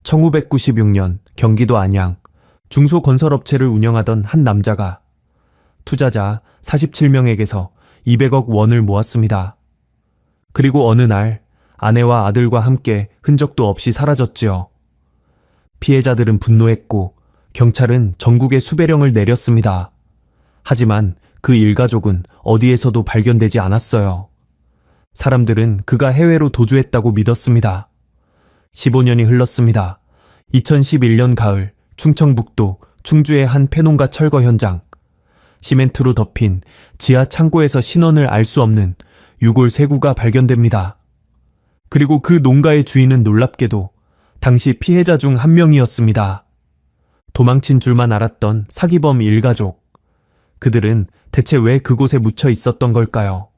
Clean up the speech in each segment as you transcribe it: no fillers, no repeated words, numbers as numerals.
1996년 경기도 안양 중소건설업체를 운영하던 한 남자가 투자자 47명에게서 200억 원을 모았습니다. 그리고 어느 날 아내와 아들과 함께 흔적도 없이 사라졌지요. 피해자들은 분노했고 경찰은 전국에 수배령을 내렸습니다. 하지만 그 일가족은 어디에서도 발견되지 않았어요. 사람들은 그가 해외로 도주했다고 믿었습니다. 15년이 흘렀습니다. 2011년 가을 충청북도 충주의 한 폐농가 철거 현장. 시멘트로 덮인 지하 창고에서 신원을 알 수 없는 유골 3구가 발견됩니다. 그리고 그 농가의 주인은 놀랍게도 당시 피해자 중 한 명이었습니다. 도망친 줄만 알았던 사기범 일가족. 그들은 대체 왜 그곳에 묻혀 있었던 걸까요?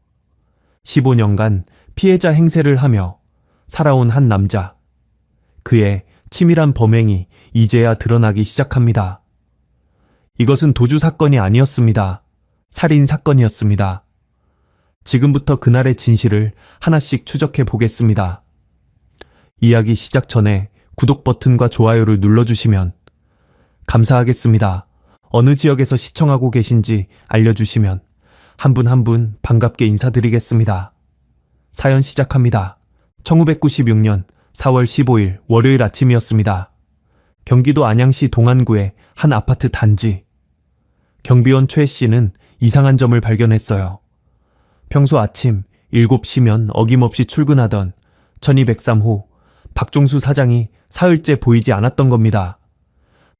15년간 피해자 행세를 하며 살아온 한 남자. 그의 치밀한 범행이 이제야 드러나기 시작합니다. 이것은 도주 사건이 아니었습니다. 살인 사건이었습니다. 지금부터 그날의 진실을 하나씩 추적해 보겠습니다. 이야기 시작 전에 구독 버튼과 좋아요를 눌러주시면 감사하겠습니다. 어느 지역에서 시청하고 계신지 알려주시면 한 분 한 분 반갑게 인사드리겠습니다. 사연 시작합니다. 1996년 4월 15일 월요일 아침이었습니다. 경기도 안양시 동안구의 한 아파트 단지. 경비원 최 씨는 이상한 점을 발견했어요. 평소 아침 7시면 어김없이 출근하던 1203호 박종수 사장이 사흘째 보이지 않았던 겁니다.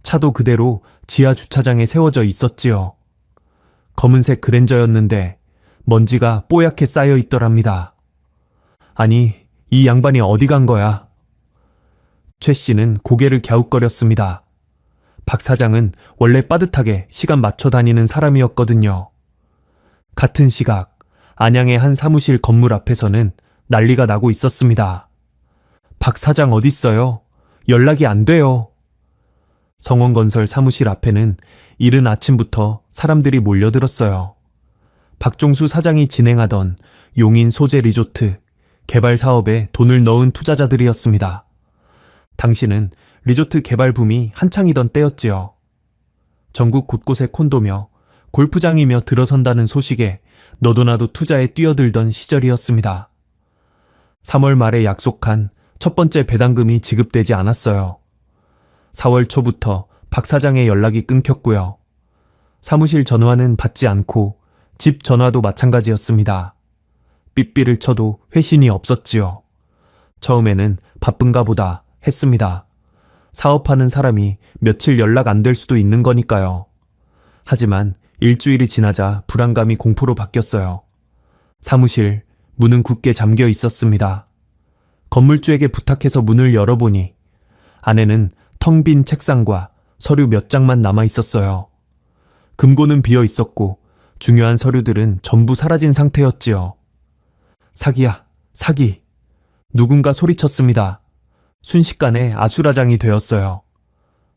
차도 그대로 지하 주차장에 세워져 있었지요. 검은색 그랜저였는데 먼지가 뽀얗게 쌓여 있더랍니다. 아니, 이 양반이 어디 간 거야? 최 씨는 고개를 갸웃거렸습니다. 박 사장은 원래 빠듯하게 시간 맞춰 다니는 사람이었거든요. 같은 시각 안양의 한 사무실 건물 앞에서는 난리가 나고 있었습니다. 박 사장 어딨어요? 연락이 안 돼요. 성원건설 사무실 앞에는 이른 아침부터 사람들이 몰려들었어요. 박종수 사장이 진행하던 용인 소재 리조트 개발 사업에 돈을 넣은 투자자들이었습니다. 당시는 리조트 개발 붐이 한창이던 때였지요. 전국 곳곳에 콘도며 골프장이며 들어선다는 소식에 너도나도 투자에 뛰어들던 시절이었습니다. 3월 말에 약속한 첫 번째 배당금이 지급되지 않았어요. 4월 초부터 박 사장의 연락이 끊겼고요. 사무실 전화는 받지 않고 집 전화도 마찬가지였습니다. 삐삐를 쳐도 회신이 없었지요. 처음에는 바쁜가 보다 했습니다. 사업하는 사람이 며칠 연락 안 될 수도 있는 거니까요. 하지만 일주일이 지나자 불안감이 공포로 바뀌었어요. 사무실 문은 굳게 잠겨 있었습니다. 건물주에게 부탁해서 문을 열어보니 안에는 텅 빈 책상과 서류 몇 장만 남아 있었어요. 금고는 비어 있었고 중요한 서류들은 전부 사라진 상태였지요. 사기야, 사기. 누군가 소리쳤습니다. 순식간에 아수라장이 되었어요.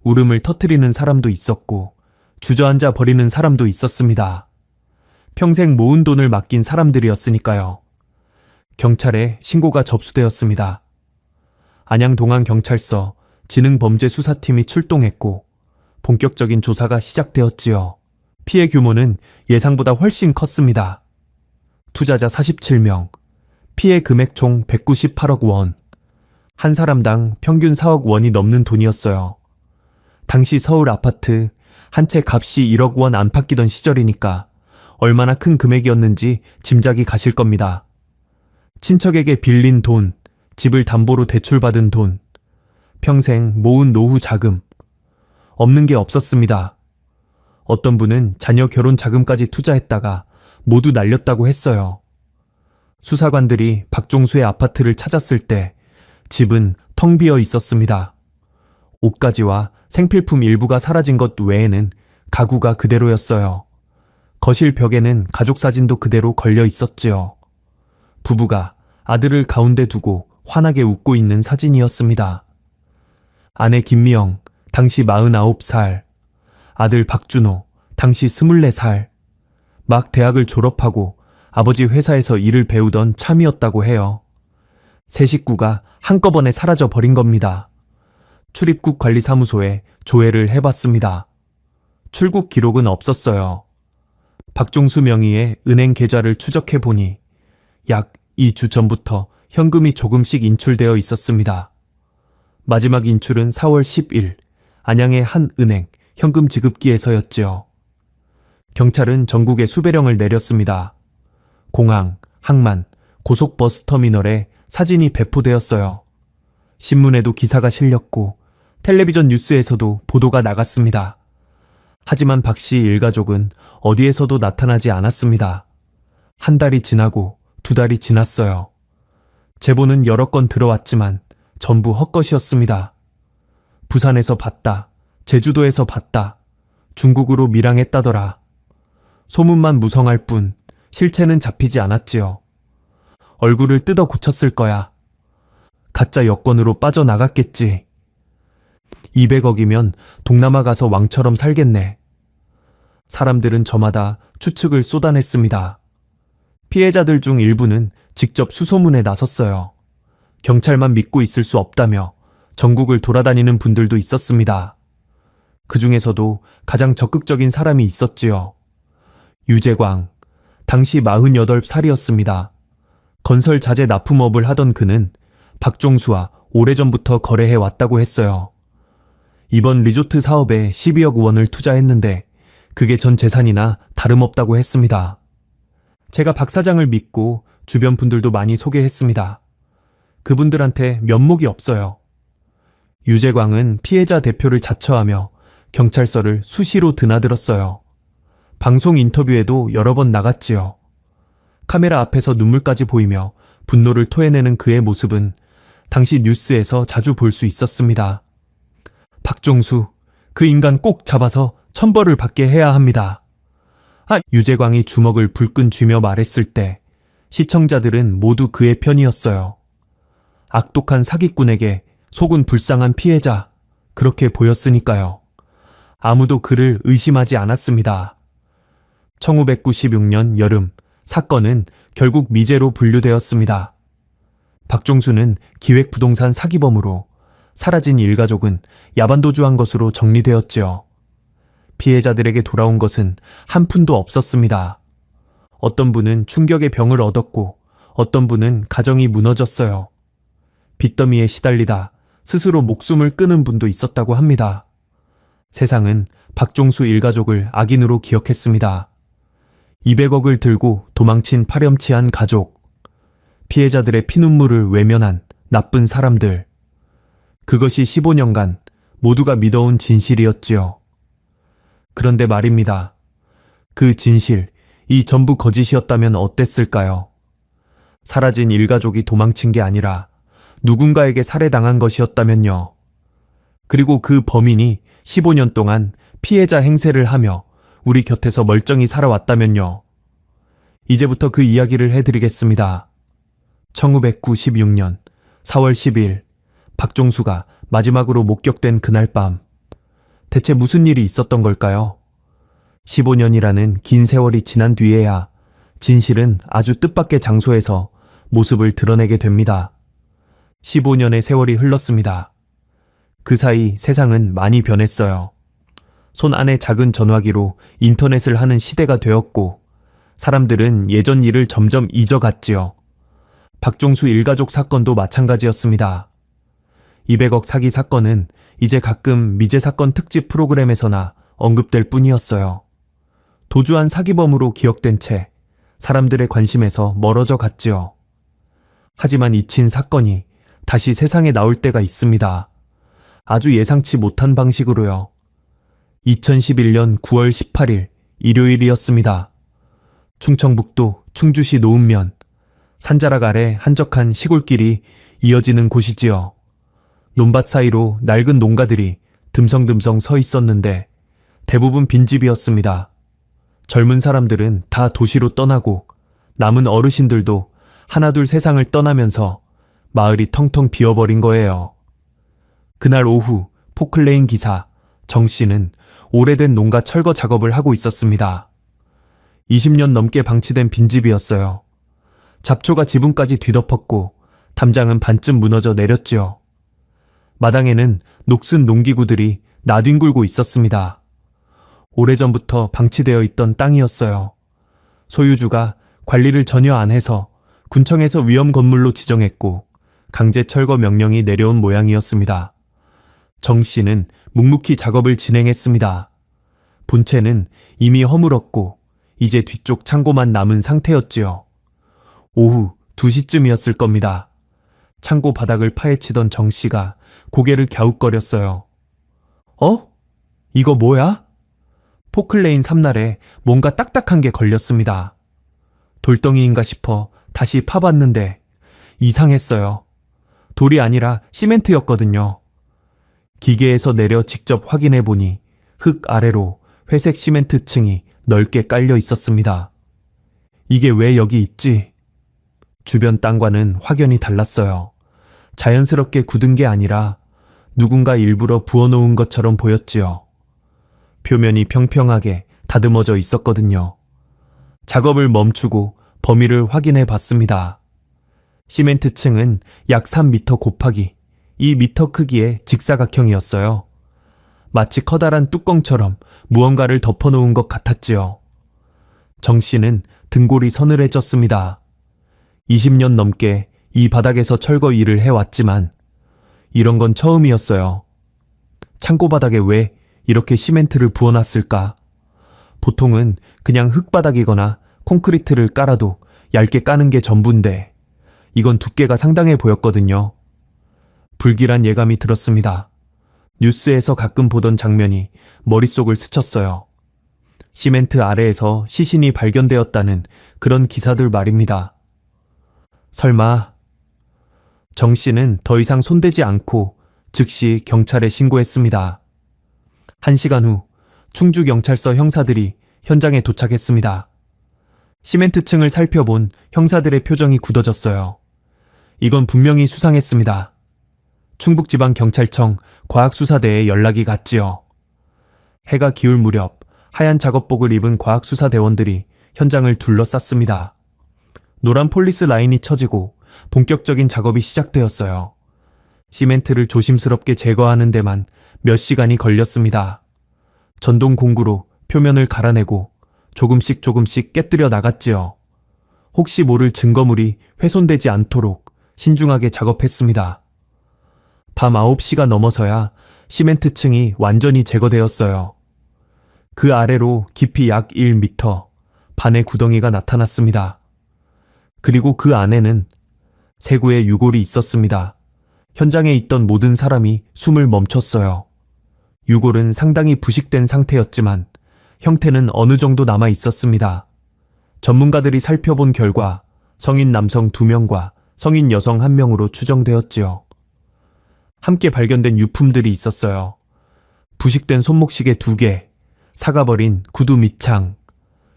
울음을 터뜨리는 사람도 있었고 주저앉아 버리는 사람도 있었습니다. 평생 모은 돈을 맡긴 사람들이었으니까요. 경찰에 신고가 접수되었습니다. 안양동안경찰서 지능범죄수사팀이 출동했고 본격적인 조사가 시작되었지요. 피해 규모는 예상보다 훨씬 컸습니다. 투자자 47명, 피해 금액 총 198억 원, 한 사람당 평균 4억 원이 넘는 돈이었어요. 당시 서울 아파트 한 채 값이 1억 원 안팎이던 시절이니까 얼마나 큰 금액이었는지 짐작이 가실 겁니다. 친척에게 빌린 돈, 집을 담보로 대출받은 돈, 평생 모은 노후 자금, 없는 게 없었습니다. 어떤 분은 자녀 결혼 자금까지 투자했다가 모두 날렸다고 했어요. 수사관들이 박종수의 아파트를 찾았을 때 집은 텅 비어 있었습니다. 옷가지와 생필품 일부가 사라진 것 외에는 가구가 그대로였어요. 거실 벽에는 가족 사진도 그대로 걸려 있었지요. 부부가 아들을 가운데 두고 환하게 웃고 있는 사진이었습니다. 아내 김미영, 당시 49살, 아들 박준호, 당시 24살, 막 대학을 졸업하고 아버지 회사에서 일을 배우던 참이었다고 해요. 세 식구가 한꺼번에 사라져 버린 겁니다. 출입국 관리사무소에 조회를 해봤습니다. 출국 기록은 없었어요. 박종수 명의의 은행 계좌를 추적해보니 약 2주 전부터 현금이 조금씩 인출되어 있었습니다. 마지막 인출은 4월 10일 안양의 한 은행 현금 지급기에서였지요. 경찰은 전국에 수배령을 내렸습니다. 공항, 항만, 고속버스터미널에 사진이 배포되었어요. 신문에도 기사가 실렸고 텔레비전 뉴스에서도 보도가 나갔습니다. 하지만 박 씨 일가족은 어디에서도 나타나지 않았습니다. 한 달이 지나고 두 달이 지났어요. 제보는 여러 건 들어왔지만 전부 헛것이었습니다. 부산에서 봤다, 제주도에서 봤다, 중국으로 밀항했다더라. 소문만 무성할 뿐 실체는 잡히지 않았지요. 얼굴을 뜯어 고쳤을 거야. 가짜 여권으로 빠져나갔겠지. 200억이면 동남아 가서 왕처럼 살겠네. 사람들은 저마다 추측을 쏟아냈습니다. 피해자들 중 일부는 직접 수소문에 나섰어요. 경찰만 믿고 있을 수 없다며 전국을 돌아다니는 분들도 있었습니다. 그 중에서도 가장 적극적인 사람이 있었지요. 유재광, 당시 48살이었습니다. 건설 자재 납품업을 하던 그는 박종수와 오래전부터 거래해 왔다고 했어요. 이번 리조트 사업에 12억 원을 투자했는데 그게 전 재산이나 다름없다고 했습니다. 제가 박 사장을 믿고 주변 분들도 많이 소개했습니다. 그분들한테 면목이 없어요. 유재광은 피해자 대표를 자처하며 경찰서를 수시로 드나들었어요. 방송 인터뷰에도 여러 번 나갔지요. 카메라 앞에서 눈물까지 보이며 분노를 토해내는 그의 모습은 당시 뉴스에서 자주 볼 수 있었습니다. 박종수, 그 인간 꼭 잡아서 천벌을 받게 해야 합니다. 유재광이 주먹을 불끈 쥐며 말했을 때 시청자들은 모두 그의 편이었어요. 악독한 사기꾼에게 속은 불쌍한 피해자, 그렇게 보였으니까요. 아무도 그를 의심하지 않았습니다. 1996년 여름, 사건은 결국 미제로 분류되었습니다. 박종수는 기획부동산 사기범으로, 사라진 일가족은 야반도주한 것으로 정리되었지요. 피해자들에게 돌아온 것은 한 푼도 없었습니다. 어떤 분은 충격의 병을 얻었고 어떤 분은 가정이 무너졌어요. 빚더미에 시달리다 스스로 목숨을 끊은 분도 있었다고 합니다. 세상은 박종수 일가족을 악인으로 기억했습니다. 200억을 들고 도망친 파렴치한 가족, 피해자들의 피눈물을 외면한 나쁜 사람들. 그것이 15년간 모두가 믿어온 진실이었지요. 그런데 말입니다. 그 진실, 이 전부 거짓이었다면 어땠을까요? 사라진 일가족이 도망친 게 아니라 누군가에게 살해당한 것이었다면요. 그리고 그 범인이 15년 동안 피해자 행세를 하며 우리 곁에서 멀쩡히 살아왔다면요. 이제부터 그 이야기를 해드리겠습니다. 1996년 4월 10일 박종수가 마지막으로 목격된 그날 밤, 대체 무슨 일이 있었던 걸까요? 15년이라는 긴 세월이 지난 뒤에야 진실은 아주 뜻밖의 장소에서 모습을 드러내게 됩니다. 15년의 세월이 흘렀습니다. 그 사이 세상은 많이 변했어요. 손 안의 작은 전화기로 인터넷을 하는 시대가 되었고 사람들은 예전 일을 점점 잊어갔지요. 박종수 일가족 사건도 마찬가지였습니다. 200억 사기 사건은 이제 가끔 미제 사건 특집 프로그램에서나 언급될 뿐이었어요. 도주한 사기범으로 기억된 채 사람들의 관심에서 멀어져 갔지요. 하지만 잊힌 사건이 다시 세상에 나올 때가 있습니다. 아주 예상치 못한 방식으로요. 2011년 9월 18일 일요일이었습니다. 충청북도 충주시 노읍면 산자락 아래 한적한 시골길이 이어지는 곳이지요. 논밭 사이로 낡은 농가들이 듬성듬성 서 있었는데 대부분 빈집이었습니다. 젊은 사람들은 다 도시로 떠나고 남은 어르신들도 하나둘 세상을 떠나면서 마을이 텅텅 비어버린 거예요. 그날 오후 포클레인 기사 정 씨는 오래된 농가 철거 작업을 하고 있었습니다. 20년 넘게 방치된 빈집이었어요. 잡초가 지붕까지 뒤덮었고 담장은 반쯤 무너져 내렸지요. 마당에는 녹슨 농기구들이 나뒹굴고 있었습니다. 오래전부터 방치되어 있던 땅이었어요. 소유주가 관리를 전혀 안 해서 군청에서 위험 건물로 지정했고 강제 철거 명령이 내려온 모양이었습니다. 정 씨는 묵묵히 작업을 진행했습니다. 본체는 이미 허물었고 이제 뒤쪽 창고만 남은 상태였지요. 오후 2시쯤이었을 겁니다. 창고 바닥을 파헤치던 정 씨가 고개를 갸웃거렸어요. 이거 뭐야? 포클레인 삼날에 뭔가 딱딱한 게 걸렸습니다. 돌덩이인가 싶어 다시 파봤는데 이상했어요. 돌이 아니라 시멘트였거든요. 기계에서 내려 직접 확인해 보니 흙 아래로 회색 시멘트 층이 넓게 깔려 있었습니다. 이게 왜 여기 있지? 주변 땅과는 확연히 달랐어요. 자연스럽게 굳은 게 아니라 누군가 일부러 부어놓은 것처럼 보였지요. 표면이 평평하게 다듬어져 있었거든요. 작업을 멈추고 범위를 확인해 봤습니다. 시멘트 층은 약 3m 곱하기 2m 크기의 직사각형이었어요. 마치 커다란 뚜껑처럼 무언가를 덮어놓은 것 같았지요. 정 씨는 등골이 서늘해졌습니다. 20년 넘게 이 바닥에서 철거 일을 해왔지만 이런 건 처음이었어요. 창고 바닥에 왜 이렇게 시멘트를 부어놨을까? 보통은 그냥 흙바닥이거나 콘크리트를 깔아도 얇게 까는 게 전부인데 이건 두께가 상당해 보였거든요. 불길한 예감이 들었습니다. 뉴스에서 가끔 보던 장면이 머릿속을 스쳤어요. 시멘트 아래에서 시신이 발견되었다는 그런 기사들 말입니다. 설마... 정 씨는 더 이상 손대지 않고 즉시 경찰에 신고했습니다. 1시간 후 충주경찰서 형사들이 현장에 도착했습니다. 시멘트층을 살펴본 형사들의 표정이 굳어졌어요. 이건 분명히 수상했습니다. 충북지방경찰청 과학수사대에 연락이 갔지요. 해가 기울 무렵 하얀 작업복을 입은 과학수사대원들이 현장을 둘러쌌습니다. 노란 폴리스 라인이 쳐지고 본격적인 작업이 시작되었어요. 시멘트를 조심스럽게 제거하는 데만 몇 시간이 걸렸습니다. 전동 공구로 표면을 갈아내고 조금씩 깨뜨려 나갔지요. 혹시 모를 증거물이 훼손되지 않도록 신중하게 작업했습니다. 밤 9시가 넘어서야 시멘트층이 완전히 제거되었어요. 그 아래로 깊이 약 1m, 반의 구덩이가 나타났습니다. 그리고 그 안에는 세구의 유골이 있었습니다. 현장에 있던 모든 사람이 숨을 멈췄어요. 유골은 상당히 부식된 상태였지만 형태는 어느 정도 남아 있었습니다. 전문가들이 살펴본 결과 성인 남성 2명과 성인 여성 1명으로 추정되었지요. 함께 발견된 유품들이 있었어요. 부식된 손목시계 2개, 삭아버린 구두 밑창,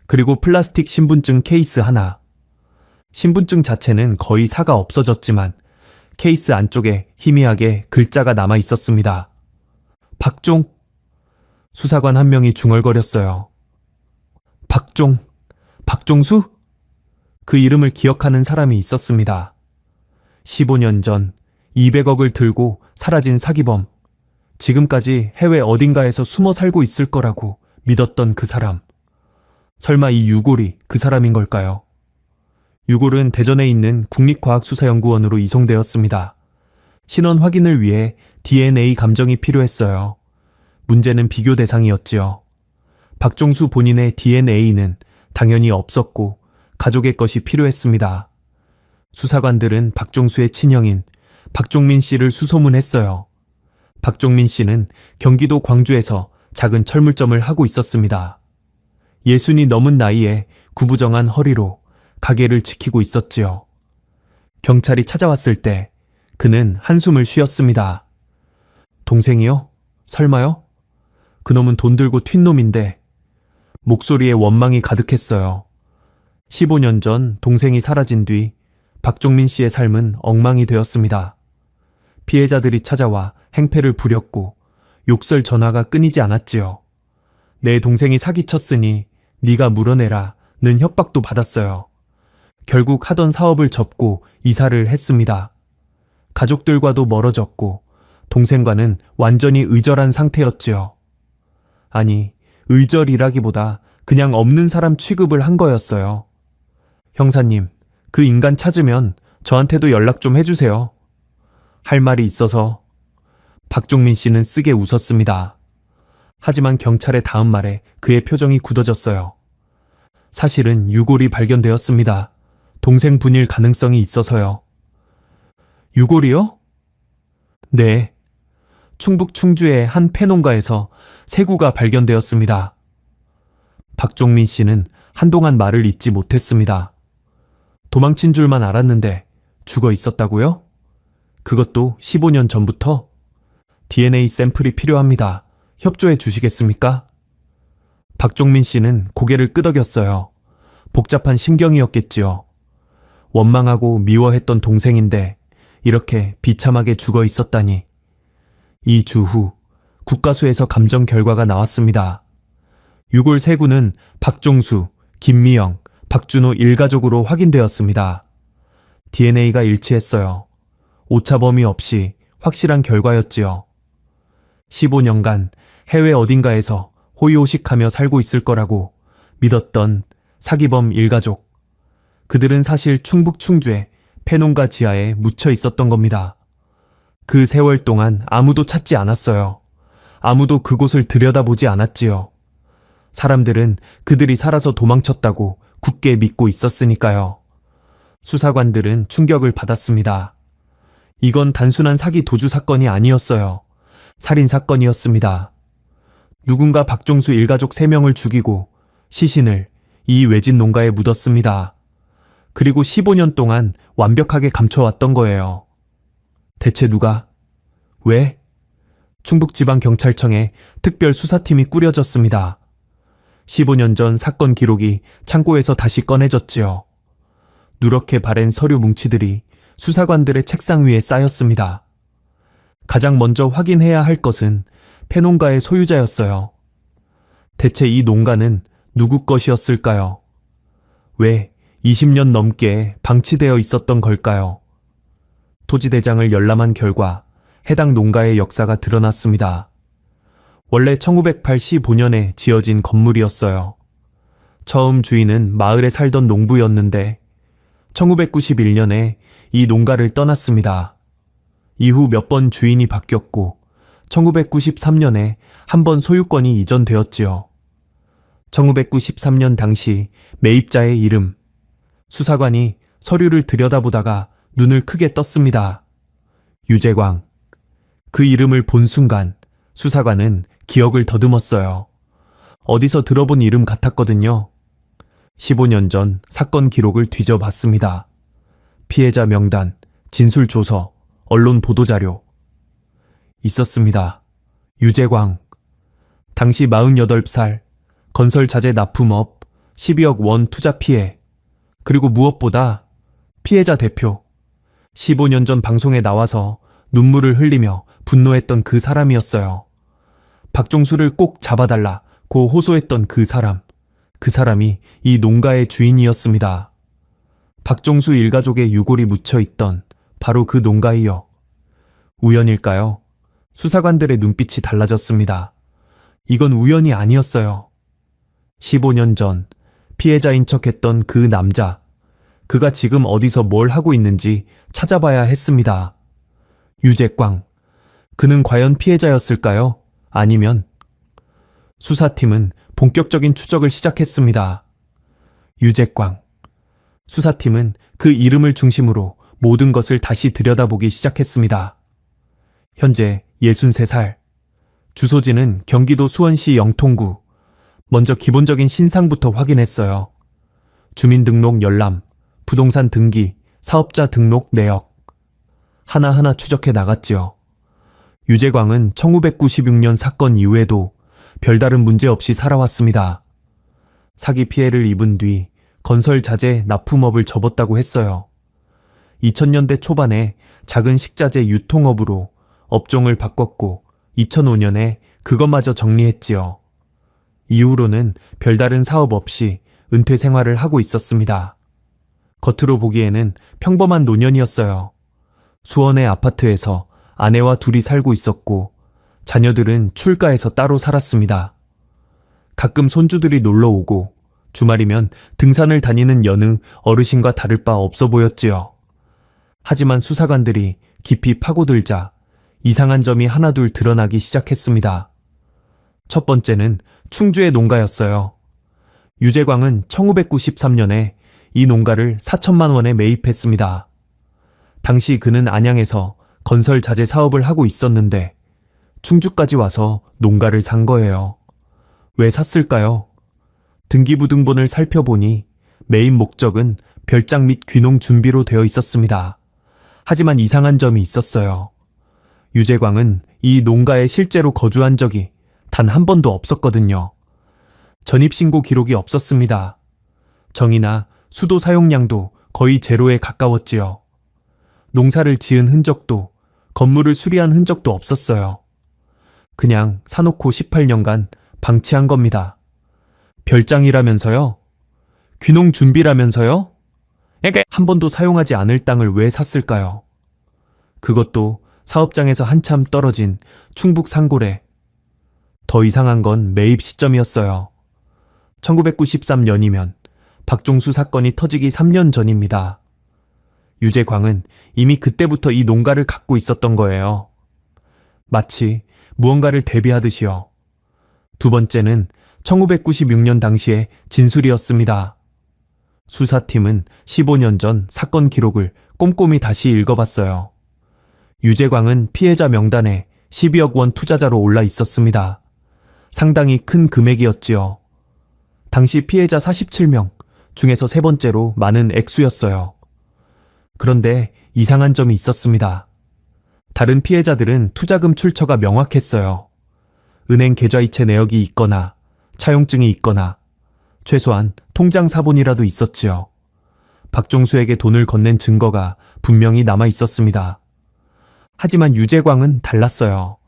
그리고 플라스틱 신분증 케이스 하나. 신분증 자체는 거의 사가 없어졌지만 케이스 안쪽에 희미하게 글자가 남아 있었습니다. 박종? 수사관 1명이 중얼거렸어요. 박종수? 그 이름을 기억하는 사람이 있었습니다. 15년 전 200억을 들고 사라진 사기범. 지금까지 해외 어딘가에서 숨어 살고 있을 거라고 믿었던 그 사람. 설마 이 유골이 그 사람인 걸까요? 유골은 대전에 있는 국립과학수사연구원으로 이송되었습니다. 신원 확인을 위해 DNA 감정이 필요했어요. 문제는 비교 대상이었지요. 박종수 본인의 DNA는 당연히 없었고 가족의 것이 필요했습니다. 수사관들은 박종수의 친형인 박종민 씨를 수소문했어요. 박종민 씨는 경기도 광주에서 작은 철물점을 하고 있었습니다. 60이 넘은 나이에 구부정한 허리로 가게를 지키고 있었지요. 경찰이 찾아왔을 때 그는 한숨을 쉬었습니다. 동생이요? 설마요? 그놈은 돈 들고 튄 놈인데. 목소리에 원망이 가득했어요. 15년 전 동생이 사라진 뒤 박종민 씨의 삶은 엉망이 되었습니다. 피해자들이 찾아와 행패를 부렸고 욕설 전화가 끊이지 않았지요. 내 동생이 사기쳤으니 네가 물어내라는 협박도 받았어요. 결국 하던 사업을 접고 이사를 했습니다. 가족들과도 멀어졌고 동생과는 완전히 의절한 상태였지요. 아니, 의절이라기보다 그냥 없는 사람 취급을 한 거였어요. 형사님, 그 인간 찾으면 저한테도 연락 좀 해주세요. 할 말이 있어서. 박종민 씨는 쓰게 웃었습니다. 하지만 경찰의 다음 말에 그의 표정이 굳어졌어요. 사실은 유골이 발견되었습니다. 동생 분일 가능성이 있어서요. 유골이요? 네. 충북 충주의 한 폐농가에서 쇠구가 발견되었습니다. 박종민 씨는 한동안 말을 잇지 못했습니다. 도망친 줄만 알았는데 죽어 있었다고요? 그것도 15년 전부터? DNA 샘플이 필요합니다. 협조해 주시겠습니까? 박종민 씨는 고개를 끄덕였어요. 복잡한 심경이었겠지요. 원망하고 미워했던 동생인데 이렇게 비참하게 죽어 있었다니. 2주 후 국가수에서 감정 결과가 나왔습니다. 유골 3구는 박종수, 김미영, 박준호 일가족으로 확인되었습니다. DNA가 일치했어요. 오차범위 없이 확실한 결과였지요. 15년간 해외 어딘가에서 호의호식하며 살고 있을 거라고 믿었던 사기범 일가족. 그들은 사실 충북 충주의 폐농가 지하에 묻혀 있었던 겁니다. 그 세월 동안 아무도 찾지 않았어요. 아무도 그곳을 들여다보지 않았지요. 사람들은 그들이 살아서 도망쳤다고 굳게 믿고 있었으니까요. 수사관들은 충격을 받았습니다. 이건 단순한 사기 도주 사건이 아니었어요. 살인 사건이었습니다. 누군가 박종수 일가족 3명을 죽이고 시신을 이 외진 농가에 묻었습니다. 그리고 15년 동안 완벽하게 감춰왔던 거예요. 대체 누가? 왜? 충북지방경찰청에 특별수사팀이 꾸려졌습니다. 15년 전 사건 기록이 창고에서 다시 꺼내졌지요. 누렇게 바랜 서류 뭉치들이 수사관들의 책상 위에 쌓였습니다. 가장 먼저 확인해야 할 것은 폐농가의 소유자였어요. 대체 이 농가는 누구 것이었을까요? 왜 20년 넘게 방치되어 있었던 걸까요? 토지대장을 열람한 결과 해당 농가의 역사가 드러났습니다. 원래 1985년에 지어진 건물이었어요. 처음 주인은 마을에 살던 농부였는데 1991년에 이 농가를 떠났습니다. 이후 몇 번 주인이 바뀌었고 1993년에 한 번 소유권이 이전되었지요. 1993년 당시 매입자의 이름. 수사관이 서류를 들여다보다가 눈을 크게 떴습니다. 유재광. 그 이름을 본 순간 수사관은 기억을 더듬었어요. 어디서 들어본 이름 같았거든요. 15년 전 사건 기록을 뒤져봤습니다. 피해자 명단, 진술 조서, 언론 보도자료. 있었습니다. 유재광. 당시 48살, 건설 자재 납품업, 12억 원 투자 피해. 그리고 무엇보다 피해자 대표. 15년 전 방송에 나와서 눈물을 흘리며 분노했던 그 사람이었어요. 박종수를 꼭 잡아달라고 호소했던 그 사람. 그 사람이 이 농가의 주인이었습니다. 박종수 일가족의 유골이 묻혀있던 바로 그 농가이요. 우연일까요? 수사관들의 눈빛이 달라졌습니다. 이건 우연이 아니었어요. 15년 전 피해자인 척했던 그 남자. 그가 지금 어디서 뭘 하고 있는지 찾아봐야 했습니다. 유재광. 그는 과연 피해자였을까요? 아니면? 수사팀은 본격적인 추적을 시작했습니다. 유재광. 수사팀은 그 이름을 중심으로 모든 것을 다시 들여다보기 시작했습니다. 현재 63살. 주소지는 경기도 수원시 영통구. 먼저 기본적인 신상부터 확인했어요. 주민등록 열람, 부동산 등기, 사업자 등록 내역. 하나하나 추적해 나갔지요. 유재광은 1996년 사건 이후에도 별다른 문제 없이 살아왔습니다. 사기 피해를 입은 뒤 건설 자재 납품업을 접었다고 했어요. 2000년대 초반에 작은 식자재 유통업으로 업종을 바꿨고 2005년에 그것마저 정리했지요. 이후로는 별다른 사업 없이 은퇴 생활을 하고 있었습니다. 겉으로 보기에는 평범한 노년이었어요. 수원의 아파트에서 아내와 둘이 살고 있었고 자녀들은 출가해서 따로 살았습니다. 가끔 손주들이 놀러 오고 주말이면 등산을 다니는 여느 어르신과 다를 바 없어 보였지요. 하지만 수사관들이 깊이 파고들자 이상한 점이 하나둘 드러나기 시작했습니다. 첫 번째는 충주의 농가였어요. 유재광은 1993년에 이 농가를 4천만 원에 매입했습니다. 당시 그는 안양에서 건설 자재 사업을 하고 있었는데 충주까지 와서 농가를 산 거예요. 왜 샀을까요? 등기부등본을 살펴보니 매입 목적은 별장 및 귀농 준비로 되어 있었습니다. 하지만 이상한 점이 있었어요. 유재광은 이 농가에 실제로 거주한 적이 단 한 번도 없었거든요. 전입신고 기록이 없었습니다. 정이나 수도 사용량도 거의 제로에 가까웠지요. 농사를 지은 흔적도 건물을 수리한 흔적도 없었어요. 그냥 사놓고 18년간 방치한 겁니다. 별장이라면서요? 귀농 준비라면서요? 한 번도 사용하지 않을 땅을 왜 샀을까요? 그것도 사업장에서 한참 떨어진 충북 상골에. 더 이상한 건 매입 시점이었어요. 1993년이면 박종수 사건이 터지기 3년 전입니다. 유재광은 이미 그때부터 이 농가를 갖고 있었던 거예요. 마치 무언가를 대비하듯이요. 두 번째는 1996년 당시의 진술이었습니다. 수사팀은 15년 전 사건 기록을 꼼꼼히 다시 읽어봤어요. 유재광은 피해자 명단에 12억 원 투자자로 올라 있었습니다. 상당히 큰 금액이었지요. 당시 피해자 47명 중에서 세 번째로 많은 액수였어요. 그런데 이상한 점이 있었습니다. 다른 피해자들은 투자금 출처가 명확했어요. 은행 계좌이체 내역이 있거나 차용증이 있거나 최소한 통장 사본이라도 있었지요. 박종수에게 돈을 건넨 증거가 분명히 남아 있었습니다. 하지만 유재광은 달랐어요.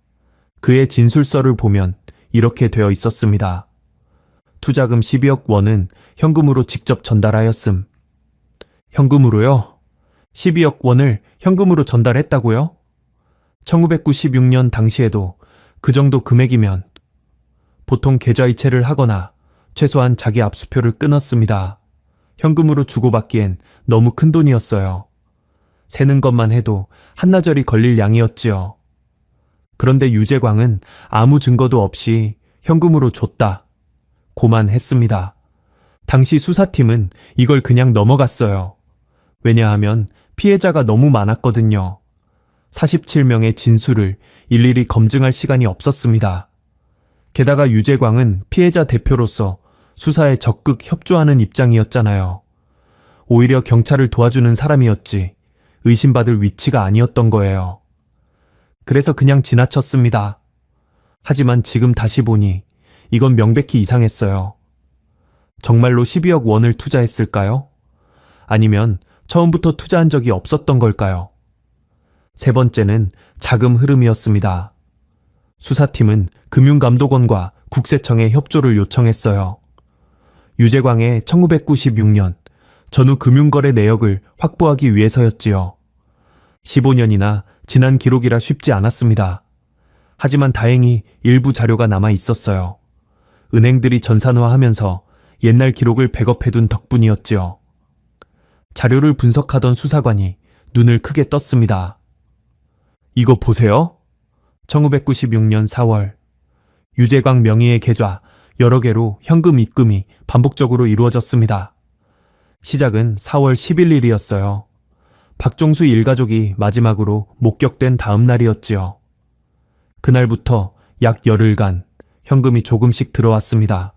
그의 진술서를 보면 이렇게 되어 있었습니다. 투자금 12억 원은 현금으로 직접 전달하였음. 현금으로요? 12억 원을 현금으로 전달했다고요? 1996년 당시에도 그 정도 금액이면 보통 계좌이체를 하거나 최소한 자기 압수표를 끊었습니다. 현금으로 주고받기엔 너무 큰 돈이었어요. 세는 것만 해도 한나절이 걸릴 양이었지요. 그런데 유재광은 아무 증거도 없이 현금으로 줬다 고만 했습니다. 당시 수사팀은 이걸 그냥 넘어갔어요. 왜냐하면 피해자가 너무 많았거든요. 47명의 진술을 일일이 검증할 시간이 없었습니다. 게다가 유재광은 피해자 대표로서 수사에 적극 협조하는 입장이었잖아요. 오히려 경찰을 도와주는 사람이었지 의심받을 위치가 아니었던 거예요. 그래서 그냥 지나쳤습니다. 하지만 지금 다시 보니 이건 명백히 이상했어요. 정말로 12억 원을 투자했을까요? 아니면 처음부터 투자한 적이 없었던 걸까요? 세 번째는 자금 흐름이었습니다. 수사팀은 금융감독원과 국세청에 협조를 요청했어요. 유재광의 1996년 전후 금융거래 내역을 확보하기 위해서였지요. 15년이나 지난 기록이라 쉽지 않았습니다. 하지만 다행히 일부 자료가 남아 있었어요. 은행들이 전산화하면서 옛날 기록을 백업해둔 덕분이었지요. 자료를 분석하던 수사관이 눈을 크게 떴습니다. 이거 보세요. 1996년 4월 유재광 명의의 계좌 여러 개로 현금 입금이 반복적으로 이루어졌습니다. 시작은 4월 11일이었어요. 박종수 일가족이 마지막으로 목격된 다음 날이었지요. 그날부터 약 열흘간 현금이 조금씩 들어왔습니다.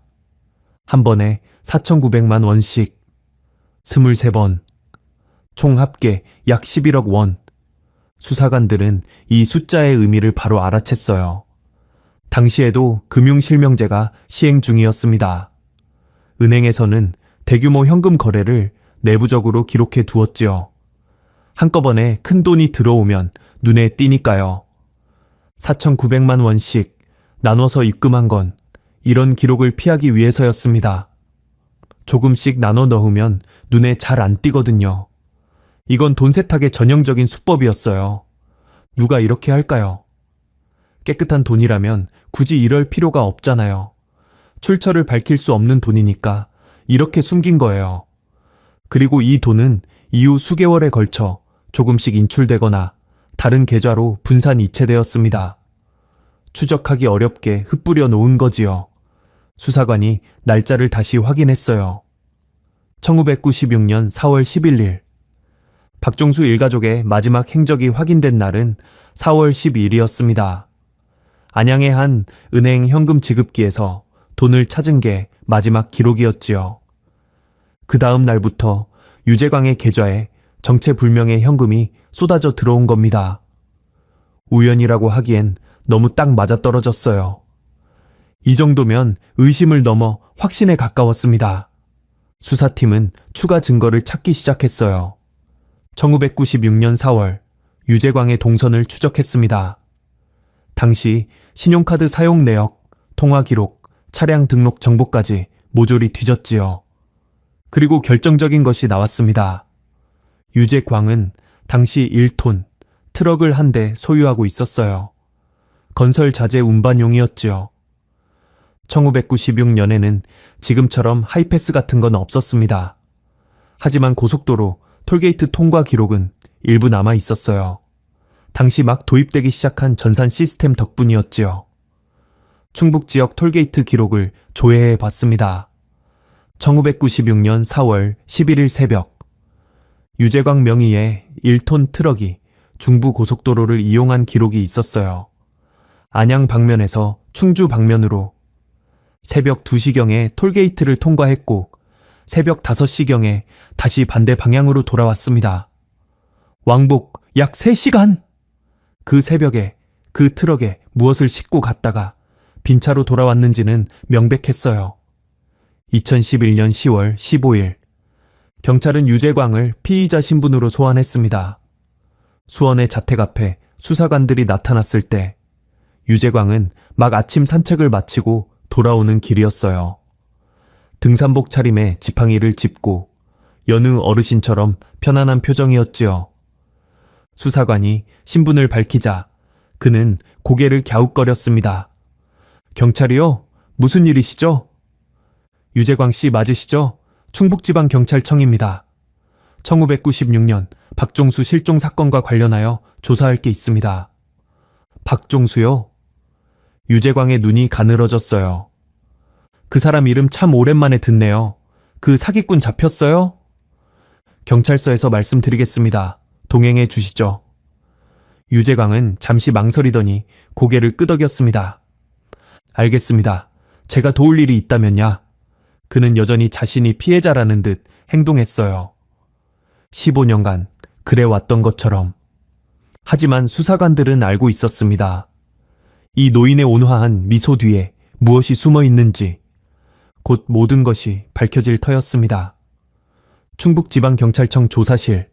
한 번에 4,900만 원씩 23번, 총 합계 약 11억 원. 수사관들은 이 숫자의 의미를 바로 알아챘어요. 당시에도 금융실명제가 시행 중이었습니다. 은행에서는 대규모 현금 거래를 내부적으로 기록해 두었지요. 한꺼번에 큰 돈이 들어오면 눈에 띄니까요. 4,900만 원씩 나눠서 입금한 건 이런 기록을 피하기 위해서였습니다. 조금씩 나눠 넣으면 눈에 잘 안 띄거든요. 이건 돈 세탁의 전형적인 수법이었어요. 누가 이렇게 할까요? 깨끗한 돈이라면 굳이 이럴 필요가 없잖아요. 출처를 밝힐 수 없는 돈이니까 이렇게 숨긴 거예요. 그리고 이 돈은 이후 수개월에 걸쳐 조금씩 인출되거나 다른 계좌로 분산 이체되었습니다. 추적하기 어렵게 흩뿌려 놓은 거지요. 수사관이 날짜를 다시 확인했어요. 1996년 4월 11일. 박종수 일가족의 마지막 행적이 확인된 날은 4월 12일이었습니다. 안양의 한 은행 현금 지급기에서 돈을 찾은 게 마지막 기록이었지요. 그 다음 날부터 유재광의 계좌에 정체불명의 현금이 쏟아져 들어온 겁니다. 우연이라고 하기엔 너무 딱 맞아떨어졌어요. 이 정도면 의심을 넘어 확신에 가까웠습니다. 수사팀은 추가 증거를 찾기 시작했어요. 1996년 4월 유재광의 동선을 추적했습니다. 당시 신용카드 사용 내역, 통화 기록, 차량 등록 정보까지 모조리 뒤졌지요. 그리고 결정적인 것이 나왔습니다. 유재광은 당시 1톤, 트럭을 한 대 소유하고 있었어요. 건설 자재 운반용이었지요. 1996년에는 지금처럼 하이패스 같은 건 없었습니다. 하지만 고속도로, 톨게이트 통과 기록은 일부 남아 있었어요. 당시 막 도입되기 시작한 전산 시스템 덕분이었지요. 충북 지역 톨게이트 기록을 조회해 봤습니다. 1996년 4월 11일 새벽, 유재광 명의의 1톤 트럭이 중부 고속도로를 이용한 기록이 있었어요. 안양 방면에서 충주 방면으로 새벽 2시경에 톨게이트를 통과했고 새벽 5시경에 다시 반대 방향으로 돌아왔습니다. 왕복 약 3시간! 그 새벽에 그 트럭에 무엇을 싣고 갔다가 빈차로 돌아왔는지는 명백했어요. 2011년 10월 15일 경찰은 유재광을 피의자 신분으로 소환했습니다. 수원의 자택 앞에 수사관들이 나타났을 때 유재광은 막 아침 산책을 마치고 돌아오는 길이었어요. 등산복 차림에 지팡이를 짚고 여느 어르신처럼 편안한 표정이었지요. 수사관이 신분을 밝히자 그는 고개를 갸웃거렸습니다. 경찰이요? 무슨 일이시죠? 유재광 씨 맞으시죠? 충북지방경찰청입니다. 1996년 박종수 실종 사건과 관련하여 조사할 게 있습니다. 박종수요? 유재광의 눈이 가늘어졌어요. 그 사람 이름 참 오랜만에 듣네요. 그 사기꾼 잡혔어요? 경찰서에서 말씀드리겠습니다. 동행해 주시죠. 유재광은 잠시 망설이더니 고개를 끄덕였습니다. 알겠습니다. 제가 도울 일이 있다면야. 그는 여전히 자신이 피해자라는 듯 행동했어요. 15년간 그래왔던 것처럼. 하지만 수사관들은 알고 있었습니다. 이 노인의 온화한 미소 뒤에 무엇이 숨어 있는지 곧 모든 것이 밝혀질 터였습니다. 충북지방경찰청 조사실,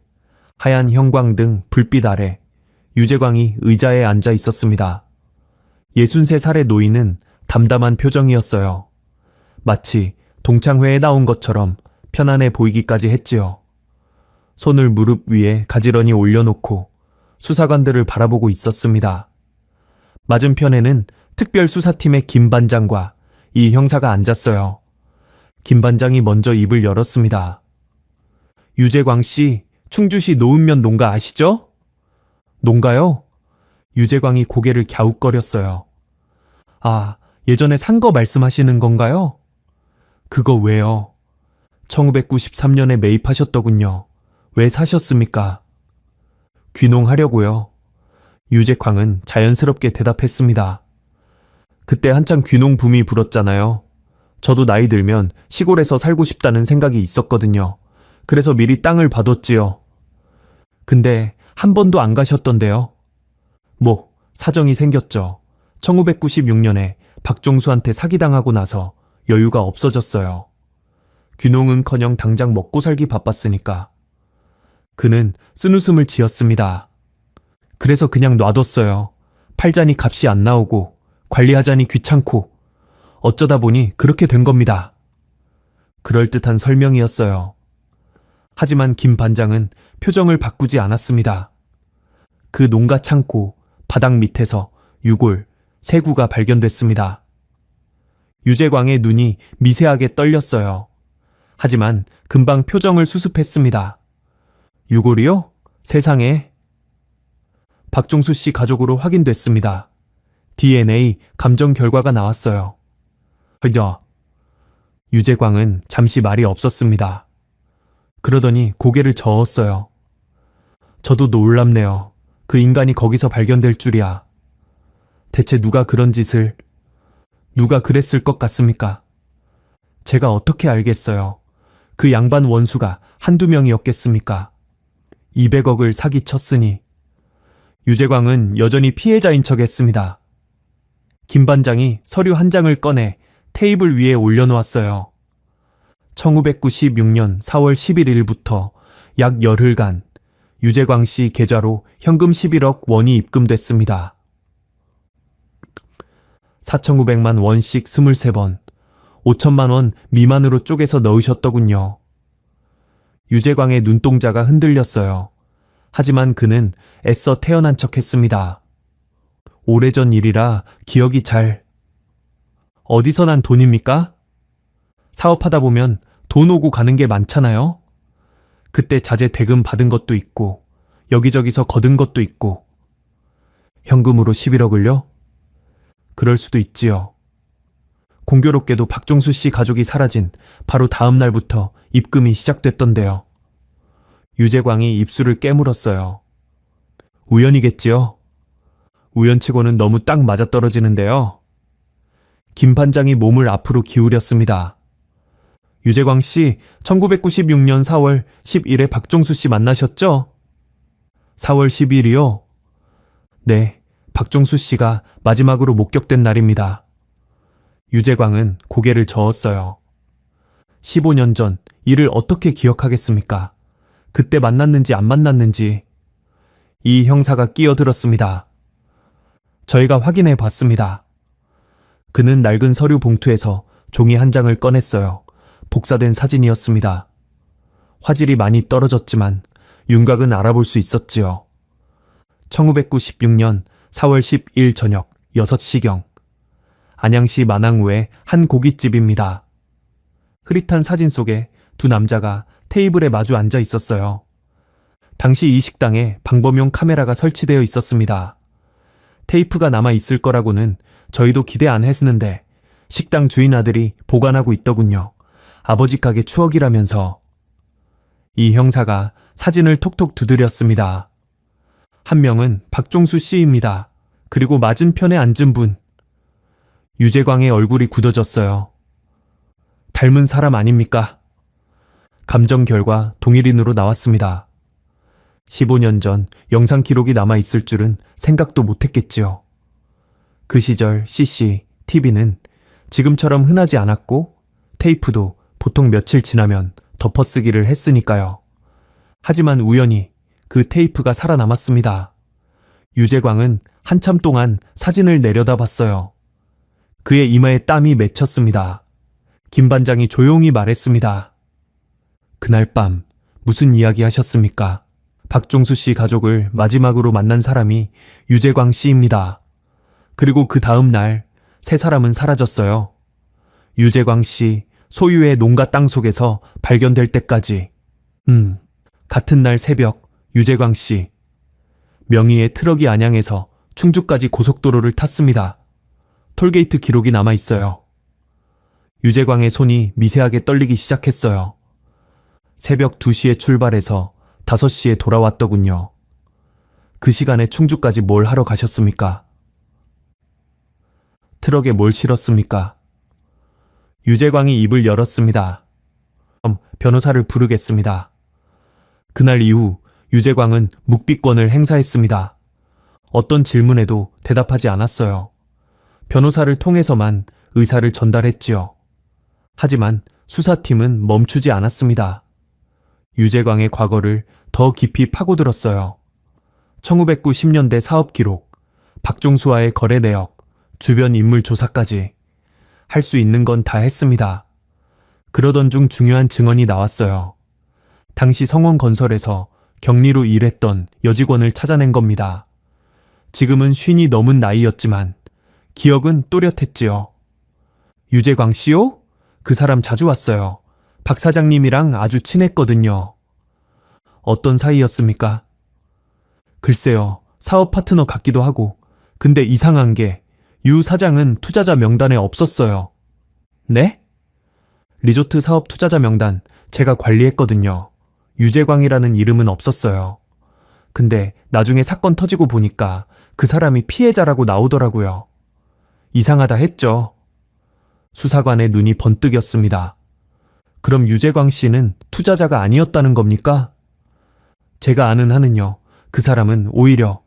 하얀 형광등 불빛 아래 유재광이 의자에 앉아 있었습니다. 63살의 노인은 담담한 표정이었어요. 마치 동창회에 나온 것처럼 편안해 보이기까지 했지요. 손을 무릎 위에 가지런히 올려놓고 수사관들을 바라보고 있었습니다. 맞은편에는 특별수사팀의 김 반장과 이 형사가 앉았어요. 김 반장이 먼저 입을 열었습니다. 유재광 씨, 충주시 노은면 농가 아시죠? 농가요? 유재광이 고개를 갸웃거렸어요. 아, 예전에 산 거 말씀하시는 건가요? 그거 왜요? 1993년에 매입하셨더군요. 왜 사셨습니까? 귀농하려고요. 유재광은 자연스럽게 대답했습니다. 그때 한창 귀농 붐이 불었잖아요. 저도 나이 들면 시골에서 살고 싶다는 생각이 있었거든요. 그래서 미리 땅을 봐뒀지요. 근데 한 번도 안 가셨던데요. 뭐, 사정이 생겼죠. 1996년에 박종수한테 사기당하고 나서 여유가 없어졌어요. 귀농은커녕 당장 먹고 살기 바빴으니까. 그는 쓴웃음을 지었습니다. 그래서 그냥 놔뒀어요. 팔자니 값이 안 나오고 관리하자니 귀찮고 어쩌다 보니 그렇게 된 겁니다. 그럴듯한 설명이었어요. 하지만 김 반장은 표정을 바꾸지 않았습니다. 그 농가 창고 바닥 밑에서 유골, 세구가 발견됐습니다. 유재광의 눈이 미세하게 떨렸어요. 하지만 금방 표정을 수습했습니다. 유골이요? 세상에. 박종수 씨 가족으로 확인됐습니다. DNA 감정 결과가 나왔어요. 야. 유재광은 잠시 말이 없었습니다. 그러더니 고개를 저었어요. 저도 놀랍네요. 그 인간이 거기서 발견될 줄이야. 대체 누가 그런 짓을, 누가 그랬을 것 같습니까? 제가 어떻게 알겠어요. 그 양반 원수가 한두 명이었겠습니까? 200억을 사기쳤으니. 유재광은 여전히 피해자인 척 했습니다. 김 반장이 서류 한 장을 꺼내 테이블 위에 올려놓았어요. 1996년 4월 11일부터 약 열흘간 유재광 씨 계좌로 현금 11억 원이 입금됐습니다. 4,900만 원씩 23번, 5천만 원 미만으로 쪼개서 넣으셨더군요. 유재광의 눈동자가 흔들렸어요. 하지만 그는 애써 태어난 척 했습니다. 오래전 일이라 기억이 잘... 어디서 난 돈입니까? 사업하다 보면 돈 오고 가는 게 많잖아요. 그때 자재 대금 받은 것도 있고 여기저기서 거둔 것도 있고. 현금으로 11억을요? 그럴 수도 있지요. 공교롭게도 박종수 씨 가족이 사라진 바로 다음 날부터 입금이 시작됐던데요. 유재광이 입술을 깨물었어요. 우연이겠지요? 우연치고는 너무 딱 맞아떨어지는데요. 김 반장이 몸을 앞으로 기울였습니다. 유재광 씨, 1996년 4월 10일에 박종수 씨 만나셨죠? 4월 10일이요? 네, 박종수 씨가 마지막으로 목격된 날입니다. 유재광은 고개를 저었어요. 15년 전 일을 어떻게 기억하겠습니까? 그때 만났는지 안 만났는지. 이 형사가 끼어들었습니다. 저희가 확인해 봤습니다. 그는 낡은 서류 봉투에서 종이 한 장을 꺼냈어요. 복사된 사진이었습니다. 화질이 많이 떨어졌지만 윤곽은 알아볼 수 있었지요. 1996년 4월 10일 저녁 6시경 안양시 만왕구의 한 고깃집입니다. 흐릿한 사진 속에 두 남자가 테이블에 마주 앉아 있었어요. 당시 이 식당에 방범용 카메라가 설치되어 있었습니다. 테이프가 남아 있을 거라고는 저희도 기대 안 했는데 식당 주인 아들이 보관하고 있더군요. 아버지 가게 추억이라면서. 이 형사가 사진을 톡톡 두드렸습니다. 한 명은 박종수 씨입니다. 그리고 맞은편에 앉은 분. 유재광의 얼굴이 굳어졌어요. 닮은 사람 아닙니까? 감정 결과 동일인으로 나왔습니다. 15년 전 영상 기록이 남아있을 줄은 생각도 못했겠지요. 그 시절 CC, TV는 지금처럼 흔하지 않았고 테이프도 보통 며칠 지나면 덮어쓰기를 했으니까요. 하지만 우연히 그 테이프가 살아남았습니다. 유재광은 한참 동안 사진을 내려다봤어요. 그의 이마에 땀이 맺혔습니다. 김 반장이 조용히 말했습니다. 그날 밤 무슨 이야기 하셨습니까? 박종수 씨 가족을 마지막으로 만난 사람이 유재광 씨입니다. 그리고 그 다음 날 세 사람은 사라졌어요. 유재광 씨 소유의 농가 땅 속에서 발견될 때까지. 같은 날 새벽 유재광 씨 명의의 트럭이 안양에서 충주까지 고속도로를 탔습니다. 톨게이트 기록이 남아 있어요. 유재광의 손이 미세하게 떨리기 시작했어요. 새벽 2시에 출발해서 5시에 돌아왔더군요. 그 시간에 충주까지 뭘 하러 가셨습니까? 트럭에 뭘 실었습니까? 유재광이 입을 열었습니다. 그럼 변호사를 부르겠습니다. 그날 이후 유재광은 묵비권을 행사했습니다. 어떤 질문에도 대답하지 않았어요. 변호사를 통해서만 의사를 전달했지요. 하지만 수사팀은 멈추지 않았습니다. 유재광의 과거를 더 깊이 파고들었어요. 1990년대 사업 기록, 박종수와의 거래 내역, 주변 인물 조사까지 할 수 있는 건 다 했습니다. 그러던 중 중요한 증언이 나왔어요. 당시 성원건설에서 격리로 일했던 여직원을 찾아낸 겁니다. 지금은 쉰이 넘은 나이였지만 기억은 또렷했지요. 유재광 씨요? 그 사람 자주 왔어요. 박 사장님이랑 아주 친했거든요. 어떤 사이였습니까? 글쎄요, 사업 파트너 같기도 하고. 근데 이상한 게 유 사장은 투자자 명단에 없었어요. 네? 리조트 사업 투자자 명단 제가 관리했거든요. 유재광이라는 이름은 없었어요. 근데 나중에 사건 터지고 보니까 그 사람이 피해자라고 나오더라고요. 이상하다 했죠. 수사관의 눈이 번뜩였습니다. 그럼 유재광 씨는 투자자가 아니었다는 겁니까? 제가 아는 한은요, 그 사람은 오히려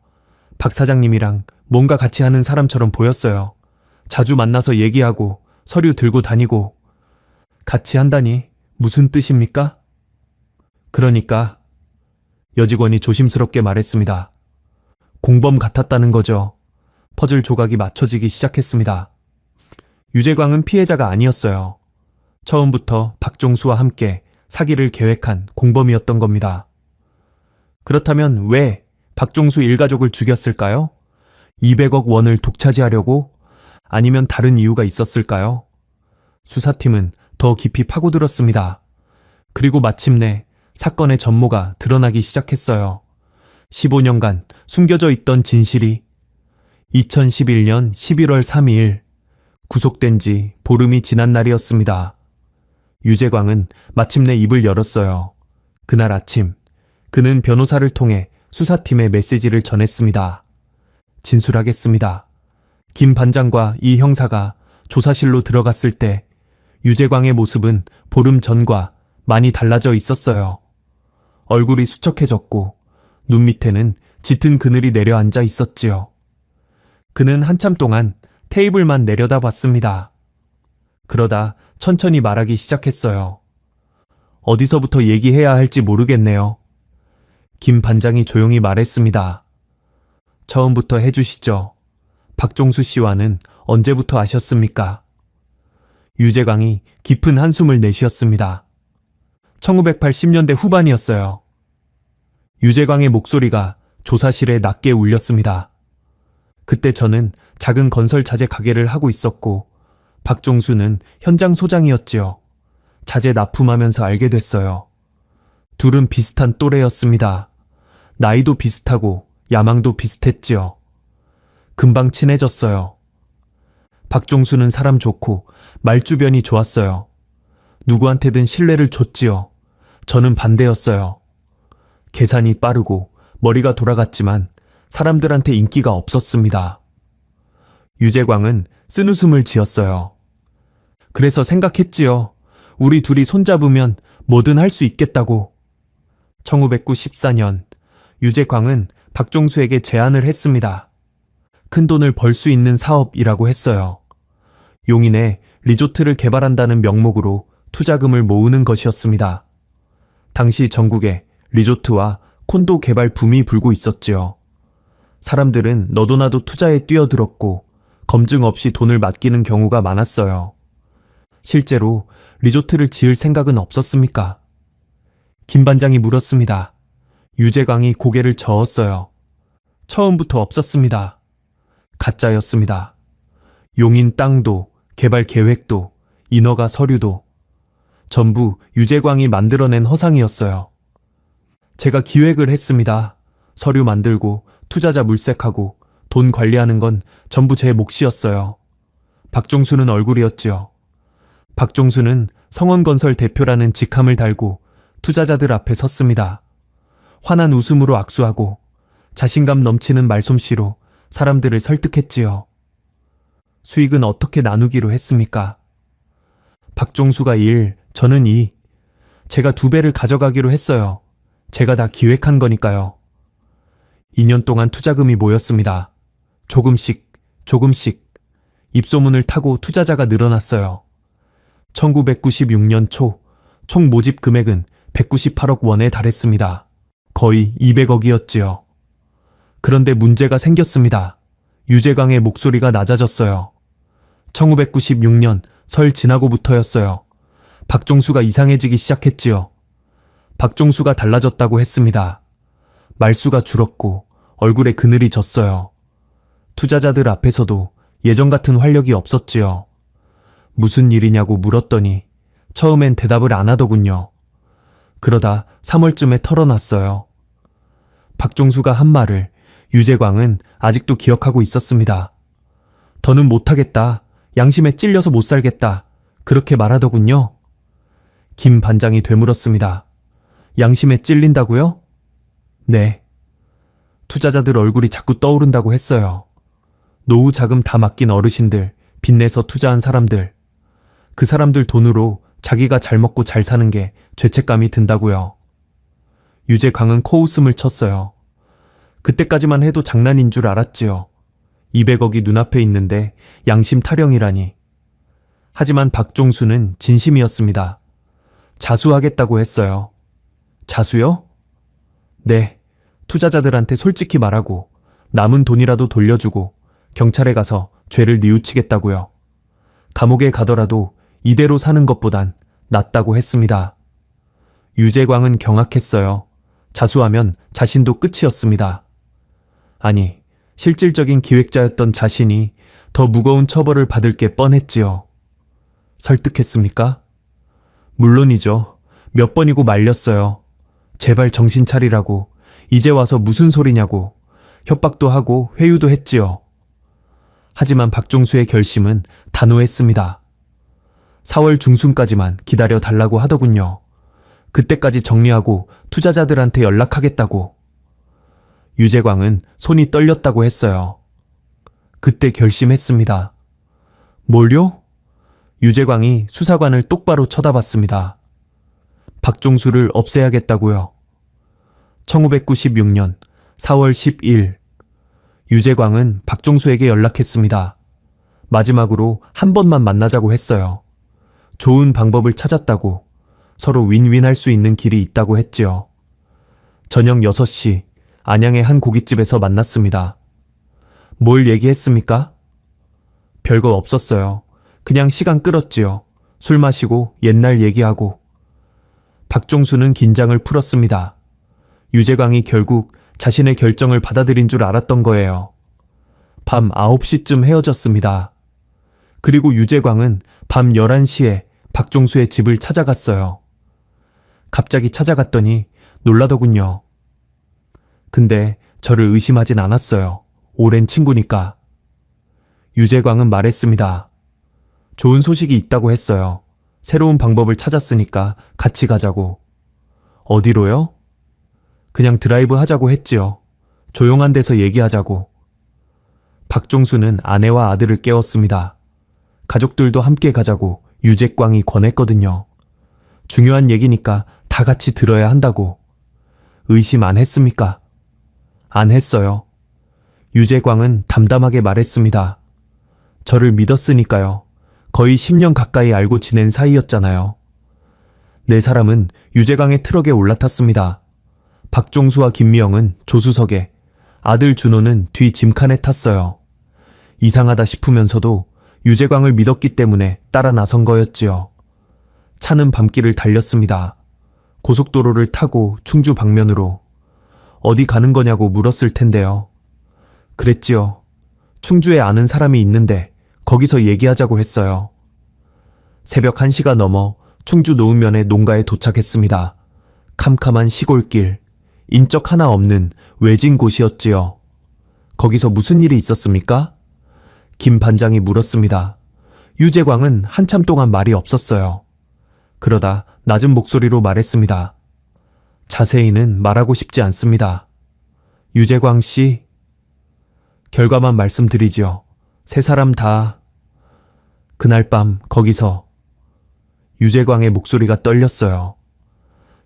박 사장님이랑 뭔가 같이 하는 사람처럼 보였어요. 자주 만나서 얘기하고 서류 들고 다니고. 같이 한다니 무슨 뜻입니까? 그러니까 여직원이 조심스럽게 말했습니다. 공범 같았다는 거죠. 퍼즐 조각이 맞춰지기 시작했습니다. 유재광은 피해자가 아니었어요. 처음부터 박종수와 함께 사기를 계획한 공범이었던 겁니다. 그렇다면 왜 박종수 일가족을 죽였을까요? 200억 원을 독차지하려고? 아니면 다른 이유가 있었을까요? 수사팀은 더 깊이 파고들었습니다. 그리고 마침내 사건의 전모가 드러나기 시작했어요. 15년간 숨겨져 있던 진실이 2011년 11월 3일 구속된 지 보름이 지난 날이었습니다. 유재광은 마침내 입을 열었어요. 그날 아침 그는 변호사를 통해 수사팀에 메시지를 전했습니다. 진술하겠습니다. 김 반장과 이 형사가 조사실로 들어갔을 때 유재광의 모습은 보름 전과 많이 달라져 있었어요. 얼굴이 수척해졌고 눈 밑에는 짙은 그늘이 내려앉아 있었지요. 그는 한참 동안 테이블만 내려다봤습니다. 그러다 천천히 말하기 시작했어요. 어디서부터 얘기해야 할지 모르겠네요. 김 반장이 조용히 말했습니다. 처음부터 해주시죠. 박종수 씨와는 언제부터 아셨습니까? 유재광이 깊은 한숨을 내쉬었습니다. 1980년대 후반이었어요. 유재광의 목소리가 조사실에 낮게 울렸습니다. 그때 저는 작은 건설 자재 가게를 하고 있었고 박종수는 현장 소장이었지요. 자재 납품하면서 알게 됐어요. 둘은 비슷한 또래였습니다. 나이도 비슷하고 야망도 비슷했지요. 금방 친해졌어요. 박종수는 사람 좋고 말주변이 좋았어요. 누구한테든 신뢰를 줬지요. 저는 반대였어요. 계산이 빠르고 머리가 돌아갔지만 사람들한테 인기가 없었습니다. 유재광은 쓴웃음을 지었어요. 그래서 생각했지요. 우리 둘이 손잡으면 뭐든 할 수 있겠다고. 1994년 유재광은 박종수에게 제안을 했습니다. 큰 돈을 벌 수 있는 사업이라고 했어요. 용인에 리조트를 개발한다는 명목으로 투자금을 모으는 것이었습니다. 당시 전국에 리조트와 콘도 개발 붐이 불고 있었지요. 사람들은 너도나도 투자에 뛰어들었고 검증 없이 돈을 맡기는 경우가 많았어요. 실제로 리조트를 지을 생각은 없었습니까? 김 반장이 물었습니다. 유재광이 고개를 저었어요. 처음부터 없었습니다. 가짜였습니다. 용인 땅도, 개발 계획도, 인허가 서류도 전부 유재광이 만들어낸 허상이었어요. 제가 기획을 했습니다. 서류 만들고 투자자 물색하고 돈 관리하는 건 전부 제 몫이었어요. 박종수는 얼굴이었지요. 박종수는 성원건설 대표라는 직함을 달고 투자자들 앞에 섰습니다. 환한 웃음으로 악수하고 자신감 넘치는 말솜씨로 사람들을 설득했지요. 수익은 어떻게 나누기로 했습니까? 박종수가 1, 저는 2. 제가 2배를 가져가기로 했어요. 제가 다 기획한 거니까요. 2년 동안 투자금이 모였습니다. 조금씩, 조금씩. 입소문을 타고 투자자가 늘어났어요. 1996년 초 총 모집 금액은 198억 원에 달했습니다. 거의 200억이었지요. 그런데 문제가 생겼습니다. 유재광의 목소리가 낮아졌어요. 1996년 설 지나고부터였어요. 박종수가 이상해지기 시작했지요. 박종수가 달라졌다고 했습니다. 말수가 줄었고 얼굴에 그늘이 졌어요. 투자자들 앞에서도 예전 같은 활력이 없었지요. 무슨 일이냐고 물었더니 처음엔 대답을 안 하더군요. 그러다 3월쯤에 털어놨어요. 박종수가 한 말을 유재광은 아직도 기억하고 있었습니다. 더는 못하겠다. 양심에 찔려서 못 살겠다. 그렇게 말하더군요. 김 반장이 되물었습니다. 양심에 찔린다고요? 네. 투자자들 얼굴이 자꾸 떠오른다고 했어요. 노후 자금 다 맡긴 어르신들, 빚내서 투자한 사람들. 그 사람들 돈으로 자기가 잘 먹고 잘 사는 게 죄책감이 든다고요. 유재광은 코웃음을 쳤어요. 그때까지만 해도 장난인 줄 알았지요. 200억이 눈앞에 있는데 양심 타령이라니. 하지만 박종수는 진심이었습니다. 자수하겠다고 했어요. 자수요? 네. 투자자들한테 솔직히 말하고 남은 돈이라도 돌려주고 경찰에 가서 죄를 뉘우치겠다고요. 감옥에 가더라도 이대로 사는 것보단 낫다고 했습니다. 유재광은 경악했어요. 자수하면 자신도 끝이었습니다. 아니, 실질적인 기획자였던 자신이 더 무거운 처벌을 받을 게 뻔했지요. 설득했습니까? 물론이죠. 몇 번이고 말렸어요. 제발 정신 차리라고. 이제 와서 무슨 소리냐고. 협박도 하고 회유도 했지요. 하지만 박종수의 결심은 단호했습니다. 4월 중순까지만 기다려 달라고 하더군요. 그때까지 정리하고 투자자들한테 연락하겠다고. 유재광은 손이 떨렸다고 했어요. 그때 결심했습니다. 뭘요? 유재광이 수사관을 똑바로 쳐다봤습니다. 박종수를 없애야겠다고요. 1996년 4월 10일 유재광은 박종수에게 연락했습니다. 마지막으로 한 번만 만나자고 했어요. 좋은 방법을 찾았다고, 서로 윈윈할 수 있는 길이 있다고 했지요. 저녁 6시 안양의 한 고깃집에서 만났습니다. 뭘 얘기했습니까? 별거 없었어요. 그냥 시간 끌었지요. 술 마시고 옛날 얘기하고. 박종수는 긴장을 풀었습니다. 유재광이 결국 자신의 결정을 받아들인 줄 알았던 거예요. 밤 9시쯤 헤어졌습니다. 그리고 유재광은 밤 11시에 박종수의 집을 찾아갔어요. 갑자기 찾아갔더니 놀라더군요. 근데 저를 의심하진 않았어요. 오랜 친구니까. 유재광은 말했습니다. 좋은 소식이 있다고 했어요. 새로운 방법을 찾았으니까 같이 가자고. 어디로요? 그냥 드라이브 하자고 했지요. 조용한 데서 얘기하자고. 박종수는 아내와 아들을 깨웠습니다. 가족들도 함께 가자고 유재광이 권했거든요. 중요한 얘기니까 다 같이 들어야 한다고. 의심 안 했습니까? 안 했어요. 유재광은 담담하게 말했습니다. 저를 믿었으니까요. 거의 10년 가까이 알고 지낸 사이였잖아요. 네 사람은 유재광의 트럭에 올라탔습니다. 박종수와 김미영은 조수석에, 아들 준호는 뒤 짐칸에 탔어요. 이상하다 싶으면서도 유재광을 믿었기 때문에 따라 나선 거였지요. 차는 밤길을 달렸습니다. 고속도로를 타고 충주 방면으로. 어디 가는 거냐고 물었을 텐데요. 그랬지요. 충주에 아는 사람이 있는데 거기서 얘기하자고 했어요. 새벽 1시가 넘어 충주 노은면의 농가에 도착했습니다. 캄캄한 시골길, 인적 하나 없는 외진 곳이었지요. 거기서 무슨 일이 있었습니까? 김 반장이 물었습니다. 유재광은 한참 동안 말이 없었어요. 그러다 낮은 목소리로 말했습니다. 자세히는 말하고 싶지 않습니다. 유재광 씨, 결과만 말씀드리지요. 세 사람 다 그날 밤 거기서. 유재광의 목소리가 떨렸어요.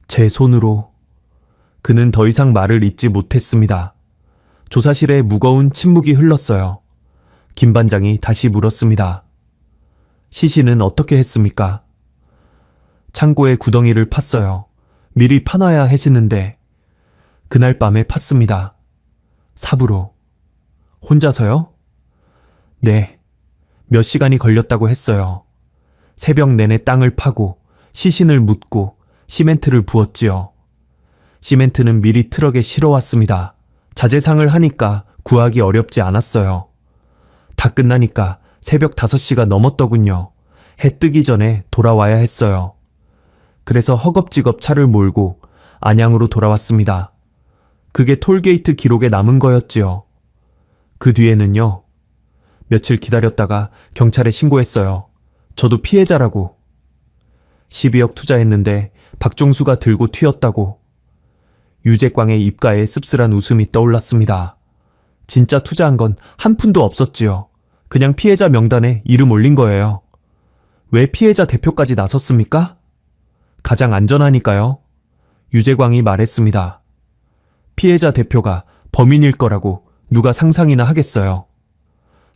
제 손으로. 그는 더 이상 말을 잇지 못했습니다. 조사실에 무거운 침묵이 흘렀어요. 김 반장이 다시 물었습니다. 시신은 어떻게 했습니까? 창고에 구덩이를 팠어요. 미리 파놔야 해지는데 그날 밤에 팠습니다. 삽으로. 혼자서요? 네. 몇 시간이 걸렸다고 했어요. 새벽 내내 땅을 파고 시신을 묻고 시멘트를 부었지요. 시멘트는 미리 트럭에 실어왔습니다. 자재상을 하니까 구하기 어렵지 않았어요. 다 끝나니까 새벽 5시가 넘었더군요. 해 뜨기 전에 돌아와야 했어요. 그래서 허겁지겁 차를 몰고 안양으로 돌아왔습니다. 그게 톨게이트 기록에 남은 거였지요. 그 뒤에는요. 며칠 기다렸다가 경찰에 신고했어요. 저도 피해자라고. 12억 투자했는데 박종수가 들고 튀었다고. 유재광의 입가에 씁쓸한 웃음이 떠올랐습니다. 진짜 투자한 건 한 푼도 없었지요. 그냥 피해자 명단에 이름 올린 거예요. 왜 피해자 대표까지 나섰습니까? 가장 안전하니까요. 유재광이 말했습니다. 피해자 대표가 범인일 거라고 누가 상상이나 하겠어요.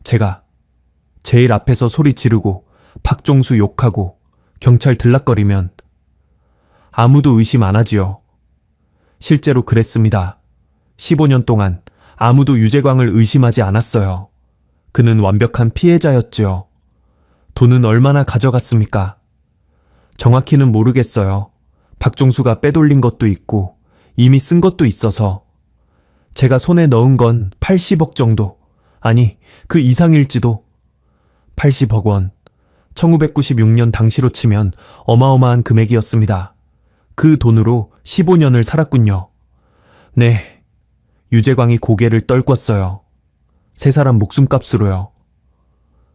제가 제일 앞에서 소리 지르고 박종수 욕하고 경찰 들락거리면 아무도 의심 안 하지요. 실제로 그랬습니다. 15년 동안 아무도 유재광을 의심하지 않았어요. 그는 완벽한 피해자였지요. 돈은 얼마나 가져갔습니까? 정확히는 모르겠어요. 박종수가 빼돌린 것도 있고 이미 쓴 것도 있어서. 제가 손에 넣은 건 80억 정도. 아니, 그 이상일지도. 80억 원. 1996년 당시로 치면 어마어마한 금액이었습니다. 그 돈으로 15년을 살았군요. 네. 유재광이 고개를 떨궜어요. 세 사람 목숨값으로요.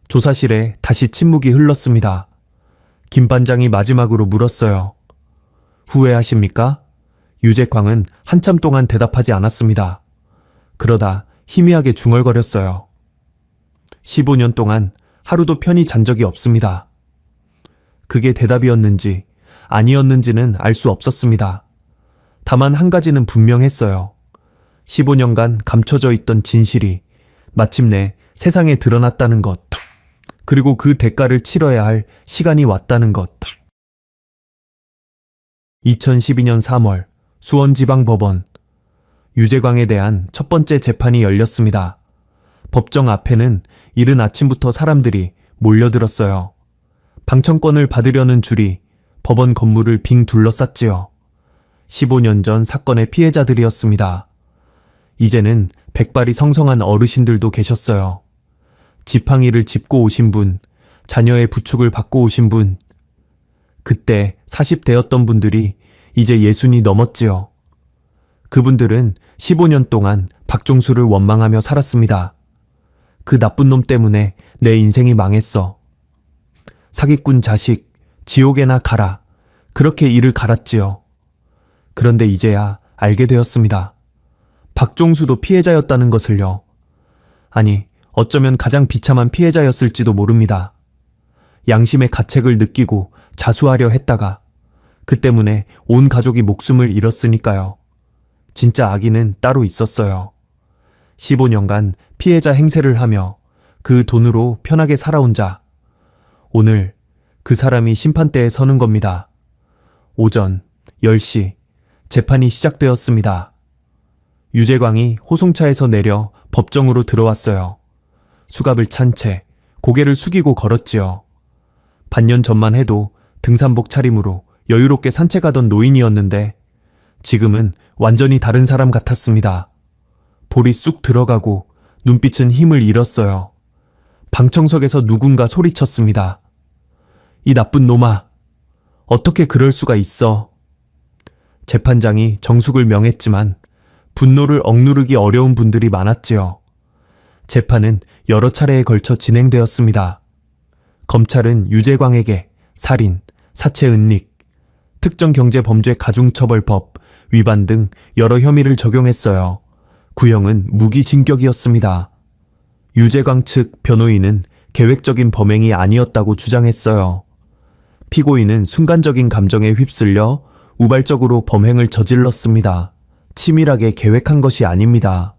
조사실에 다시 침묵이 흘렀습니다. 김 반장이 마지막으로 물었어요. 후회하십니까? 유재광은 한참 동안 대답하지 않았습니다. 그러다 희미하게 중얼거렸어요. 15년 동안 하루도 편히 잔 적이 없습니다. 그게 대답이었는지 아니었는지는 알 수 없었습니다. 다만 한 가지는 분명했어요. 15년간 감춰져 있던 진실이 마침내 세상에 드러났다는 것. 그리고 그 대가를 치러야 할 시간이 왔다는 것. 2012년 3월 수원지방법원. 유재광에 대한 첫 번째 재판이 열렸습니다. 법정 앞에는 이른 아침부터 사람들이 몰려들었어요. 방청권을 받으려는 줄이 법원 건물을 빙 둘러쌌지요. 15년 전 사건의 피해자들이었습니다. 이제는 백발이 성성한 어르신들도 계셨어요. 지팡이를 짚고 오신 분, 자녀의 부축을 받고 오신 분, 그때 40대였던 분들이 이제 60이 넘었지요. 그분들은 15년 동안 박종수를 원망하며 살았습니다. 그 나쁜 놈 때문에 내 인생이 망했어. 사기꾼 자식, 지옥에나 가라. 그렇게 이를 갈았지요. 그런데 이제야 알게 되었습니다. 박종수도 피해자였다는 것을요. 아니, 어쩌면 가장 비참한 피해자였을지도 모릅니다. 양심의 가책을 느끼고 자수하려 했다가 그 때문에 온 가족이 목숨을 잃었으니까요. 진짜 악인은 따로 있었어요. 15년간 피해자 행세를 하며 그 돈으로 편하게 살아온 자. 오늘 그 사람이 심판대에 서는 겁니다. 오전 10시 재판이 시작되었습니다. 유재광이 호송차에서 내려 법정으로 들어왔어요. 수갑을 찬 채 고개를 숙이고 걸었지요. 반년 전만 해도 등산복 차림으로 여유롭게 산책하던 노인이었는데 지금은 완전히 다른 사람 같았습니다. 볼이 쑥 들어가고 눈빛은 힘을 잃었어요. 방청석에서 누군가 소리쳤습니다. 이 나쁜 놈아, 어떻게 그럴 수가 있어? 재판장이 정숙을 명했지만 분노를 억누르기 어려운 분들이 많았지요. 재판은 여러 차례에 걸쳐 진행되었습니다. 검찰은 유재광에게 살인, 사체 은닉, 특정경제범죄 가중처벌법 위반 등 여러 혐의를 적용했어요. 구형은 무기징역이었습니다. 유재광 측 변호인은 계획적인 범행이 아니었다고 주장했어요. 피고인은 순간적인 감정에 휩쓸려 우발적으로 범행을 저질렀습니다. 치밀하게 계획한 것이 아닙니다.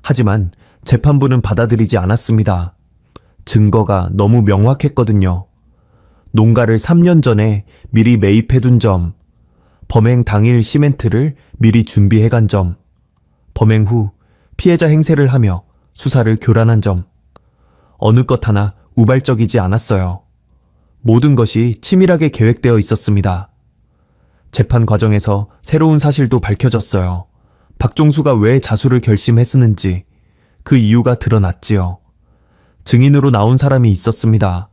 하지만 재판부는 받아들이지 않았습니다. 증거가 너무 명확했거든요. 농가를 3년 전에 미리 매입해둔 점, 범행 당일 시멘트를 미리 준비해간 점, 범행 후 피해자 행세를 하며 수사를 교란한 점, 어느 것 하나 우발적이지 않았어요. 모든 것이 치밀하게 계획되어 있었습니다. 재판 과정에서 새로운 사실도 밝혀졌어요. 박종수가 왜 자수를 결심했었는지 그 이유가 드러났지요. 증인으로 나온 사람이 있었습니다.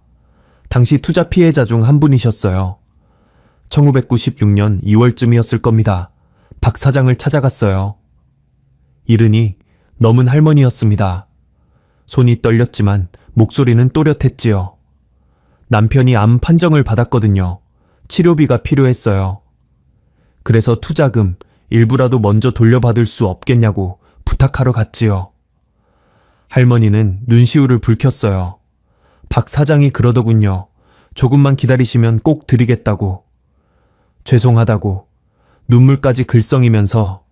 당시 투자 피해자 중 한 분이셨어요. 1996년 2월쯤이었을 겁니다. 박 사장을 찾아갔어요. 이르니 넘은 할머니였습니다. 손이 떨렸지만 목소리는 또렷했지요. 남편이 암 판정을 받았거든요. 치료비가 필요했어요. 그래서 투자금 일부라도 먼저 돌려받을 수 없겠냐고 부탁하러 갔지요. 할머니는 눈시울을 붉혔어요. 박 사장이 그러더군요. 조금만 기다리시면 꼭 드리겠다고. 죄송하다고. 눈물까지 글썽이면서.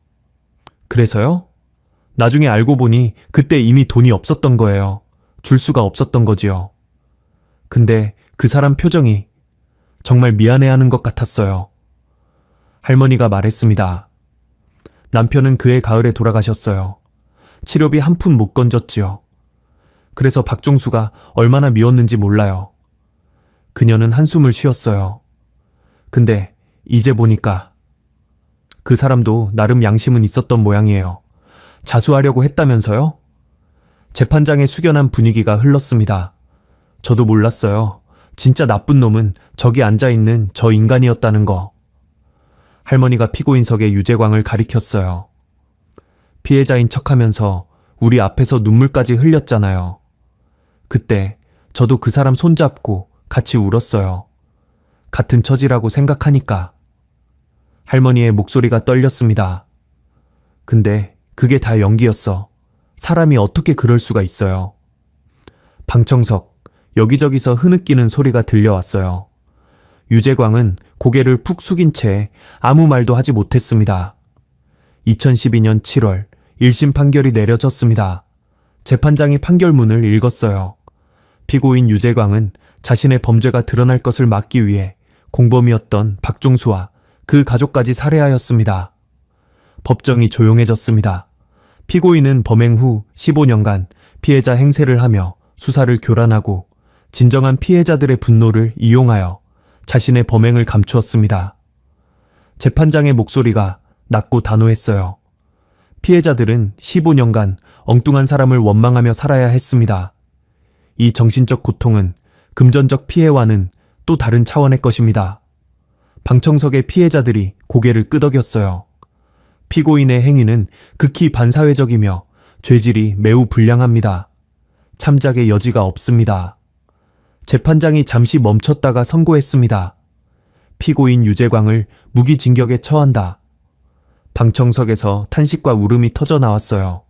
그래서요? 나중에 알고 보니 그때 이미 돈이 없었던 거예요. 줄 수가 없었던 거지요. 근데 그 사람 표정이 정말 미안해하는 것 같았어요. 할머니가 말했습니다. 남편은 그해 가을에 돌아가셨어요. 치료비 한 푼 못 건졌지요. 그래서 박종수가 얼마나 미웠는지 몰라요. 그녀는 한숨을 쉬었어요. 근데 이제 보니까 그 사람도 나름 양심은 있었던 모양이에요. 자수하려고 했다면서요? 재판장의 숙연한 분위기가 흘렀습니다. 저도 몰랐어요. 진짜 나쁜 놈은 저기 앉아있는 저 인간이었다는 거. 할머니가 피고인석의 유재광을 가리켰어요. 피해자인 척하면서 우리 앞에서 눈물까지 흘렸잖아요. 그때 저도 그 사람 손잡고 같이 울었어요. 같은 처지라고 생각하니까. 할머니의 목소리가 떨렸습니다. 근데 그게 다 연기였어. 사람이 어떻게 그럴 수가 있어요. 방청석, 여기저기서 흐느끼는 소리가 들려왔어요. 유재광은 고개를 푹 숙인 채 아무 말도 하지 못했습니다. 2012년 7월 1심 판결이 내려졌습니다. 재판장이 판결문을 읽었어요. 피고인 유재광은 자신의 범죄가 드러날 것을 막기 위해 공범이었던 박종수와 그 가족까지 살해하였습니다. 법정이 조용해졌습니다. 피고인은 범행 후 15년간 피해자 행세를 하며 수사를 교란하고 진정한 피해자들의 분노를 이용하여 자신의 범행을 감추었습니다. 재판장의 목소리가 낮고 단호했어요. 피해자들은 15년간 엉뚱한 사람을 원망하며 살아야 했습니다. 이 정신적 고통은 금전적 피해와는 또 다른 차원의 것입니다. 방청석의 피해자들이 고개를 끄덕였어요. 피고인의 행위는 극히 반사회적이며 죄질이 매우 불량합니다. 참작의 여지가 없습니다. 재판장이 잠시 멈췄다가 선고했습니다. 피고인 유재광을 무기징역에 처한다. 방청석에서 탄식과 울음이 터져 나왔어요.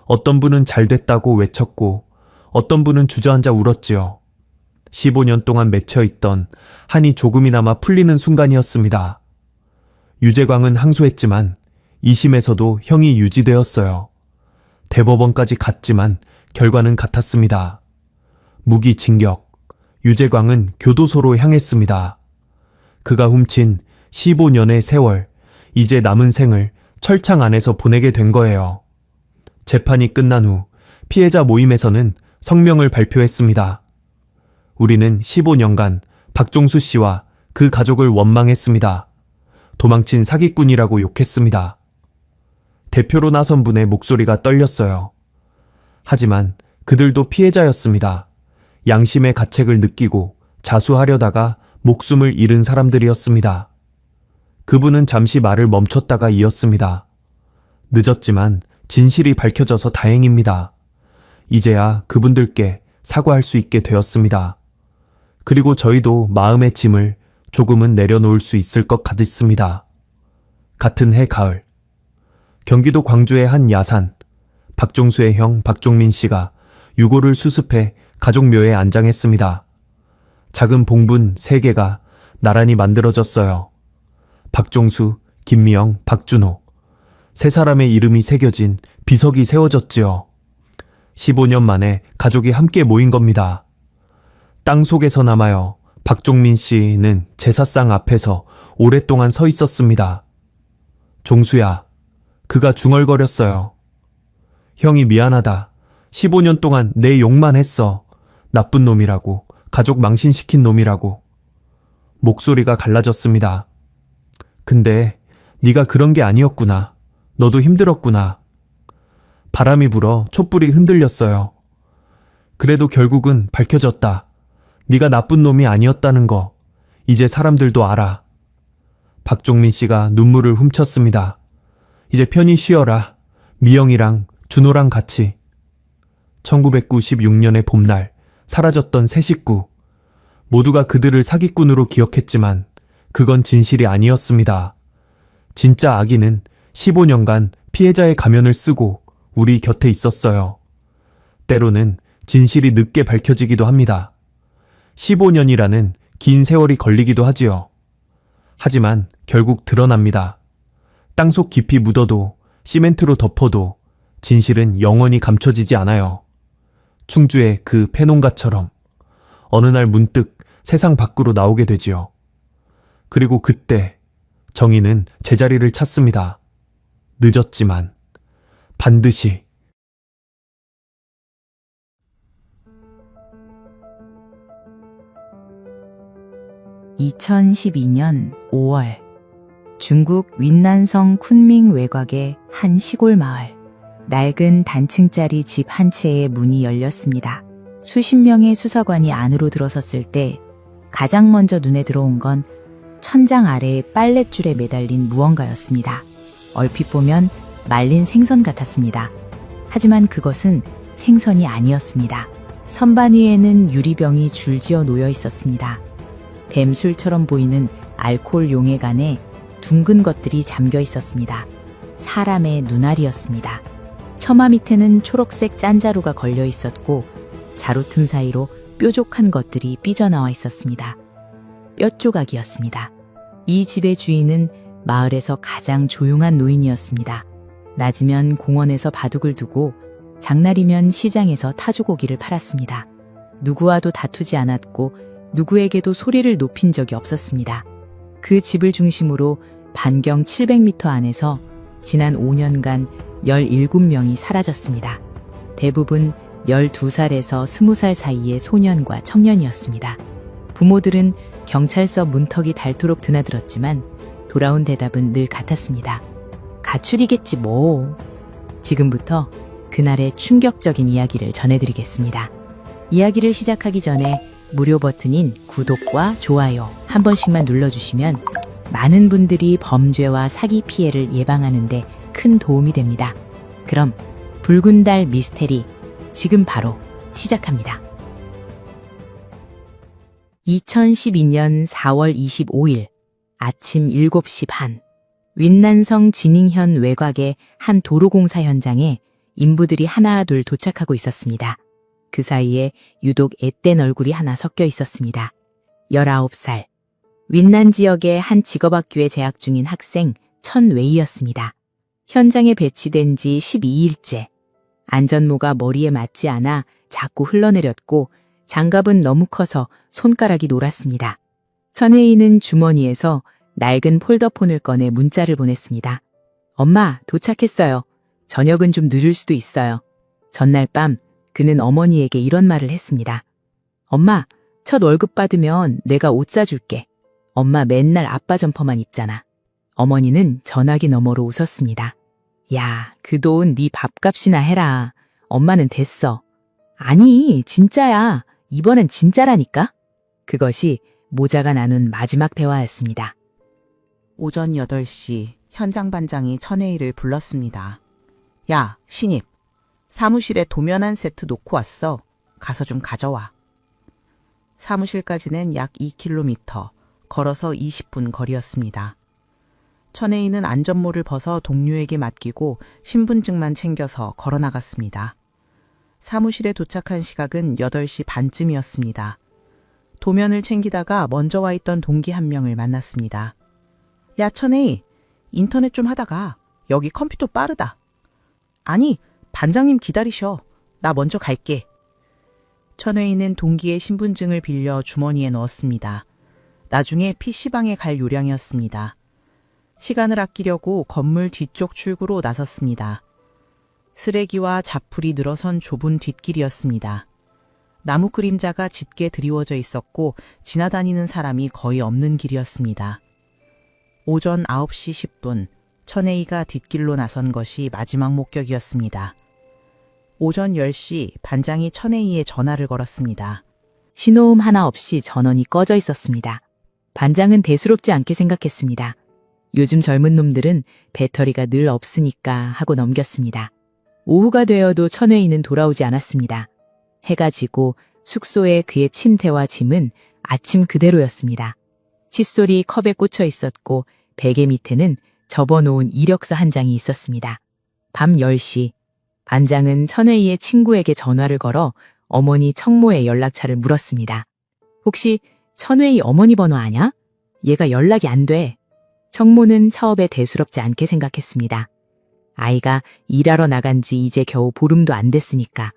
어떤 분은 잘 됐다고 외쳤고 어떤 분은 주저앉아 울었지요. 15년 동안 맺혀있던 한이 조금이나마 풀리는 순간이었습니다. 유재광은 항소했지만 2심에서도 형이 유지되었어요. 대법원까지 갔지만 결과는 같았습니다. 무기징역. 유재광은 교도소로 향했습니다. 그가 훔친 15년의 세월, 이제 남은 생을 철창 안에서 보내게 된 거예요. 재판이 끝난 후 피해자 모임에서는 성명을 발표했습니다. 우리는 15년간 박종수 씨와 그 가족을 원망했습니다. 도망친 사기꾼이라고 욕했습니다. 대표로 나선 분의 목소리가 떨렸어요. 하지만 그들도 피해자였습니다. 양심의 가책을 느끼고 자수하려다가 목숨을 잃은 사람들이었습니다. 그분은 잠시 말을 멈췄다가 이었습니다. 늦었지만 진실이 밝혀져서 다행입니다. 이제야 그분들께 사과할 수 있게 되었습니다. 그리고 저희도 마음의 짐을 조금은 내려놓을 수 있을 것 같습니다. 같은 해 가을, 경기도 광주의 한 야산, 박종수의 형 박종민 씨가 유골을 수습해 가족묘에 안장했습니다. 작은 봉분 3개가 나란히 만들어졌어요. 박종수, 김미영, 박준호. 3사람의 이름이 새겨진 비석이 세워졌지요. 15년 만에 가족이 함께 모인 겁니다. 땅 속에서 남아요. 박종민 씨는 제사상 앞에서 오랫동안 서 있었습니다. 종수야. 그가 중얼거렸어요. 형이 미안하다. 15년 동안 내 욕만 했어. 나쁜 놈이라고. 가족 망신시킨 놈이라고. 목소리가 갈라졌습니다. 근데 네가 그런 게 아니었구나. 너도 힘들었구나. 바람이 불어 촛불이 흔들렸어요. 그래도 결국은 밝혀졌다. 네가 나쁜 놈이 아니었다는 거. 이제 사람들도 알아. 박종민 씨가 눈물을 훔쳤습니다. 이제 편히 쉬어라. 미영이랑 준호랑 같이. 1996년의 봄날 사라졌던 세 식구. 모두가 그들을 사기꾼으로 기억했지만 그건 진실이 아니었습니다. 진짜 아기는 15년간 피해자의 가면을 쓰고 우리 곁에 있었어요. 때로는 진실이 늦게 밝혀지기도 합니다. 15년이라는 긴 세월이 걸리기도 하지요. 하지만 결국 드러납니다. 땅속 깊이 묻어도 시멘트로 덮어도 진실은 영원히 감춰지지 않아요. 충주의 그 폐농가처럼 어느 날 문득 세상 밖으로 나오게 되지요. 그리고 그때 정의는 제자리를 찾습니다. 늦었지만 반드시. (2012년 5월) 중국 윈난성 쿤밍 외곽의 한 시골 마을. 낡은 단층짜리 집 한 채의 문이 열렸습니다. 수십 명의 수사관이 안으로 들어섰을 때 가장 먼저 눈에 들어온 건 천장 아래에 빨랫줄에 매달린 무언가였습니다. 얼핏 보면 말린 생선 같았습니다. 하지만 그것은 생선이 아니었습니다. 선반 위에는 유리병이 줄지어 놓여 있었습니다. 뱀술처럼 보이는 알코올 용액 안에 둥근 것들이 잠겨 있었습니다. 사람의 눈알이었습니다. 처마 밑에는 초록색 짠자루가 걸려 있었고 자루 틈 사이로 뾰족한 것들이 삐져나와 있었습니다. 뼈 조각이었습니다. 이 집의 주인은 마을에서 가장 조용한 노인이었습니다. 낮이면 공원에서 바둑을 두고 장날이면 시장에서 타조고기를 팔았습니다. 누구와도 다투지 않았고 누구에게도 소리를 높인 적이 없었습니다. 그 집을 중심으로 반경 700m 안에서 지난 5년간 17명이 사라졌습니다. 대부분 12살에서 20살 사이의 소년과 청년이었습니다. 부모들은 경찰서 문턱이 닳도록 드나들었지만 돌아온 대답은 늘 같았습니다. 가출이겠지 뭐. 지금부터 그날의 충격적인 이야기를 전해드리겠습니다. 이야기를 시작하기 전에 무료 버튼인 구독과 좋아요 한 번씩만 눌러주시면 많은 분들이 범죄와 사기 피해를 예방하는 데 큰 도움이 됩니다. 그럼 붉은 달 미스테리 지금 바로 시작합니다. 2012년 4월 25일 아침 7시 반 윈난성 진잉현 외곽의 한 도로공사 현장에 인부들이 하나 둘 도착하고 있었습니다. 그 사이에 유독 앳된 얼굴이 하나 섞여 있었습니다. 19살 윈난 지역의 한 직업학교에 재학 중인 학생 천웨이였습니다. 현장에 배치된 지 12일째. 안전모가 머리에 맞지 않아 자꾸 흘러내렸고 장갑은 너무 커서 손가락이 놀았습니다. 천웨이는 주머니에서 낡은 폴더폰을 꺼내 문자를 보냈습니다. 엄마, 도착했어요. 저녁은 좀 늦을 수도 있어요. 전날 밤 그는 어머니에게 이런 말을 했습니다. 엄마, 첫 월급 받으면 내가 옷 사줄게. 엄마 맨날 아빠 점퍼만 입잖아. 어머니는 전화기 너머로 웃었습니다. 야, 그 돈 네 밥값이나 해라. 엄마는 됐어. 아니, 진짜야. 이번엔 진짜라니까? 그것이 모자가 나눈 마지막 대화였습니다. 오전 8시 현장 반장이 천혜이를 불렀습니다. 야, 신입. 사무실에 도면 한 세트 놓고 왔어. 가서 좀 가져와. 사무실까지는 약 2km, 걸어서 20분 거리였습니다. 천혜이는 안전모를 벗어 동료에게 맡기고 신분증만 챙겨서 걸어 나갔습니다. 사무실에 도착한 시각은 8시 반쯤이었습니다. 도면을 챙기다가 먼저 와 있던 동기 한 명을 만났습니다. 야, 천혜이, 인터넷 좀 하다가 여기 컴퓨터 빠르다. 아니, 반장님 기다리셔. 나 먼저 갈게. 천혜이는 동기의 신분증을 빌려 주머니에 넣었습니다. 나중에 PC방에 갈 요량이었습니다. 시간을 아끼려고 건물 뒤쪽 출구로 나섰습니다. 쓰레기와 잡풀이 늘어선 좁은 뒷길이었습니다. 나무 그림자가 짙게 드리워져 있었고 지나다니는 사람이 거의 없는 길이었습니다. 오전 9시 10분 천혜이가 뒷길로 나선 것이 마지막 목격이었습니다. 오전 10시 반장이 천혜희에 전화를 걸었습니다. 신호음 하나 없이 전원이 꺼져 있었습니다. 반장은 대수롭지 않게 생각했습니다. 요즘 젊은 놈들은 배터리가 늘 없으니까 하고 넘겼습니다. 오후가 되어도 천회인은 돌아오지 않았습니다. 해가 지고 숙소에 그의 침대와 짐은 아침 그대로였습니다. 칫솔이 컵에 꽂혀 있었고 베개 밑에는 접어놓은 이력서 한 장이 있었습니다. 밤 10시 반장은 천회희의 친구에게 전화를 걸어 어머니 청모의 연락처를 물었습니다. 혹시 천회희 어머니 번호 아냐? 얘가 연락이 안 돼. 청모는 처음에 대수롭지 않게 생각했습니다. 아이가 일하러 나간 지 이제 겨우 보름도 안 됐으니까.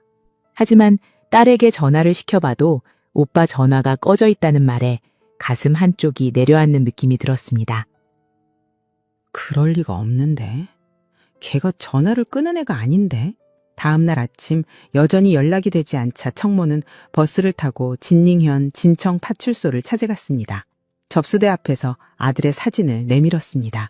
하지만 딸에게 전화를 시켜봐도 오빠 전화가 꺼져 있다는 말에 가슴 한쪽이 내려앉는 느낌이 들었습니다. 그럴 리가 없는데. 걔가 전화를 끊은 애가 아닌데. 다음날 아침 여전히 연락이 되지 않자 청모는 버스를 타고 진닝현 진청 파출소를 찾아갔습니다. 접수대 앞에서 아들의 사진을 내밀었습니다.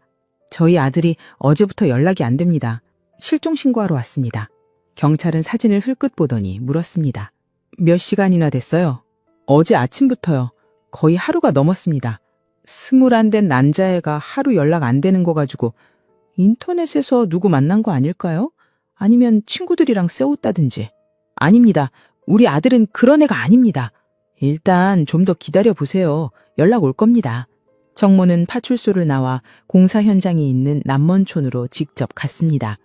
저희 아들이 어제부터 연락이 안 됩니다. 실종 신고하러 왔습니다. 경찰은 사진을 흘끗 보더니 물었습니다. 몇 시간이나 됐어요? 어제 아침부터요. 거의 하루가 넘었습니다. 21 된 남자애가 하루 연락 안 되는 거 가지고 인터넷에서 누구 만난 거 아닐까요? 아니면 친구들이랑 싸웠다든지. 아닙니다. 우리 아들은 그런 애가 아닙니다. 일단 좀 더 기다려 보세요. 연락 올 겁니다. 청모는 파출소를 나와 공사 현장이 있는 남먼촌으로 직접 갔습니다.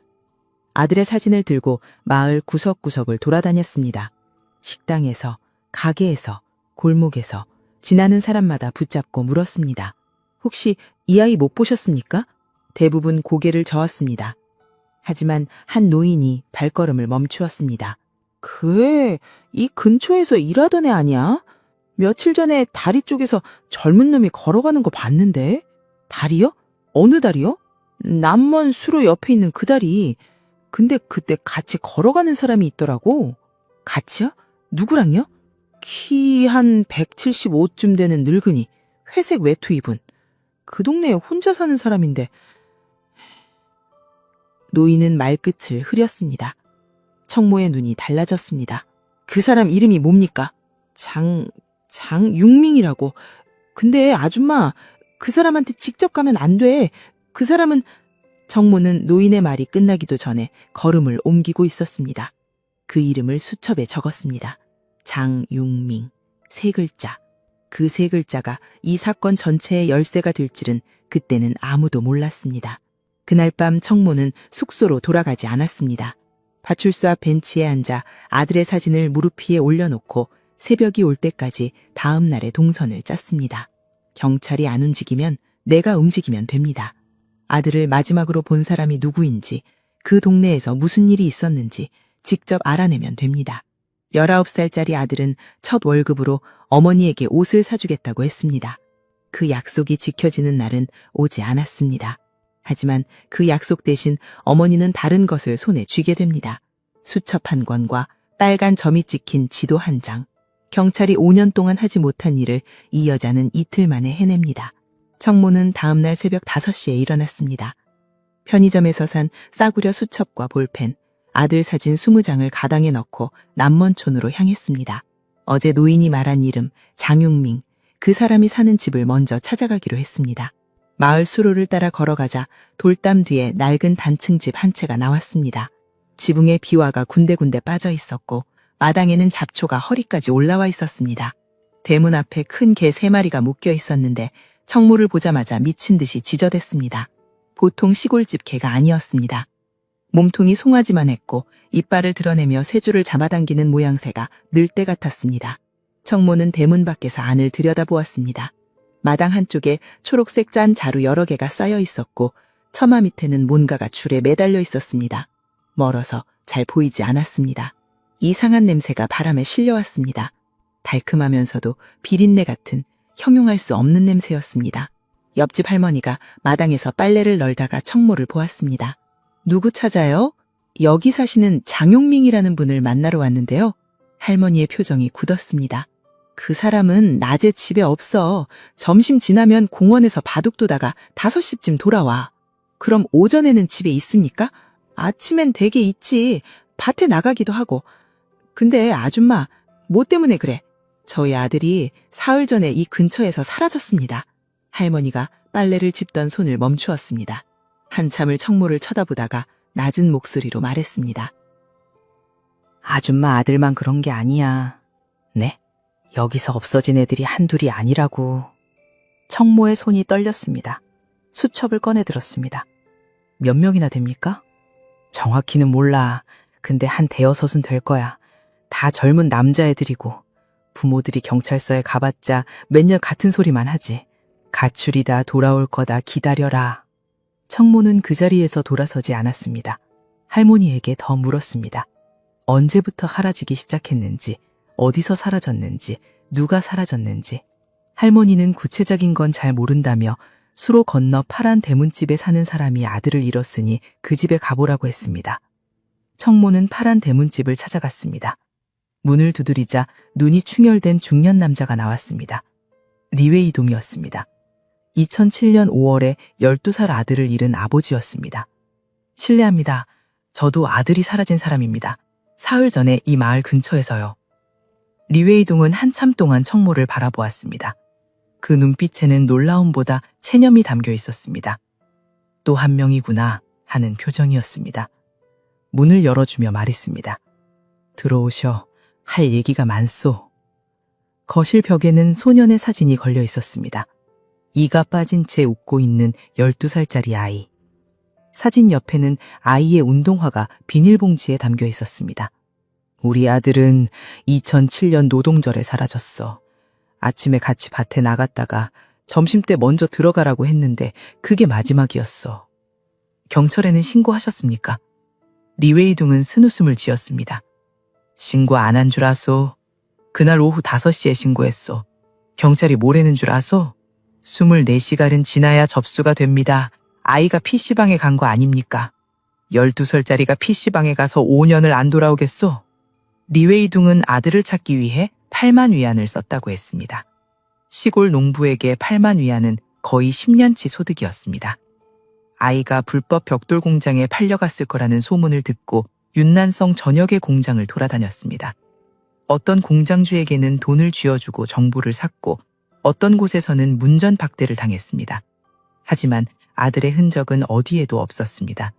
아들의 사진을 들고 마을 구석구석을 돌아다녔습니다. 식당에서, 가게에서, 골목에서 지나는 사람마다 붙잡고 물었습니다. 혹시 이 아이 못 보셨습니까? 대부분 고개를 저었습니다. 하지만 한 노인이 발걸음을 멈추었습니다. 그 애, 이 근처에서 일하던 애 아니야? 며칠 전에 다리 쪽에서 젊은 놈이 걸어가는 거 봤는데? 다리요? 어느 다리요? 남먼 수로 옆에 있는 그 다리. 근데 그때 같이 걸어가는 사람이 있더라고. 같이요? 누구랑요? 키 한 175쯤 되는 늙은이, 회색 외투 입은. 그 동네에 혼자 사는 사람인데. 노인은 말끝을 흐렸습니다. 청모의 눈이 달라졌습니다. 그 사람 이름이 뭡니까? 장육민이라고. 근데 아줌마, 그 사람한테 직접 가면 안 돼. 그 사람은... 청모는 노인의 말이 끝나기도 전에 걸음을 옮기고 있었습니다. 그 이름을 수첩에 적었습니다. 장육민. 3글자. 그 3글자가 이 사건 전체의 열쇠가 될 줄은 그때는 아무도 몰랐습니다. 그날 밤 청모는 숙소로 돌아가지 않았습니다. 파출소 앞 벤치에 앉아 아들의 사진을 무릎 위에 올려놓고 새벽이 올 때까지 다음 날의 동선을 짰습니다. 경찰이 안 움직이면 내가 움직이면 됩니다. 아들을 마지막으로 본 사람이 누구인지, 그 동네에서 무슨 일이 있었는지 직접 알아내면 됩니다. 19살짜리 아들은 첫 월급으로 어머니에게 옷을 사주겠다고 했습니다. 그 약속이 지켜지는 날은 오지 않았습니다. 하지만 그 약속 대신 어머니는 다른 것을 손에 쥐게 됩니다. 수첩 한 권과 빨간 점이 찍힌 지도 한 장. 경찰이 5년 동안 하지 못한 일을 이 여자는 이틀 만에 해냅니다. 청모는 다음날 새벽 5시에 일어났습니다. 편의점에서 산 싸구려 수첩과 볼펜, 아들 사진 20장을 가방에 넣고 남먼촌으로 향했습니다. 어제 노인이 말한 이름 장육민, 그 사람이 사는 집을 먼저 찾아가기로 했습니다. 마을 수로를 따라 걸어가자 돌담 뒤에 낡은 단층집 한 채가 나왔습니다. 지붕에 비와가 군데군데 빠져 있었고 마당에는 잡초가 허리까지 올라와 있었습니다. 대문 앞에 큰 개 3마리가 묶여 있었는데 청모를 보자마자 미친 듯이 지저댔습니다. 보통 시골집 개가 아니었습니다. 몸통이 송아지만 했고 이빨을 드러내며 쇠줄을 잡아당기는 모양새가 늘대 같았습니다. 청모는 대문 밖에서 안을 들여다보았습니다. 마당 한쪽에 초록색 짠 자루 여러 개가 쌓여 있었고 처마 밑에는 뭔가가 줄에 매달려 있었습니다. 멀어서 잘 보이지 않았습니다. 이상한 냄새가 바람에 실려왔습니다. 달큼하면서도 비린내 같은 형용할 수 없는 냄새였습니다. 옆집 할머니가 마당에서 빨래를 널다가 청모를 보았습니다. 누구 찾아요? 여기 사시는 장용민이라는 분을 만나러 왔는데요. 할머니의 표정이 굳었습니다. 그 사람은 낮에 집에 없어. 점심 지나면 공원에서 바둑 두다가 5시쯤 돌아와. 그럼 오전에는 집에 있습니까? 아침엔 댁에 있지. 밭에 나가기도 하고. 근데 아줌마, 뭐 때문에 그래? 저희 아들이 사흘 전에 이 근처에서 사라졌습니다. 할머니가 빨래를 짚던 손을 멈추었습니다. 한참을 청모를 쳐다보다가 낮은 목소리로 말했습니다. 아줌마 아들만 그런 게 아니야. 네? 여기서 없어진 애들이 한둘이 아니라고. 청모의 손이 떨렸습니다. 수첩을 꺼내 들었습니다. 몇 명이나 됩니까? 정확히는 몰라. 근데 한 대여섯은 될 거야. 다 젊은 남자애들이고 부모들이 경찰서에 가봤자 맨날 같은 소리만 하지. 가출이다, 돌아올 거다, 기다려라. 청모는 그 자리에서 돌아서지 않았습니다. 할머니에게 더 물었습니다. 언제부터 사라지기 시작했는지, 어디서 사라졌는지, 누가 사라졌는지. 할머니는 구체적인 건 잘 모른다며 수로 건너 파란 대문집에 사는 사람이 아들을 잃었으니 그 집에 가보라고 했습니다. 청모는 파란 대문집을 찾아갔습니다. 문을 두드리자 눈이 충혈된 중년 남자가 나왔습니다. 리웨이동이었습니다. 2007년 5월에 12살 아들을 잃은 아버지였습니다. 실례합니다. 저도 아들이 사라진 사람입니다. 사흘 전에 이 마을 근처에서요. 리웨이동은 한참 동안 청모를 바라보았습니다. 그 눈빛에는 놀라움보다 체념이 담겨 있었습니다. 또 한 명이구나 하는 표정이었습니다. 문을 열어주며 말했습니다. 들어오셔. 할 얘기가 많소. 거실 벽에는 소년의 사진이 걸려 있었습니다. 이가 빠진 채 웃고 있는 12살짜리 아이. 사진 옆에는 아이의 운동화가 비닐봉지에 담겨 있었습니다. 우리 아들은 2007년 노동절에 사라졌어. 아침에 같이 밭에 나갔다가 점심때 먼저 들어가라고 했는데 그게 마지막이었어. 경찰에는 신고하셨습니까? 리웨이둥은 쓴웃음을 지었습니다. 신고 안 한 줄 아소? 그날 오후 5시에 신고했소. 경찰이 뭐라는 줄 아소? 24시간은 지나야 접수가 됩니다. 아이가 PC방에 간 거 아닙니까? 12살짜리가 PC방에 가서 5년을 안 돌아오겠소? 리웨이둥은 아들을 찾기 위해 8만 위안을 썼다고 했습니다. 시골 농부에게 8만 위안은 거의 10년치 소득이었습니다. 아이가 불법 벽돌 공장에 팔려갔을 거라는 소문을 듣고 윤난성 전역의 공장을 돌아다녔습니다. 어떤 공장주에게는 돈을 쥐어주고 정보를 샀고 어떤 곳에서는 문전박대를 당했습니다. 하지만 아들의 흔적은 어디에도 없었습니다.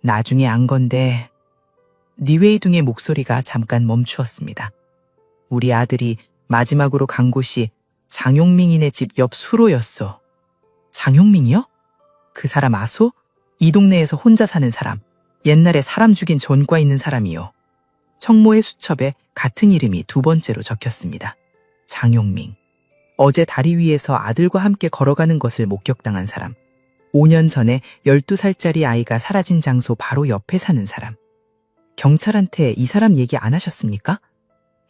나중에 안 건데 리웨이둥의 목소리가 잠깐 멈추었습니다. 우리 아들이 마지막으로 간 곳이 장용민이네 집 옆 수로였소. 장용민이요? 그 사람 아소? 이 동네에서 혼자 사는 사람. 옛날에 사람 죽인 전과 있는 사람이요. 청모의 수첩에 같은 이름이 2번째로 적혔습니다. 장용민. 어제 다리 위에서 아들과 함께 걸어가는 것을 목격당한 사람. 5년 전에 12살짜리 아이가 사라진 장소 바로 옆에 사는 사람. 경찰한테 이 사람 얘기 안 하셨습니까?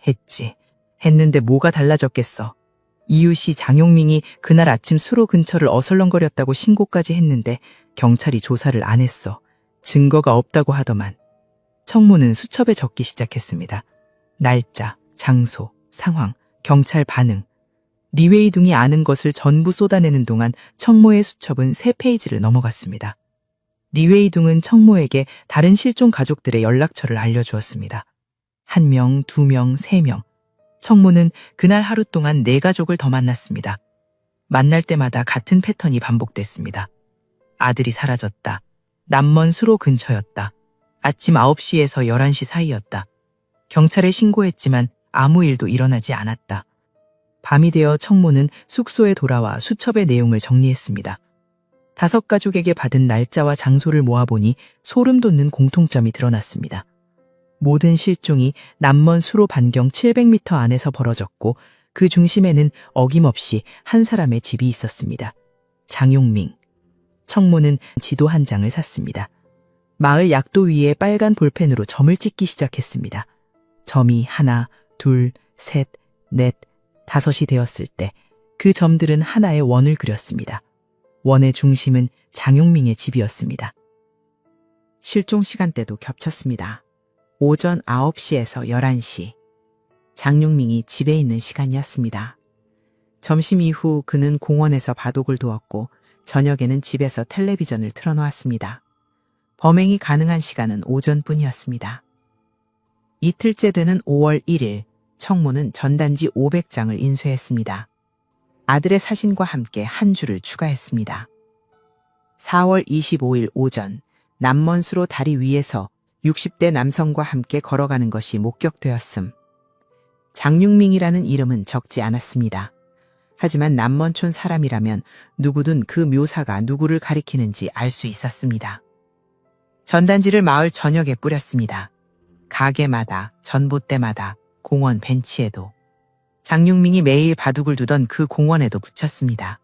했지. 했는데 뭐가 달라졌겠어. 이웃이 장용민이 그날 아침 수로 근처를 어슬렁거렸다고 신고까지 했는데 경찰이 조사를 안 했어. 증거가 없다고 하더만. 청모는 수첩에 적기 시작했습니다. 날짜, 장소, 상황, 경찰 반응. 리웨이둥이 아는 것을 전부 쏟아내는 동안 청모의 수첩은 3페이지를 넘어갔습니다. 리웨이둥은 청모에게 다른 실종 가족들의 연락처를 알려주었습니다. 1명, 2명, 3명. 청모는 그날 하루 동안 4가족을 더 만났습니다. 만날 때마다 같은 패턴이 반복됐습니다. 아들이 사라졌다. 남먼 수로 근처였다. 아침 9시에서 11시 사이였다. 경찰에 신고했지만 아무 일도 일어나지 않았다. 밤이 되어 청모는 숙소에 돌아와 수첩의 내용을 정리했습니다. 5가족에게 받은 날짜와 장소를 모아보니 소름 돋는 공통점이 드러났습니다. 모든 실종이 남먼 수로 반경 700m 안에서 벌어졌고 그 중심에는 어김없이 한 사람의 집이 있었습니다. 장용민. 청모는 지도 한 장을 샀습니다. 마을 약도 위에 빨간 볼펜으로 점을 찍기 시작했습니다. 점이 1, 2, 3, 4, 5이 되었을 때 그 점들은 하나의 원을 그렸습니다. 원의 중심은 장용민의 집이었습니다. 실종 시간대도 겹쳤습니다. 오전 9시에서 11시. 장용민이 집에 있는 시간이었습니다. 점심 이후 그는 공원에서 바둑을 두었고 저녁에는 집에서 텔레비전을 틀어놓았습니다. 범행이 가능한 시간은 오전뿐이었습니다. 이틀째 되는 5월 1일, 청모는 전단지 500장을 인쇄했습니다. 아들의 사진과 함께 한 줄을 추가했습니다. 4월 25일 오전, 남먼수로 다리 위에서 60대 남성과 함께 걸어가는 것이 목격되었음. 장육민이라는 이름은 적지 않았습니다. 하지만 남먼촌 사람이라면 누구든 그 묘사가 누구를 가리키는지 알 수 있었습니다. 전단지를 마을 전역에 뿌렸습니다. 가게마다, 전봇대마다, 공원 벤치에도. 장육민이 매일 바둑을 두던 그 공원에도 붙였습니다.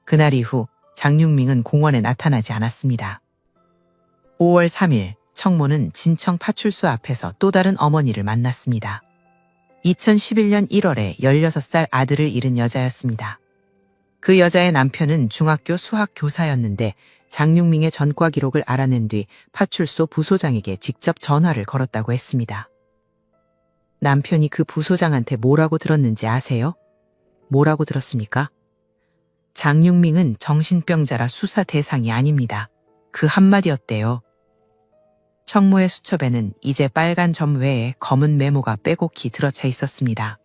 그날 이후 장육민은 공원에 나타나지 않았습니다. 5월 3일 청모는 진청 파출소 앞에서 또 다른 어머니를 만났습니다. 2011년 1월에 16살 아들을 잃은 여자였습니다. 그 여자의 남편은 중학교 수학 교사였는데 장육민의 전과 기록을 알아낸 뒤 파출소 부소장에게 직접 전화를 걸었다고 했습니다. 남편이 그 부소장한테 뭐라고 들었는지 아세요? 뭐라고 들었습니까? 장육민은 정신병자라 수사 대상이 아닙니다. 그 한마디였대요. 청모의 수첩에는 이제 빨간 점 외에 검은 메모가 빼곡히 들어차 있었습니다.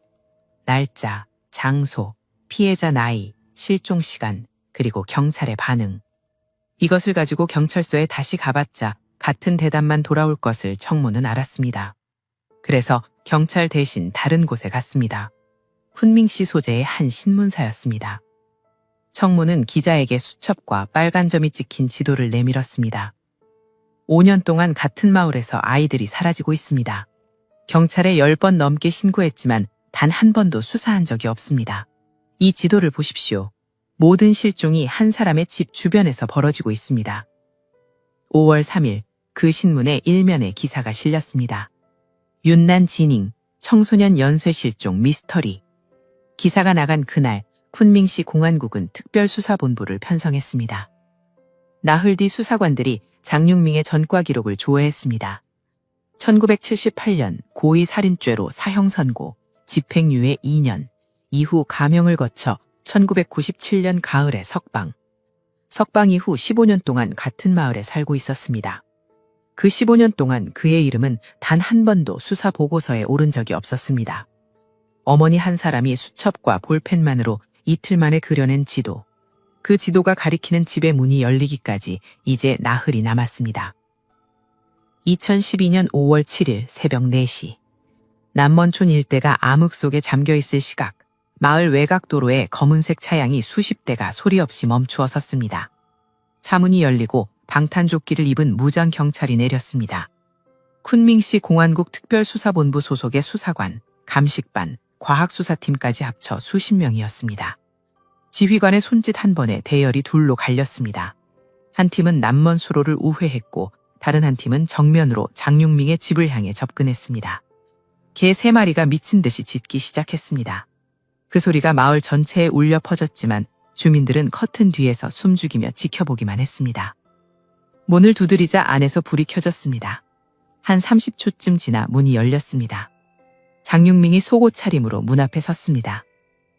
날짜, 장소, 피해자 나이, 실종 시간, 그리고 경찰의 반응. 이것을 가지고 경찰서에 다시 가봤자 같은 대답만 돌아올 것을 청모는 알았습니다. 그래서 경찰 대신 다른 곳에 갔습니다. 쿤밍시 소재의 한 신문사였습니다. 청모는 기자에게 수첩과 빨간 점이 찍힌 지도를 내밀었습니다. 5년 동안 같은 마을에서 아이들이 사라지고 있습니다. 경찰에 10번 넘게 신고했지만 단 한 번도 수사한 적이 없습니다. 이 지도를 보십시오. 모든 실종이 한 사람의 집 주변에서 벌어지고 있습니다. 5월 3일 그 신문의 일면에 기사가 실렸습니다. 윤난 지닝, 청소년 연쇄 실종 미스터리. 기사가 나간 그날 쿤밍시 공안국은 특별수사본부를 편성했습니다. 나흘 뒤 수사관들이 장육민의 전과 기록을 조회했습니다. 1978년 고의 살인죄로 사형 선고, 집행유예 2년, 이후 감형을 거쳐 1997년 가을에 석방. 석방 이후 15년 동안 같은 마을에 살고 있었습니다. 그 15년 동안 그의 이름은 단 한 번도 수사 보고서에 오른 적이 없었습니다. 어머니 한 사람이 수첩과 볼펜만으로 이틀 만에 그려낸 지도. 그 지도가 가리키는 집의 문이 열리기까지 이제 나흘이 남았습니다. 2012년 5월 7일 새벽 4시. 남먼촌 일대가 암흑 속에 잠겨있을 시각, 마을 외곽도로에 검은색 차량이 수십 대가 소리 없이 멈추어 섰습니다. 차문이 열리고 방탄조끼를 입은 무장 경찰이 내렸습니다. 쿤밍시 공안국 특별수사본부 소속의 수사관, 감식반, 과학수사팀까지 합쳐 수십 명이었습니다. 지휘관의 손짓 한 번에 대열이 둘로 갈렸습니다. 한 팀은 남먼 수로를 우회했고 다른 한 팀은 정면으로 장육민의 집을 향해 접근했습니다. 개 3마리가 미친 듯이 짖기 시작했습니다. 그 소리가 마을 전체에 울려 퍼졌지만 주민들은 커튼 뒤에서 숨죽이며 지켜보기만 했습니다. 문을 두드리자 안에서 불이 켜졌습니다. 한 30초쯤 지나 문이 열렸습니다. 장육민이 속옷 차림으로 문 앞에 섰습니다.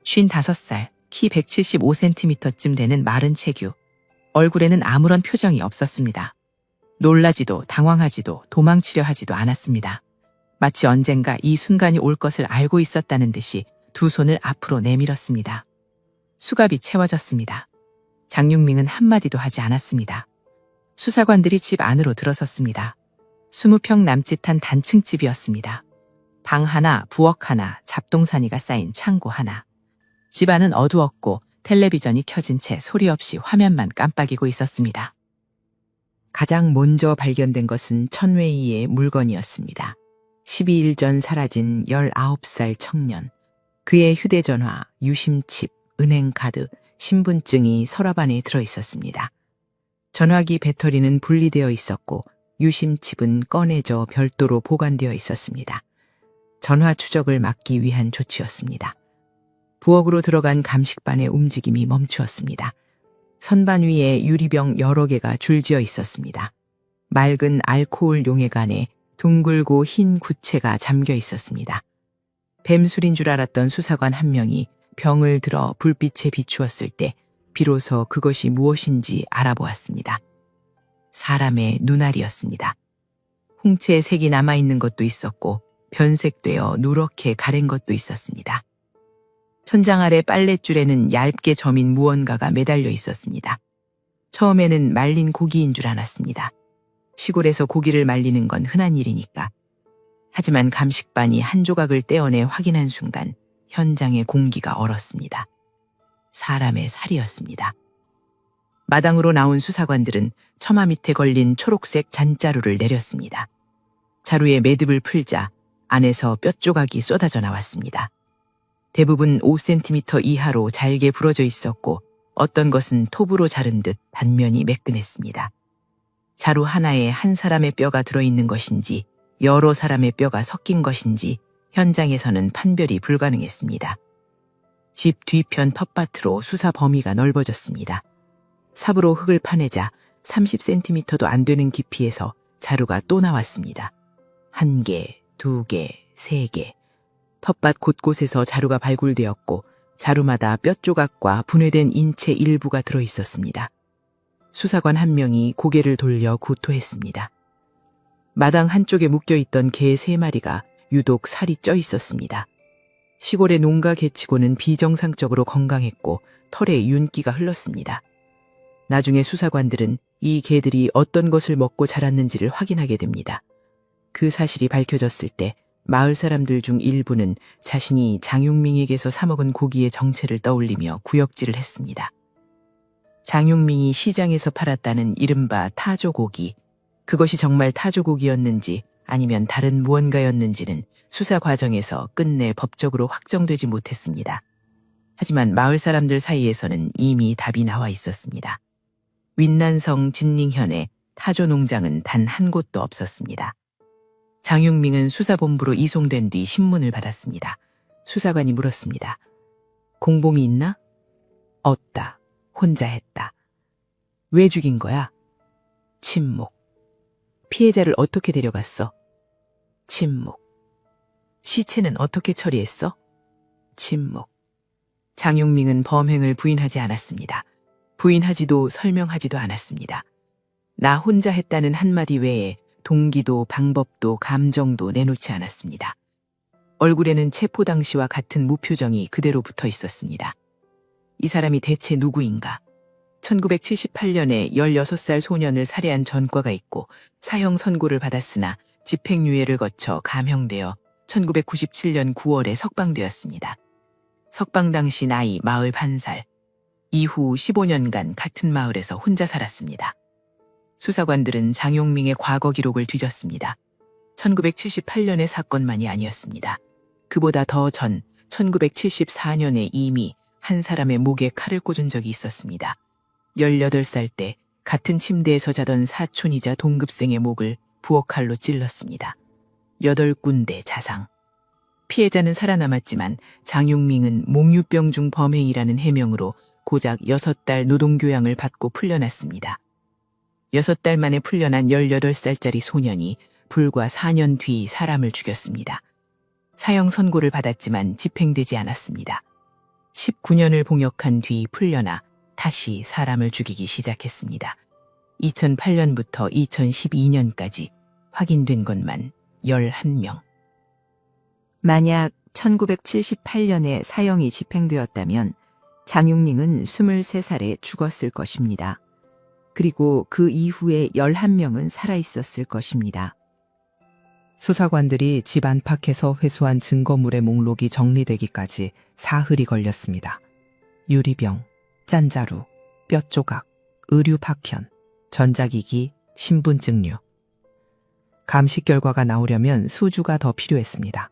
55살, 키 175cm쯤 되는 마른 체규. 얼굴에는 아무런 표정이 없었습니다. 놀라지도 당황하지도 도망치려 하지도 않았습니다. 마치 언젠가 이 순간이 올 것을 알고 있었다는 듯이 두 손을 앞으로 내밀었습니다. 수갑이 채워졌습니다. 장육민은 한마디도 하지 않았습니다. 수사관들이 집 안으로 들어섰습니다. 20평 남짓한 단층집이었습니다. 방 하나, 부엌 하나, 잡동사니가 쌓인 창고 하나. 집 안은 어두웠고 텔레비전이 켜진 채 소리 없이 화면만 깜빡이고 있었습니다. 가장 먼저 발견된 것은 천웨이의 물건이었습니다. 12일 전 사라진 19살 청년. 그의 휴대전화, 유심칩, 은행카드, 신분증이 서랍 안에 들어있었습니다. 전화기 배터리는 분리되어 있었고 유심칩은 꺼내져 별도로 보관되어 있었습니다. 전화 추적을 막기 위한 조치였습니다. 부엌으로 들어간 감식반의 움직임이 멈추었습니다. 선반 위에 유리병 여러 개가 줄지어 있었습니다. 맑은 알코올 용액 안에 둥글고 흰 구체가 잠겨 있었습니다. 뱀술인 줄 알았던 수사관 한 명이 병을 들어 불빛에 비추었을 때 비로소 그것이 무엇인지 알아보았습니다. 사람의 눈알이었습니다. 홍채의 색이 남아있는 것도 있었고 변색되어 누렇게 가랜 것도 있었습니다. 천장 아래 빨랫줄에는 얇게 점인 무언가가 매달려 있었습니다. 처음에는 말린 고기인 줄 알았습니다. 시골에서 고기를 말리는 건 흔한 일이니까. 하지만 감식반이 한 조각을 떼어내 확인한 순간 현장의 공기가 얼었습니다. 사람의 살이었습니다. 마당으로 나온 수사관들은 처마 밑에 걸린 초록색 잔자루를 내렸습니다. 자루에 매듭을 풀자 안에서 뼈조각이 쏟아져 나왔습니다. 대부분 5cm 이하로 잘게 부러져 있었고 어떤 것은 톱으로 자른 듯 단면이 매끈했습니다. 자루 하나에 한 사람의 뼈가 들어있는 것인지 여러 사람의 뼈가 섞인 것인지 현장에서는 판별이 불가능했습니다. 집 뒤편 텃밭으로 수사 범위가 넓어졌습니다. 삽으로 흙을 파내자 30cm도 안 되는 깊이에서 자루가 또 나왔습니다. 1개, 2개, 3개. 텃밭 곳곳에서 자루가 발굴되었고 자루마다 뼈조각과 분해된 인체 일부가 들어있었습니다. 수사관 한 명이 고개를 돌려 구토했습니다. 마당 한쪽에 묶여있던 개 3마리가 유독 살이 쪄 있었습니다. 시골의 농가 개치고는 비정상적으로 건강했고 털에 윤기가 흘렀습니다. 나중에 수사관들은 이 개들이 어떤 것을 먹고 자랐는지를 확인하게 됩니다. 그 사실이 밝혀졌을 때 마을 사람들 중 일부는 자신이 장용민에게서 사먹은 고기의 정체를 떠올리며 구역질을 했습니다. 장용민이 시장에서 팔았다는 이른바 타조고기, 그것이 정말 타조고기였는지 아니면 다른 무언가였는지는 수사 과정에서 끝내 법적으로 확정되지 못했습니다. 하지만 마을 사람들 사이에서는 이미 답이 나와 있었습니다. 윈난성 진닝현에 타조 농장은 단 한 곳도 없었습니다. 장용민은 수사본부로 이송된 뒤 신문을 받았습니다. 수사관이 물었습니다. 공범이 있나? 없다. 혼자 했다. 왜 죽인 거야? 침묵. 피해자를 어떻게 데려갔어? 침묵. 시체는 어떻게 처리했어? 침묵. 장용민은 범행을 부인하지 않았습니다. 부인하지도 설명하지도 않았습니다. 나 혼자 했다는 한마디 외에 동기도 방법도 감정도 내놓지 않았습니다. 얼굴에는 체포 당시와 같은 무표정이 그대로 붙어 있었습니다. 이 사람이 대체 누구인가? 1978년에 16살 소년을 살해한 전과가 있고 사형 선고를 받았으나 집행유예를 거쳐 감형되어 1997년 9월에 석방되었습니다. 석방 당시 나이 41살. 이후 15년간 같은 마을에서 혼자 살았습니다. 수사관들은 장용민의 과거 기록을 뒤졌습니다. 1978년의 사건만이 아니었습니다. 그보다 더 전 1974년에 이미 한 사람의 목에 칼을 꽂은 적이 있었습니다. 18살 때 같은 침대에서 자던 사촌이자 동급생의 목을 부엌칼로 찔렀습니다. 8군데 자상. 피해자는 살아남았지만 장용민은 몽유병 중 범행이라는 해명으로 고작 6달 노동교양을 받고 풀려났습니다. 6달 만에 풀려난 18살짜리 소년이 불과 4년 뒤 사람을 죽였습니다. 사형 선고를 받았지만 집행되지 않았습니다. 19년을 봉역한 뒤 풀려나 다시 사람을 죽이기 시작했습니다. 2008년부터 2012년까지 확인된 것만 11명. 만약 1978년에 사형이 집행되었다면 장용링은 23살에 죽었을 것입니다. 그리고 그 이후에 11명은 살아있었을 것입니다. 수사관들이 집 안팎에서 회수한 증거물의 목록이 정리되기까지 사흘이 걸렸습니다. 유리병, 짠자루, 뼈조각, 의류 파견, 전자기기, 신분증류. 감식 결과가 나오려면 수주가 더 필요했습니다.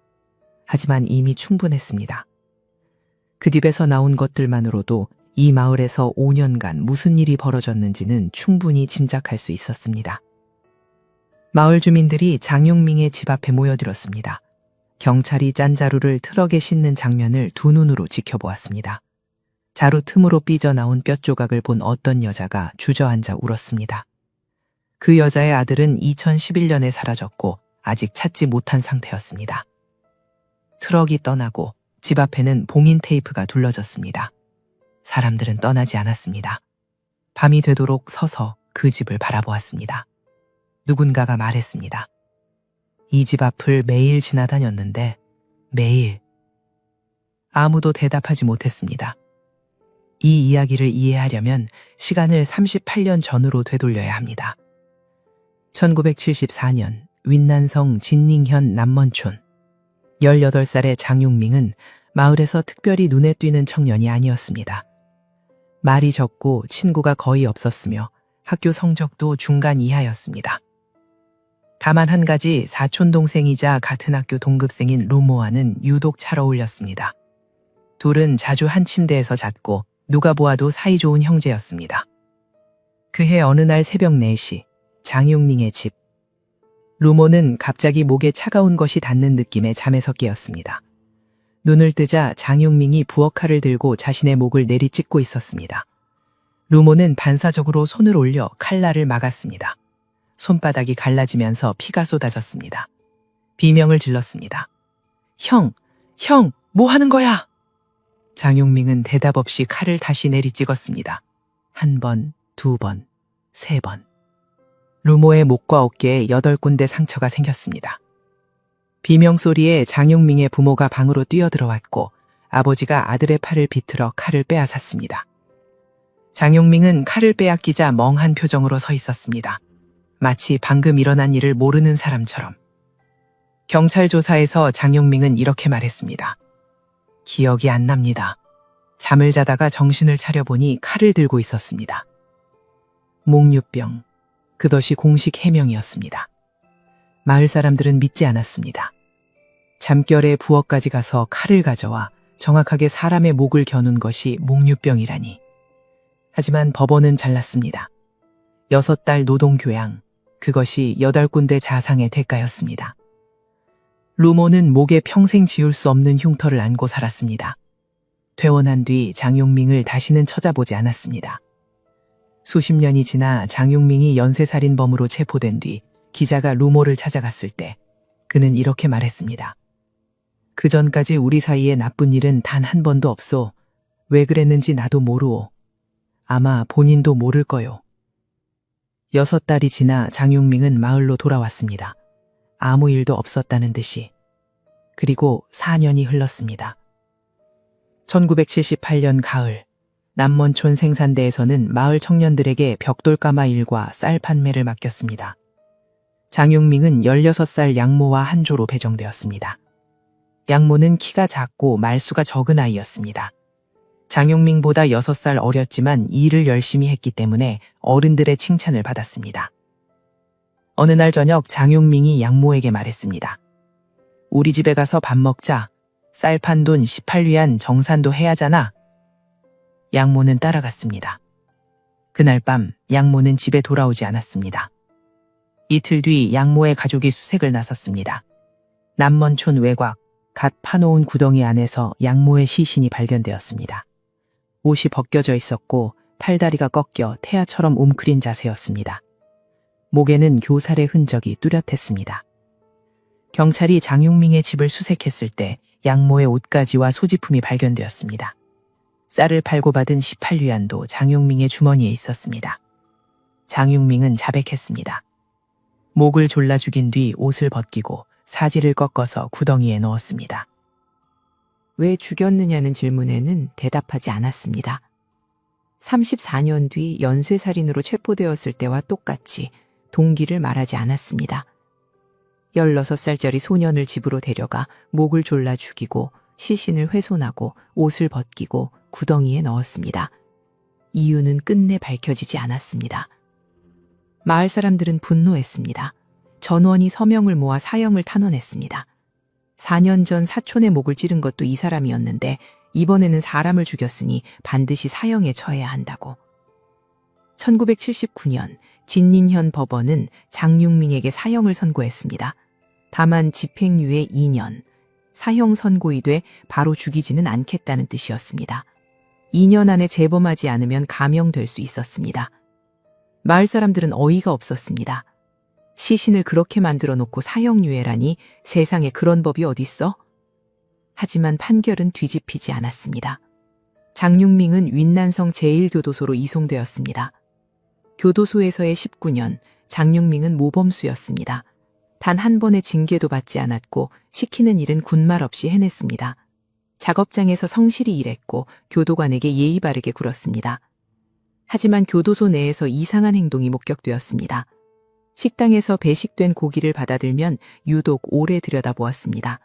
하지만 이미 충분했습니다. 그 집에서 나온 것들만으로도 이 마을에서 5년간 무슨 일이 벌어졌는지는 충분히 짐작할 수 있었습니다. 마을 주민들이 장용민의 집 앞에 모여들었습니다. 경찰이 짠자루를 트럭에 싣는 장면을 두 눈으로 지켜보았습니다. 자루 틈으로 삐져나온 뼈조각을 본 어떤 여자가 주저앉아 울었습니다. 그 여자의 아들은 2011년에 사라졌고 아직 찾지 못한 상태였습니다. 트럭이 떠나고 집 앞에는 봉인 테이프가 둘러졌습니다. 사람들은 떠나지 않았습니다. 밤이 되도록 서서 그 집을 바라보았습니다. 누군가가 말했습니다. 이 집 앞을 매일 지나다녔는데 매일 아무도 대답하지 못했습니다. 이 이야기를 이해하려면 시간을 38년 전으로 되돌려야 합니다. 1974년 윈난성 진닝현 남먼촌 18살의 장용밍은 마을에서 특별히 눈에 띄는 청년이 아니었습니다. 말이 적고 친구가 거의 없었으며 학교 성적도 중간 이하였습니다. 다만 한 가지 사촌 동생이자 같은 학교 동급생인 루모와는 유독 잘 어울렸습니다. 둘은 자주 한 침대에서 잤고 누가 보아도 사이좋은 형제였습니다. 그해 어느 날 새벽 4시 장용링의 집. 루모는 갑자기 목에 차가운 것이 닿는 느낌에 잠에서 깨었습니다. 눈을 뜨자 장용민이 부엌칼을 들고 자신의 목을 내리찍고 있었습니다. 루모는 반사적으로 손을 올려 칼날을 막았습니다. 손바닥이 갈라지면서 피가 쏟아졌습니다. 비명을 질렀습니다. 형, 뭐 하는 거야? 장용민은 대답 없이 칼을 다시 내리찍었습니다. 1번, 2번, 3번. 루모의 목과 어깨에 8군데 상처가 생겼습니다. 비명소리에 장용민의 부모가 방으로 뛰어들어왔고 아버지가 아들의 팔을 비틀어 칼을 빼앗았습니다. 장용민은 칼을 빼앗기자 멍한 표정으로 서 있었습니다. 마치 방금 일어난 일을 모르는 사람처럼. 경찰 조사에서 장용민은 이렇게 말했습니다. 기억이 안 납니다. 잠을 자다가 정신을 차려보니 칼을 들고 있었습니다. 목류병. 그것이 공식 해명이었습니다. 마을 사람들은 믿지 않았습니다. 잠결에 부엌까지 가서 칼을 가져와 정확하게 사람의 목을 겨눈 것이 목류병이라니. 하지만 법원은 잘났습니다. 6달 노동교양, 그것이 8군데 자상의 대가였습니다. 루모는 목에 평생 지울 수 없는 흉터를 안고 살았습니다. 퇴원한 뒤 장용민을 다시는 찾아보지 않았습니다. 수십 년이 지나 장용민이 연쇄살인범으로 체포된 뒤 기자가 루모를 찾아갔을 때 그는 이렇게 말했습니다. 그 전까지 우리 사이에 나쁜 일은 단 한 번도 없소. 왜 그랬는지 나도 모르오. 아마 본인도 모를 거요. 6달이 지나 장용민은 마을로 돌아왔습니다. 아무 일도 없었다는 듯이. 그리고 4년이 흘렀습니다. 1978년 가을, 남먼촌 생산대에서는 마을 청년들에게 벽돌가마 일과 쌀 판매를 맡겼습니다. 장용민은 16살 양모와 한조로 배정되었습니다. 양모는 키가 작고 말수가 적은 아이였습니다. 장용민보다 6살 어렸지만 일을 열심히 했기 때문에 어른들의 칭찬을 받았습니다. 어느 날 저녁 장용민이 양모에게 말했습니다. 우리 집에 가서 밥 먹자. 쌀 판 돈 18위안 정산도 해야잖아. 양모는 따라갔습니다. 그날 밤 양모는 집에 돌아오지 않았습니다. 이틀 뒤 양모의 가족이 수색을 나섰습니다. 남먼촌 외곽, 갓 파놓은 구덩이 안에서 양모의 시신이 발견되었습니다. 옷이 벗겨져 있었고 팔다리가 꺾여 태아처럼 웅크린 자세였습니다. 목에는 교살의 흔적이 뚜렷했습니다. 경찰이 장용민의 집을 수색했을 때 양모의 옷가지와 소지품이 발견되었습니다. 쌀을 팔고 받은 18위안도 장용민의 주머니에 있었습니다. 장용민은 자백했습니다. 목을 졸라 죽인 뒤 옷을 벗기고 사지를 꺾어서 구덩이에 넣었습니다. 왜 죽였느냐는 질문에는 대답하지 않았습니다. 34년 뒤 연쇄살인으로 체포되었을 때와 똑같이 동기를 말하지 않았습니다. 16살짜리 소년을 집으로 데려가 목을 졸라 죽이고 시신을 훼손하고 옷을 벗기고 구덩이에 넣었습니다. 이유는 끝내 밝혀지지 않았습니다. 마을 사람들은 분노했습니다. 전원이 서명을 모아 사형을 탄원했습니다. 4년 전 사촌의 목을 찌른 것도 이 사람이었는데 이번에는 사람을 죽였으니 반드시 사형에 처해야 한다고. 1979년 진린현 법원은 장용민에게 사형을 선고했습니다. 다만 집행유예 2년, 사형 선고이 돼 바로 죽이지는 않겠다는 뜻이었습니다. 2년 안에 재범하지 않으면 감형될 수 있었습니다. 마을 사람들은 어이가 없었습니다. 시신을 그렇게 만들어 놓고 사형유예라니 세상에 그런 법이 어딨어? 하지만 판결은 뒤집히지 않았습니다. 장용민은 윈난성 제1교도소로 이송되었습니다. 교도소에서의 19년, 장육민은 모범수였습니다. 단 한 번의 징계도 받지 않았고 시키는 일은 군말 없이 해냈습니다. 작업장에서 성실히 일했고 교도관에게 예의 바르게 굴었습니다. 하지만 교도소 내에서 이상한 행동이 목격되었습니다. 식당에서 배식된 고기를 받아들면 유독 오래 들여다보았습니다.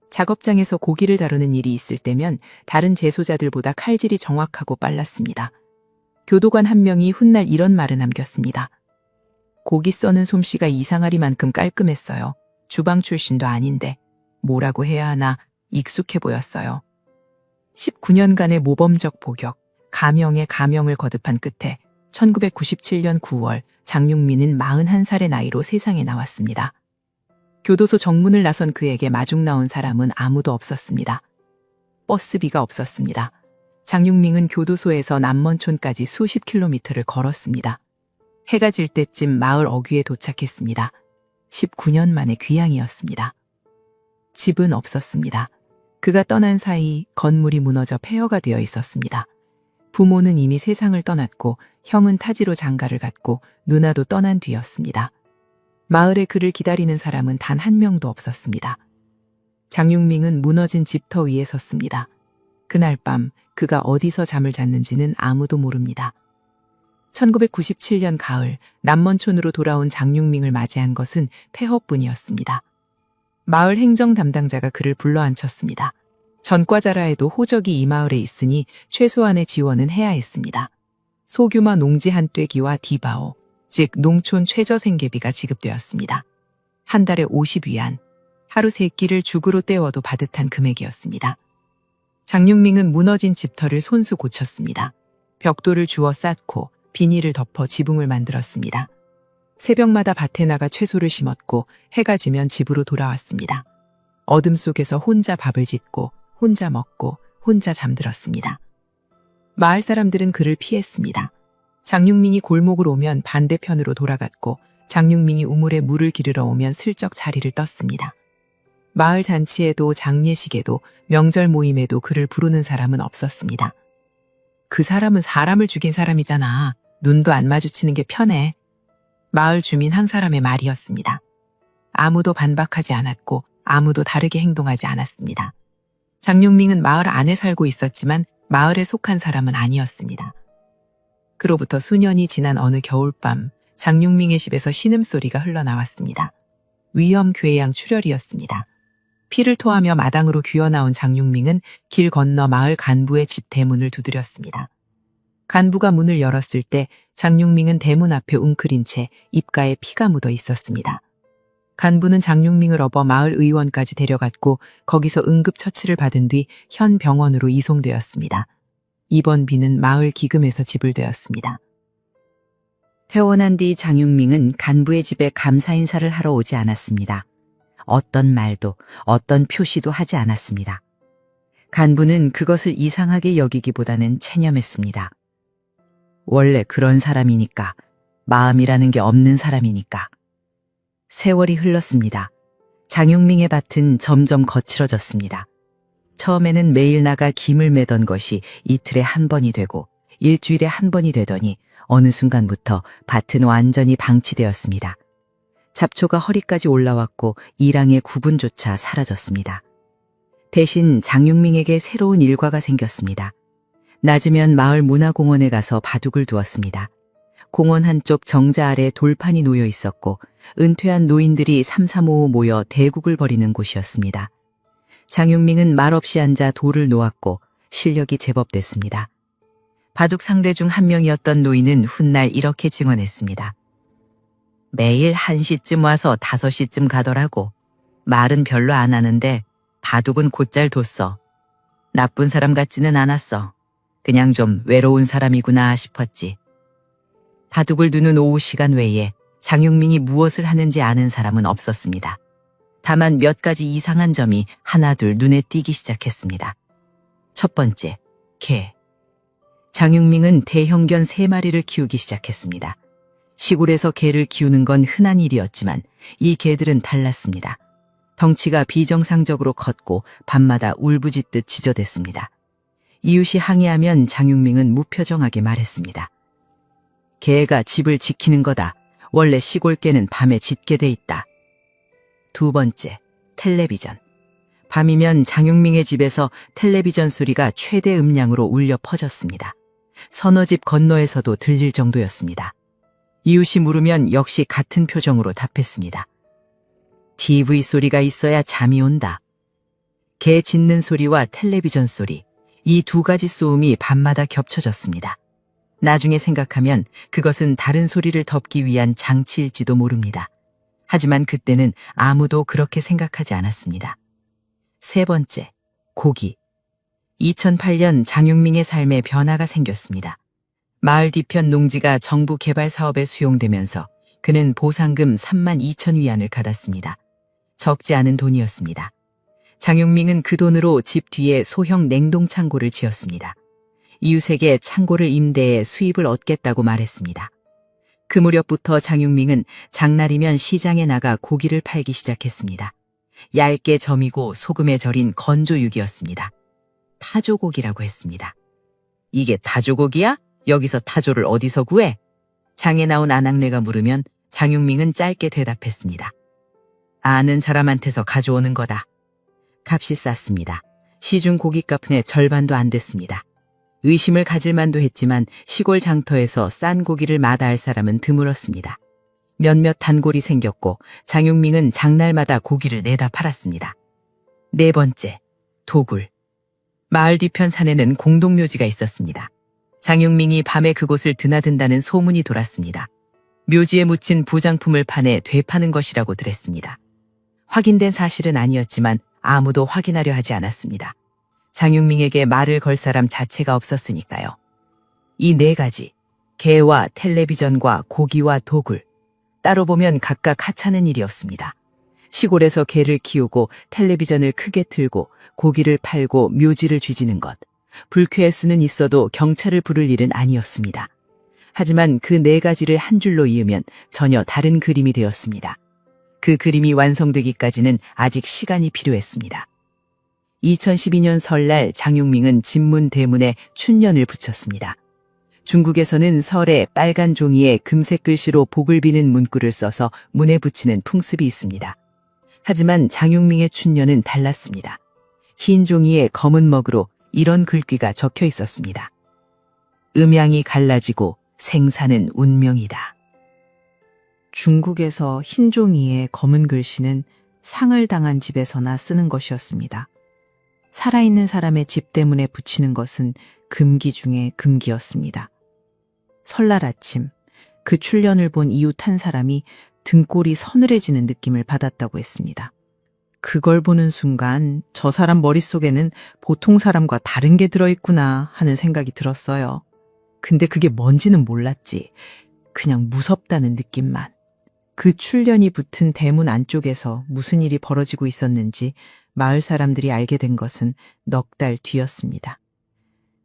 작업장에서 고기를 다루는 일이 있을 때면 다른 재소자들보다 칼질이 정확하고 빨랐습니다. 교도관 한 명이 훗날 이런 말을 남겼습니다. 고기 써는 솜씨가 이상하리만큼 깔끔했어요. 주방 출신도 아닌데 뭐라고 해야 하나 익숙해 보였어요. 19년간의 모범적 복역, 가명에 가명을 거듭한 끝에 1997년 9월 장육민은 41살의 나이로 세상에 나왔습니다. 교도소 정문을 나선 그에게 마중 나온 사람은 아무도 없었습니다. 버스비가 없었습니다. 장육민은 교도소에서 남먼촌까지 수십 킬로미터를 걸었습니다. 해가 질 때쯤 마을 어귀에 도착했습니다. 19년 만의 귀향이었습니다. 집은 없었습니다. 그가 떠난 사이 건물이 무너져 폐허가 되어 있었습니다. 부모는 이미 세상을 떠났고 형은 타지로 장가를 갔고 누나도 떠난 뒤였습니다. 마을에 그를 기다리는 사람은 단 한 명도 없었습니다. 장육민은 무너진 집터 위에 섰습니다. 그날 밤 그가 어디서 잠을 잤는지는 아무도 모릅니다. 1997년 가을 남먼촌으로 돌아온 장육민을 맞이한 것은 폐허뿐이었습니다. 마을 행정 담당자가 그를 불러앉혔습니다. 전과자라 해도 호적이 이 마을에 있으니 최소한의 지원은 해야 했습니다. 소규모 농지 한 떼기와 디바오, 즉 농촌 최저 생계비가 지급되었습니다. 한 달에 50위안, 하루 3끼를 죽으로 때워도 바듯한 금액이었습니다. 장육민은 무너진 집터를 손수 고쳤습니다. 벽돌을 주워 쌓고 비닐을 덮어 지붕을 만들었습니다. 새벽마다 밭에 나가 채소를 심었고 해가 지면 집으로 돌아왔습니다. 어둠 속에서 혼자 밥을 짓고 혼자 먹고 혼자 잠들었습니다. 마을 사람들은 그를 피했습니다. 장육민이 골목을 오면 반대편으로 돌아갔고 장육민이 우물에 물을 기르러 오면 슬쩍 자리를 떴습니다. 마을 잔치에도 장례식에도 명절 모임에도 그를 부르는 사람은 없었습니다. 그 사람은 사람을 죽인 사람이잖아. 눈도 안 마주치는 게 편해. 마을 주민 한 사람의 말이었습니다. 아무도 반박하지 않았고 아무도 다르게 행동하지 않았습니다. 장육민은 마을 안에 살고 있었지만 마을에 속한 사람은 아니었습니다. 그로부터 수년이 지난 어느 겨울밤 장육민의 집에서 신음소리가 흘러나왔습니다. 위험괴양 출혈이었습니다. 피를 토하며 마당으로 기어나온 장육민은 길 건너 마을 간부의 집 대문을 두드렸습니다. 간부가 문을 열었을 때 장육민은 대문 앞에 웅크린 채 입가에 피가 묻어 있었습니다. 간부는 장육민을 업어 마을 의원까지 데려갔고 거기서 응급처치를 받은 뒤 현 병원으로 이송되었습니다. 입원비는 마을 기금에서 지불되었습니다. 퇴원한 뒤 장육민은 간부의 집에 감사 인사를 하러 오지 않았습니다. 어떤 말도 어떤 표시도 하지 않았습니다. 간부는 그것을 이상하게 여기기보다는 체념했습니다. 원래 그런 사람이니까, 마음이라는 게 없는 사람이니까. 세월이 흘렀습니다. 장육민의 밭은 점점 거칠어졌습니다. 처음에는 매일 나가 김을 매던 것이 이틀에 한 번이 되고 일주일에 한 번이 되더니 어느 순간부터 밭은 완전히 방치되었습니다. 잡초가 허리까지 올라왔고 일항의 구분조차 사라졌습니다. 대신 장육민에게 새로운 일과가 생겼습니다. 낮으면 마을 문화공원에 가서 바둑을 두었습니다. 공원 한쪽 정자 아래 돌판이 놓여 있었고 은퇴한 노인들이 삼삼오오 모여 대국을 벌이는 곳이었습니다. 장육민은 말없이 앉아 돌을 놓았고 실력이 제법 됐습니다. 바둑 상대 중 한 명이었던 노인은 훗날 이렇게 증언했습니다. 매일 1시쯤 와서 5시쯤 가더라고. 말은 별로 안 하는데 바둑은 곧잘 뒀어. 나쁜 사람 같지는 않았어. 그냥 좀 외로운 사람이구나 싶었지. 바둑을 두는 오후 시간 외에 장육민이 무엇을 하는지 아는 사람은 없었습니다. 다만 몇 가지 이상한 점이 하나둘 눈에 띄기 시작했습니다. 첫 번째, 개. 장육민은 대형견 3마리를 키우기 시작했습니다. 시골에서 개를 키우는 건 흔한 일이었지만 이 개들은 달랐습니다. 덩치가 비정상적으로 컸고 밤마다 울부짖듯 짖어댔습니다. 이웃이 항의하면 장육민은 무표정하게 말했습니다. 개가 집을 지키는 거다. 원래 시골개는 밤에 짖게 돼 있다. 두 번째, 텔레비전. 밤이면 장용민의 집에서 텔레비전 소리가 최대 음량으로 울려 퍼졌습니다. 서너 집 건너에서도 들릴 정도였습니다. 이웃이 물으면 역시 같은 표정으로 답했습니다. TV 소리가 있어야 잠이 온다. 개 짖는 소리와 텔레비전 소리, 이 두 가지 소음이 밤마다 겹쳐졌습니다. 나중에 생각하면 그것은 다른 소리를 덮기 위한 장치일지도 모릅니다. 하지만 그때는 아무도 그렇게 생각하지 않았습니다. 세 번째, 고기. 2008년 장용민의 삶에 변화가 생겼습니다. 마을 뒤편 농지가 정부 개발 사업에 수용되면서 그는 보상금 3만 2천 위안을 받았습니다. 적지 않은 돈이었습니다. 장용민은 그 돈으로 집 뒤에 소형 냉동 창고를 지었습니다. 이웃에게 창고를 임대해 수입을 얻겠다고 말했습니다. 그 무렵부터 장용민은 장날이면 시장에 나가 고기를 팔기 시작했습니다. 얇게 점이고 소금에 절인 건조육이었습니다. 타조고기라고 했습니다. 이게 타조고기야? 여기서 타조를 어디서 구해? 장에 나온 아낙네가 물으면 장용민은 짧게 대답했습니다. 아는 사람한테서 가져오는 거다. 값이 쌌습니다. 시중 고깃값의 절반도 안 됐습니다. 의심을 가질 만도 했지만 시골 장터에서 싼 고기를 마다할 사람은 드물었습니다. 몇몇 단골이 생겼고 장용민은 장날마다 고기를 내다 팔았습니다. 네 번째, 도굴. 마을 뒤편 산에는 공동묘지가 있었습니다. 장용민이 밤에 그곳을 드나든다는 소문이 돌았습니다. 묘지에 묻힌 부장품을 파내 되파는 것이라고 들었습니다. 확인된 사실은 아니었지만 아무도 확인하려 하지 않았습니다. 장용민에게 말을 걸 사람 자체가 없었으니까요. 이 네 가지, 개와 텔레비전과 고기와 도굴, 따로 보면 각각 하찮은 일이었습니다. 시골에서 개를 키우고 텔레비전을 크게 틀고 고기를 팔고 묘지를 쥐지는 것, 불쾌할 수는 있어도 경찰을 부를 일은 아니었습니다. 하지만 그 네 가지를 한 줄로 이으면 전혀 다른 그림이 되었습니다. 그 그림이 완성되기까지는 아직 시간이 필요했습니다. 2012년 설날 장용민은 집문 대문에 춘년을 붙였습니다. 중국에서는 설에 빨간 종이에 금색 글씨로 복을 비는 문구를 써서 문에 붙이는 풍습이 있습니다. 하지만 장용민의 춘년은 달랐습니다. 흰 종이에 검은 먹으로 이런 글귀가 적혀 있었습니다. 음양이 갈라지고 생사는 운명이다. 중국에서 흰 종이에 검은 글씨는 상을 당한 집에서나 쓰는 것이었습니다. 살아있는 사람의 집 때문에 붙이는 것은 금기 중에 금기였습니다. 설날 아침 그 출년을 본 이웃 한 사람이 등골이 서늘해지는 느낌을 받았다고 했습니다. 그걸 보는 순간 저 사람 머릿속에는 보통 사람과 다른 게 들어있구나 하는 생각이 들었어요. 근데 그게 뭔지는 몰랐지. 그냥 무섭다는 느낌만. 그 출년이 붙은 대문 안쪽에서 무슨 일이 벌어지고 있었는지 마을 사람들이 알게 된 것은 넉 달 뒤였습니다.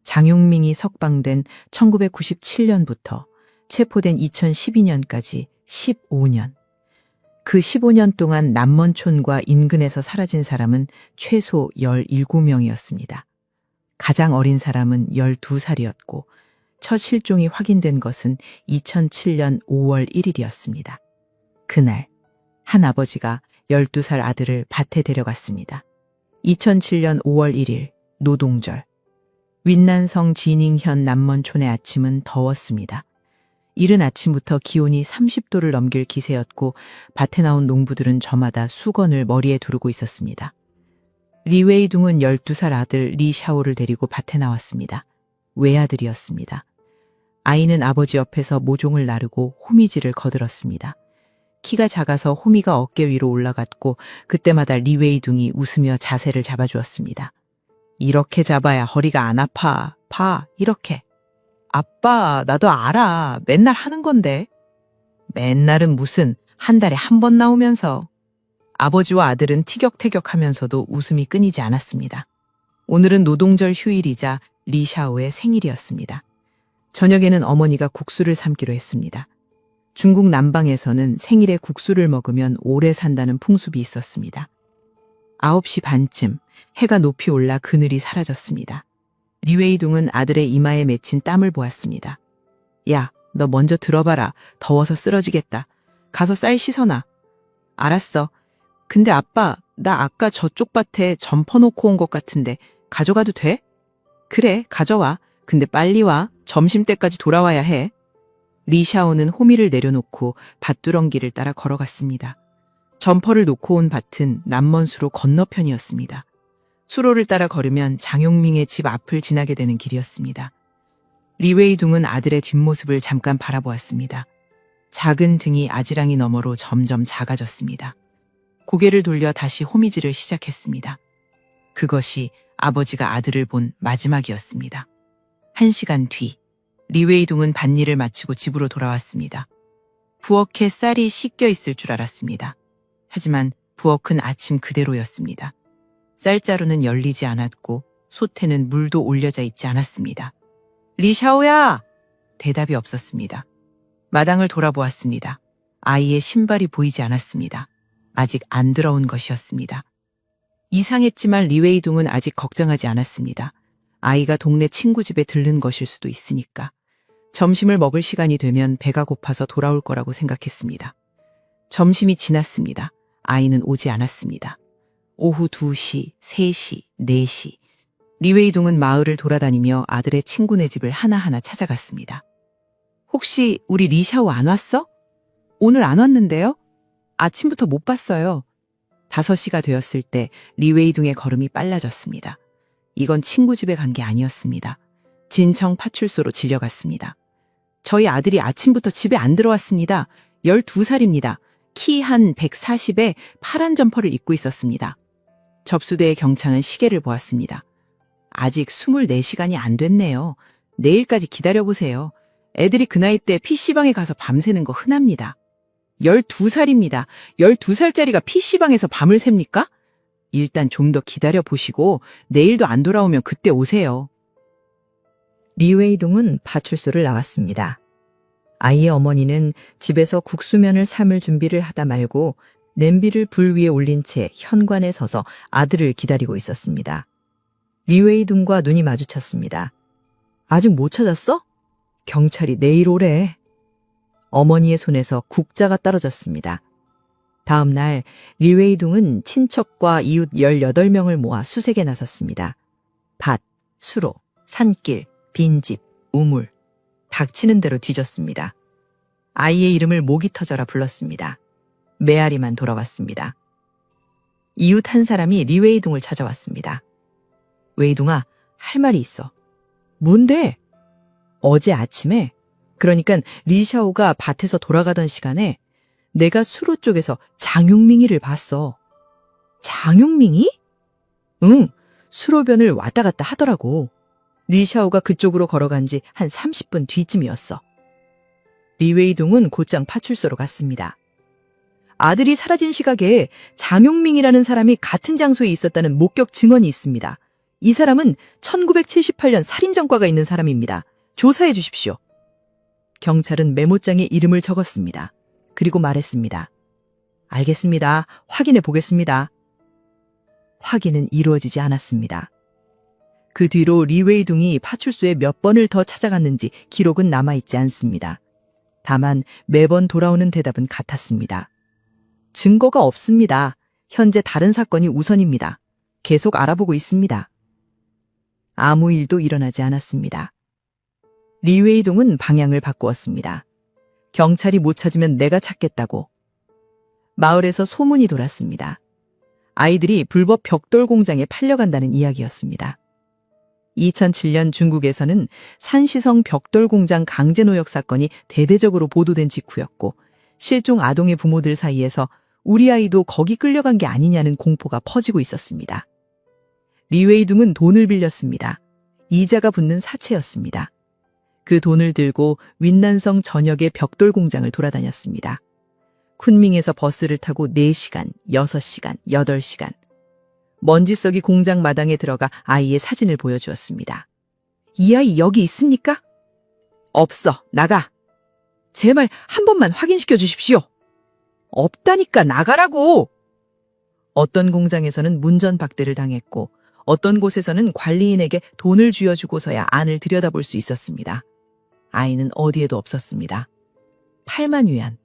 장용민이 석방된 1997년부터 체포된 2012년까지 15년. 그 15년 동안 남먼촌과 인근에서 사라진 사람은 최소 17명이었습니다. 가장 어린 사람은 12살이었고 첫 실종이 확인된 것은 2007년 5월 1일이었습니다. 그날 한 아버지가 12살 아들을 밭에 데려갔습니다. 2007년 5월 1일 노동절. 윈난성 진잉현 남먼촌의 아침은 더웠습니다. 이른 아침부터 기온이 30도를 넘길 기세였고 밭에 나온 농부들은 저마다 수건을 머리에 두르고 있었습니다. 리웨이둥은 12살 아들 리샤오를 데리고 밭에 나왔습니다. 외아들이었습니다. 아이는 아버지 옆에서 모종을 나르고 호미질을 거들었습니다. 키가 작아서 호미가 어깨 위로 올라갔고 그때마다 리웨이둥이 웃으며 자세를 잡아주었습니다. 이렇게 잡아야 허리가 안 아파. 봐, 이렇게. 아빠, 나도 알아. 맨날 하는 건데. 맨날은 무슨 한 달에 한 번 나오면서. 아버지와 아들은 티격태격하면서도 웃음이 끊이지 않았습니다. 오늘은 노동절 휴일이자 리샤오의 생일이었습니다. 저녁에는 어머니가 국수를 삶기로 했습니다. 중국 남방에서는 생일에 국수를 먹으면 오래 산다는 풍습이 있었습니다. 9시 반쯤 해가 높이 올라 그늘이 사라졌습니다. 리웨이둥은 아들의 이마에 맺힌 땀을 보았습니다. 야, 너 먼저 들어봐라. 더워서 쓰러지겠다. 가서 쌀 씻어놔. 알았어. 근데 아빠, 나 아까 저쪽 밭에 점퍼 놓고 온 것 같은데 가져가도 돼? 그래, 가져와. 근데 빨리 와. 점심때까지 돌아와야 해. 리샤오는 호미를 내려놓고 밭두렁길을 따라 걸어갔습니다. 점퍼를 놓고 온 밭은 남먼수로 건너편이었습니다. 수로를 따라 걸으면 장용밍의 집 앞을 지나게 되는 길이었습니다. 리웨이둥은 아들의 뒷모습을 잠깐 바라보았습니다. 작은 등이 아지랑이 너머로 점점 작아졌습니다. 고개를 돌려 다시 호미질을 시작했습니다. 그것이 아버지가 아들을 본 마지막이었습니다. 1시간 뒤, 리웨이둥은 밭일을 마치고 집으로 돌아왔습니다. 부엌에 쌀이 씻겨 있을 줄 알았습니다. 하지만 부엌은 아침 그대로였습니다. 쌀자루는 열리지 않았고 솥에는 물도 올려져 있지 않았습니다. 리샤오야! 대답이 없었습니다. 마당을 돌아보았습니다. 아이의 신발이 보이지 않았습니다. 아직 안 들어온 것이었습니다. 이상했지만 리웨이둥은 아직 걱정하지 않았습니다. 아이가 동네 친구 집에 들른 것일 수도 있으니까. 점심을 먹을 시간이 되면 배가 고파서 돌아올 거라고 생각했습니다. 점심이 지났습니다. 아이는 오지 않았습니다. 오후 2시, 3시, 4시. 리웨이둥은 마을을 돌아다니며 아들의 친구네 집을 하나하나 찾아갔습니다. 혹시 우리 리샤오 안 왔어? 오늘 안 왔는데요? 아침부터 못 봤어요. 5시가 되었을 때 리웨이둥의 걸음이 빨라졌습니다. 이건 친구 집에 간 게 아니었습니다. 진청 파출소로 질려갔습니다. 저희 아들이 아침부터 집에 안 들어왔습니다. 12살입니다. 키 한 140에 파란 점퍼를 입고 있었습니다. 접수대의 경창은 시계를 보았습니다. 아직 24시간이 안 됐네요. 내일까지 기다려보세요. 애들이 그 나이 때 PC방에 가서 밤새는 거 흔합니다. 12살입니다. 12살짜리가 PC방에서 밤을 셉니까? 일단 좀 더 기다려보시고 내일도 안 돌아오면 그때 오세요. 리웨이둥은 파출소를 나왔습니다. 아이의 어머니는 집에서 국수면을 삶을 준비를 하다 말고 냄비를 불 위에 올린 채 현관에 서서 아들을 기다리고 있었습니다. 리웨이둥과 눈이 마주쳤습니다. 아직 못 찾았어? 경찰이 내일 오래. 어머니의 손에서 국자가 떨어졌습니다. 다음 날 리웨이둥은 친척과 이웃 18명을 모아 수색에 나섰습니다. 밭, 수로, 산길, 빈집, 우물. 닥치는 대로 뒤졌습니다. 아이의 이름을 목이 터져라 불렀습니다. 메아리만 돌아왔습니다. 이웃 한 사람이 리웨이둥을 찾아왔습니다. 웨이둥아, 할 말이 있어. 뭔데? 어제 아침에, 그러니까 리샤오가 밭에서 돌아가던 시간에 내가 수로 쪽에서 장용밍이를 봤어. 장용밍이? 응, 수로변을 왔다 갔다 하더라고. 리샤오가 그쪽으로 걸어간 지 한 30분 뒤쯤이었어. 리웨이둥은 곧장 파출소로 갔습니다. 아들이 사라진 시각에 장용밍이라는 사람이 같은 장소에 있었다는 목격 증언이 있습니다. 이 사람은 1978년 살인전과가 있는 사람입니다. 조사해 주십시오. 경찰은 메모장에 이름을 적었습니다. 그리고 말했습니다. 알겠습니다. 확인해 보겠습니다. 확인은 이루어지지 않았습니다. 그 뒤로 리웨이둥이 파출소에 몇 번을 더 찾아갔는지 기록은 남아있지 않습니다. 다만 매번 돌아오는 대답은 같았습니다. 증거가 없습니다. 현재 다른 사건이 우선입니다. 계속 알아보고 있습니다. 아무 일도 일어나지 않았습니다. 리웨이둥은 방향을 바꾸었습니다. 경찰이 못 찾으면 내가 찾겠다고. 마을에서 소문이 돌았습니다. 아이들이 불법 벽돌 공장에 팔려간다는 이야기였습니다. 2007년 중국에서는 산시성 벽돌 공장 강제노역 사건이 대대적으로 보도된 직후였고 실종 아동의 부모들 사이에서 우리 아이도 거기 끌려간 게 아니냐는 공포가 퍼지고 있었습니다. 리웨이둥은 돈을 빌렸습니다. 이자가 붙는 사채였습니다. 그 돈을 들고 윈난성 전역의 벽돌 공장을 돌아다녔습니다. 쿤밍에서 버스를 타고 4시간, 6시간, 8시간. 먼지석이 공장 마당에 들어가 아이의 사진을 보여주었습니다. 이 아이 여기 있습니까? 없어. 나가. 제 말 한 번만 확인시켜 주십시오. 없다니까 나가라고. 어떤 공장에서는 문전박대를 당했고 어떤 곳에서는 관리인에게 돈을 쥐어주고서야 안을 들여다볼 수 있었습니다. 아이는 어디에도 없었습니다. 8만 위안.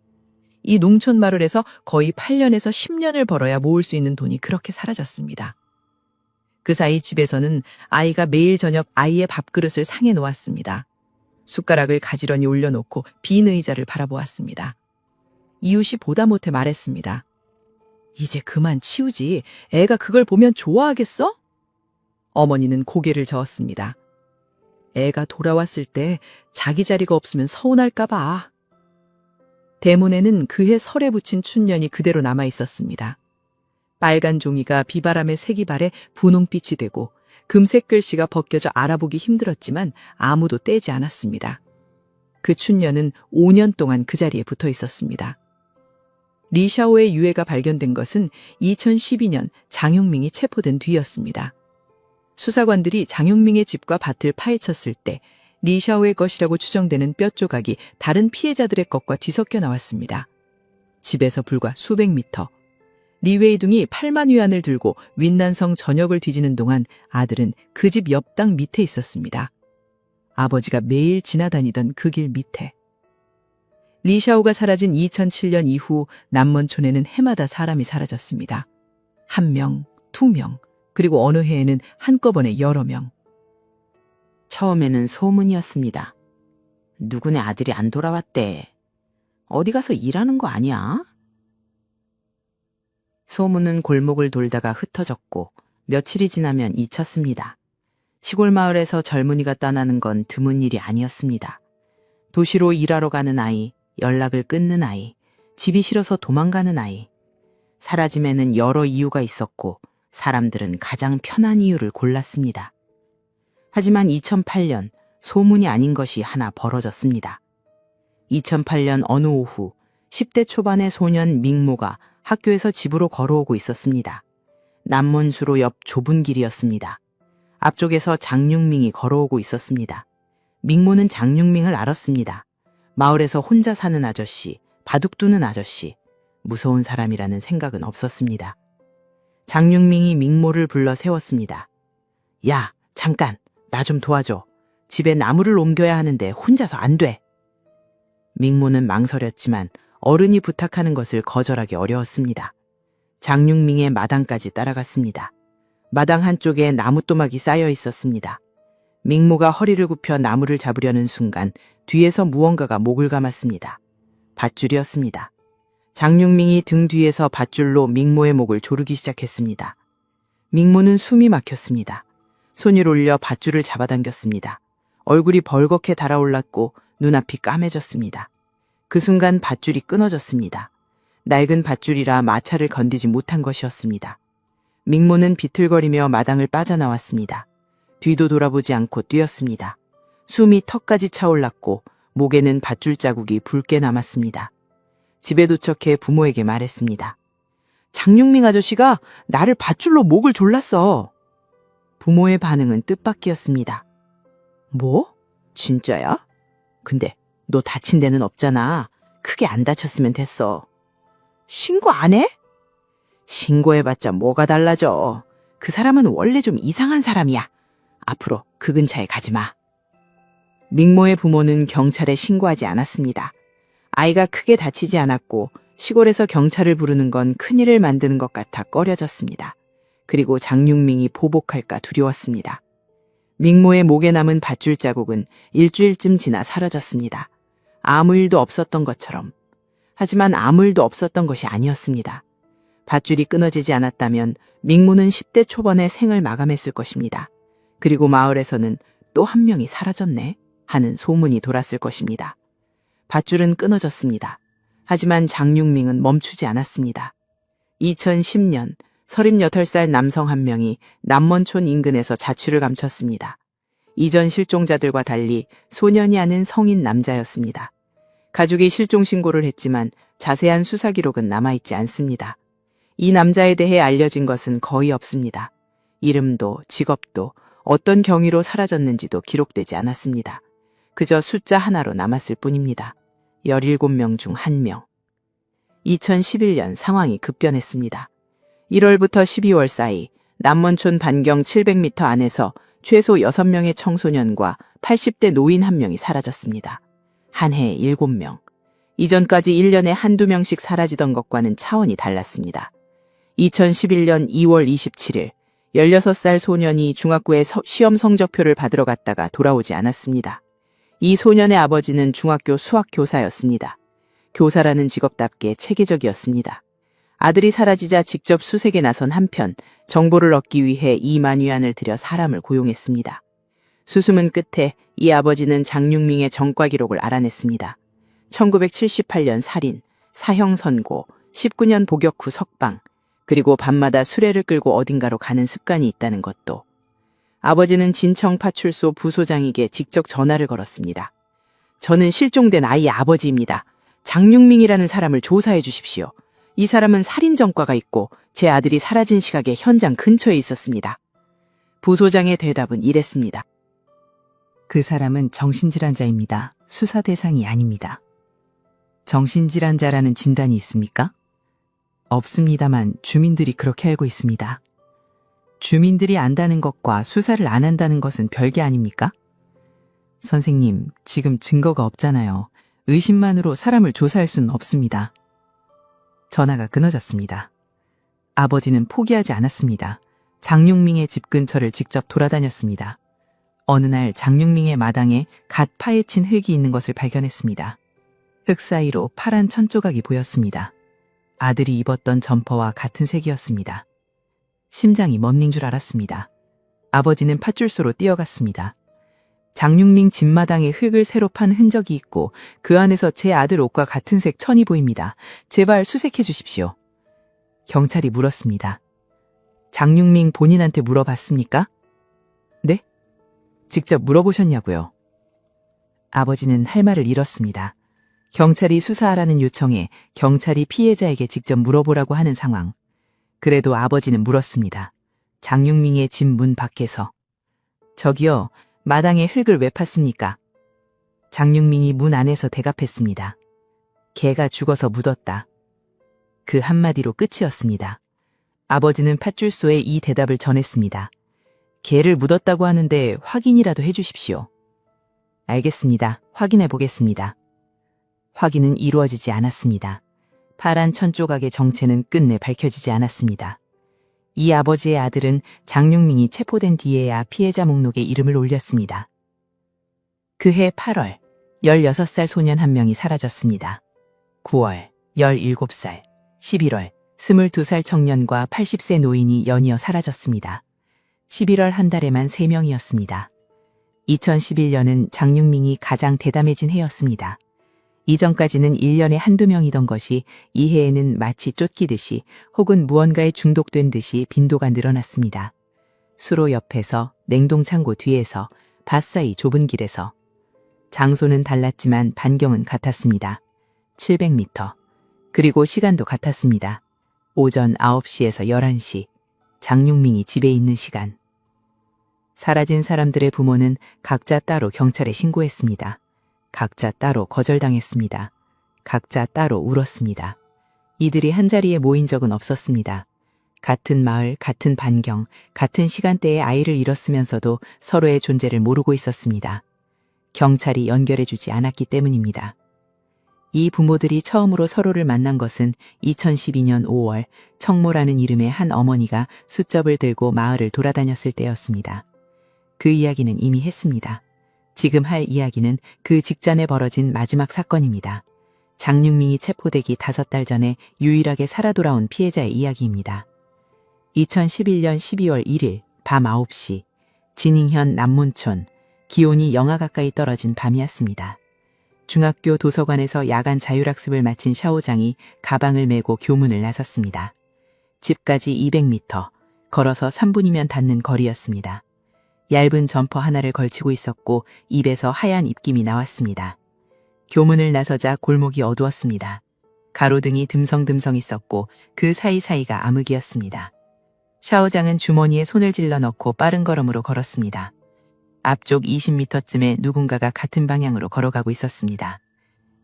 이 농촌 마을에서 거의 8년에서 10년을 벌어야 모을 수 있는 돈이 그렇게 사라졌습니다. 그 사이 집에서는 아이가 매일 저녁 아이의 밥그릇을 상에 놓았습니다. 숟가락을 가지런히 올려놓고 빈 의자를 바라보았습니다. 이웃이 보다 못해 말했습니다. 이제 그만 치우지. 애가 그걸 보면 좋아하겠어? 어머니는 고개를 저었습니다. 애가 돌아왔을 때 자기 자리가 없으면 서운할까 봐. 대문에는 그해 설에 붙인 춘년이 그대로 남아 있었습니다. 빨간 종이가 비바람에 색이 바래 분홍빛이 되고 금색 글씨가 벗겨져 알아보기 힘들었지만 아무도 떼지 않았습니다. 그 춘년은 5년 동안 그 자리에 붙어 있었습니다. 리샤오의 유해가 발견된 것은 2012년 장용민이 체포된 뒤였습니다. 수사관들이 장용민의 집과 밭을 파헤쳤을 때 리샤오의 것이라고 추정되는 뼈 조각이 다른 피해자들의 것과 뒤섞여 나왔습니다. 집에서 불과 수백 미터. 리웨이둥이 8만 위안을 들고 윈난성 전역을 뒤지는 동안 아들은 그 집 옆 땅 밑에 있었습니다. 아버지가 매일 지나다니던 그 길 밑에. 리샤오가 사라진 2007년 이후 남먼촌에는 해마다 사람이 사라졌습니다. 1명, 2명, 그리고 어느 해에는 한꺼번에 여러 명. 처음에는 소문이었습니다. 누구네 아들이 안 돌아왔대. 어디 가서 일하는 거 아니야? 소문은 골목을 돌다가 흩어졌고 며칠이 지나면 잊혔습니다. 시골 마을에서 젊은이가 떠나는 건 드문 일이 아니었습니다. 도시로 일하러 가는 아이, 연락을 끊는 아이, 집이 싫어서 도망가는 아이. 사라짐에는 여러 이유가 있었고 사람들은 가장 편한 이유를 골랐습니다. 하지만 2008년 소문이 아닌 것이 하나 벌어졌습니다. 2008년 어느 오후 10대 초반의 소년 밍모가 학교에서 집으로 걸어오고 있었습니다. 남문수로 옆 좁은 길이었습니다. 앞쪽에서 장윤밍이 걸어오고 있었습니다. 밍모는 장윤밍을 알았습니다. 마을에서 혼자 사는 아저씨, 바둑 두는 아저씨, 무서운 사람이라는 생각은 없었습니다. 장윤밍이 밍모를 불러 세웠습니다. 야, 잠깐, 나 좀 도와줘. 집에 나무를 옮겨야 하는데 혼자서 안 돼. 밍모는 망설였지만 어른이 부탁하는 것을 거절하기 어려웠습니다. 장윤밍의 마당까지 따라갔습니다. 마당 한쪽에 나무또막이 쌓여 있었습니다. 밍모가 허리를 굽혀 나무를 잡으려는 순간 뒤에서 무언가가 목을 감았습니다. 밧줄이었습니다. 장윤밍이 등 뒤에서 밧줄로 밍모의 목을 조르기 시작했습니다. 밍모는 숨이 막혔습니다. 손을 올려 밧줄을 잡아당겼습니다. 얼굴이 벌겋게 달아올랐고 눈앞이 까매졌습니다. 그 순간 밧줄이 끊어졌습니다. 낡은 밧줄이라 마차를 건디지 못한 것이었습니다. 밍모는 비틀거리며 마당을 빠져나왔습니다. 뒤도 돌아보지 않고 뛰었습니다. 숨이 턱까지 차올랐고 목에는 밧줄 자국이 붉게 남았습니다. 집에 도착해 부모에게 말했습니다. 장윤밍 아저씨가 나를 밧줄로 목을 졸랐어. 부모의 반응은 뜻밖이었습니다. 뭐? 진짜야? 근데 너 다친 데는 없잖아. 크게 안 다쳤으면 됐어. 신고 안 해? 신고해봤자 뭐가 달라져. 그 사람은 원래 좀 이상한 사람이야. 앞으로 그 근처에 가지 마. 밍모의 부모는 경찰에 신고하지 않았습니다. 아이가 크게 다치지 않았고 시골에서 경찰을 부르는 건 큰일을 만드는 것 같아 꺼려졌습니다. 그리고 장윤밍이 보복할까 두려웠습니다. 밍모의 목에 남은 밧줄 자국은 일주일쯤 지나 사라졌습니다. 아무 일도 없었던 것처럼. 하지만 아무 일도 없었던 것이 아니었습니다. 밧줄이 끊어지지 않았다면 밍모는 10대 초반의 생을 마감했을 것입니다. 그리고 마을에서는 또 한 명이 사라졌네 하는 소문이 돌았을 것입니다. 밧줄은 끊어졌습니다. 하지만 장윤밍은 멈추지 않았습니다. 2010년 38살 남성 한 명이 남먼촌 인근에서 자취를 감췄습니다. 이전 실종자들과 달리 소년이 아닌 성인 남자였습니다. 가족이 실종 신고를 했지만 자세한 수사 기록은 남아있지 않습니다. 이 남자에 대해 알려진 것은 거의 없습니다. 이름도 직업도 어떤 경위로 사라졌는지도 기록되지 않았습니다. 그저 숫자 하나로 남았을 뿐입니다. 17명 중 1명. 2011년 상황이 급변했습니다. 1월부터 12월 사이 남먼촌 반경 700m 안에서 최소 6명의 청소년과 80대 노인 1명이 사라졌습니다. 한 해에 7명. 이전까지 1년에 한두 명씩 사라지던 것과는 차원이 달랐습니다. 2011년 2월 27일 16살 소년이 중학교에 시험 성적표를 받으러 갔다가 돌아오지 않았습니다. 이 소년의 아버지는 중학교 수학 교사였습니다. 교사라는 직업답게 체계적이었습니다. 아들이 사라지자 직접 수색에 나선 한편 정보를 얻기 위해 2만 위안을 들여 사람을 고용했습니다. 수수문 끝에 이 아버지는 장육민의 전과 기록을 알아냈습니다. 1978년 살인, 사형 선고, 19년 복역 후 석방, 그리고 밤마다 수레를 끌고 어딘가로 가는 습관이 있다는 것도. 아버지는 진청 파출소 부소장에게 직접 전화를 걸었습니다. 저는 실종된 아이의 아버지입니다. 장육민이라는 사람을 조사해 주십시오. 이 사람은 살인 전과가 있고 제 아들이 사라진 시각에 현장 근처에 있었습니다. 부소장의 대답은 이랬습니다. 그 사람은 정신질환자입니다. 수사 대상이 아닙니다. 정신질환자라는 진단이 있습니까? 없습니다만 주민들이 그렇게 알고 있습니다. 주민들이 안다는 것과 수사를 안 한다는 것은 별개 아닙니까? 선생님, 지금 증거가 없잖아요. 의심만으로 사람을 조사할 수는 없습니다. 전화가 끊어졌습니다. 아버지는 포기하지 않았습니다. 장육민의 집 근처를 직접 돌아다녔습니다. 어느 날 장육민의 마당에 갓 파헤친 흙이 있는 것을 발견했습니다. 흙 사이로 파란 천조각이 보였습니다. 아들이 입었던 점퍼와 같은 색이었습니다. 심장이 멎는 줄 알았습니다. 아버지는 파출소로 뛰어갔습니다. 장육민 집마당에 흙을 새로 판 흔적이 있고 그 안에서 제 아들 옷과 같은 색 천이 보입니다. 제발 수색해 주십시오. 경찰이 물었습니다. 장육민 본인한테 물어봤습니까? 네? 직접 물어보셨냐고요? 아버지는 할 말을 잃었습니다. 경찰이 수사하라는 요청에 경찰이 피해자에게 직접 물어보라고 하는 상황. 그래도 아버지는 물었습니다. 장육민의 집 문 밖에서. 저기요, 마당에 흙을 왜 팠습니까? 장육민이 문 안에서 대답했습니다. 개가 죽어서 묻었다. 그 한마디로 끝이었습니다. 아버지는 파출소에 이 대답을 전했습니다. 개를 묻었다고 하는데 확인이라도 해주십시오. 알겠습니다. 확인해 보겠습니다. 확인은 이루어지지 않았습니다. 파란 천조각의 정체는 끝내 밝혀지지 않았습니다. 이 아버지의 아들은 장육민이 체포된 뒤에야 피해자 목록에 이름을 올렸습니다. 그해 8월, 16살 소년 1명이 사라졌습니다. 9월, 17살, 11월, 22살 청년과 80세 노인이 연이어 사라졌습니다. 11월 한 달에만 3명이었습니다. 2011년은 장육민이 가장 대담해진 해였습니다. 이전까지는 1년에 한두 명이던 것이 이 해에는 마치 쫓기듯이 혹은 무언가에 중독된 듯이 빈도가 늘어났습니다. 수로 옆에서, 냉동창고 뒤에서, 밭 사이 좁은 길에서. 장소는 달랐지만 반경은 같았습니다. 700m. 그리고 시간도 같았습니다. 오전 9시에서 11시. 장육민이 집에 있는 시간. 사라진 사람들의 부모는 각자 따로 경찰에 신고했습니다. 각자 따로 거절당했습니다. 각자 따로 울었습니다. 이들이 한자리에 모인 적은 없었습니다. 같은 마을, 같은 반경, 같은 시간대에 아이를 잃었으면서도 서로의 존재를 모르고 있었습니다. 경찰이 연결해주지 않았기 때문입니다. 이 부모들이 처음으로 서로를 만난 것은 2012년 5월 청모라는 이름의 한 어머니가 숫접을 들고 마을을 돌아다녔을 때였습니다. 그 이야기는 이미 했습니다. 지금 할 이야기는 그 직전에 벌어진 마지막 사건입니다. 장육민이 체포되기 5달 전에 유일하게 살아 돌아온 피해자의 이야기입니다. 2011년 12월 1일 밤 9시 진잉현 남문촌 기온이 영하 가까이 떨어진 밤이었습니다. 중학교 도서관에서 야간 자율학습을 마친 샤오장이 가방을 메고 교문을 나섰습니다. 집까지 200m, 걸어서 3분이면 닿는 거리였습니다. 얇은 점퍼 하나를 걸치고 있었고 입에서 하얀 입김이 나왔습니다. 교문을 나서자 골목이 어두웠습니다. 가로등이 듬성듬성 있었고 그 사이사이가 암흑이었습니다. 샤오장은 주머니에 손을 질러 넣고 빠른 걸음으로 걸었습니다. 앞쪽 20m쯤에 누군가가 같은 방향으로 걸어가고 있었습니다.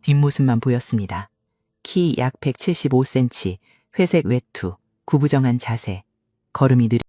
뒷모습만 보였습니다. 키 약 175cm, 회색 외투, 구부정한 자세, 걸음이 느려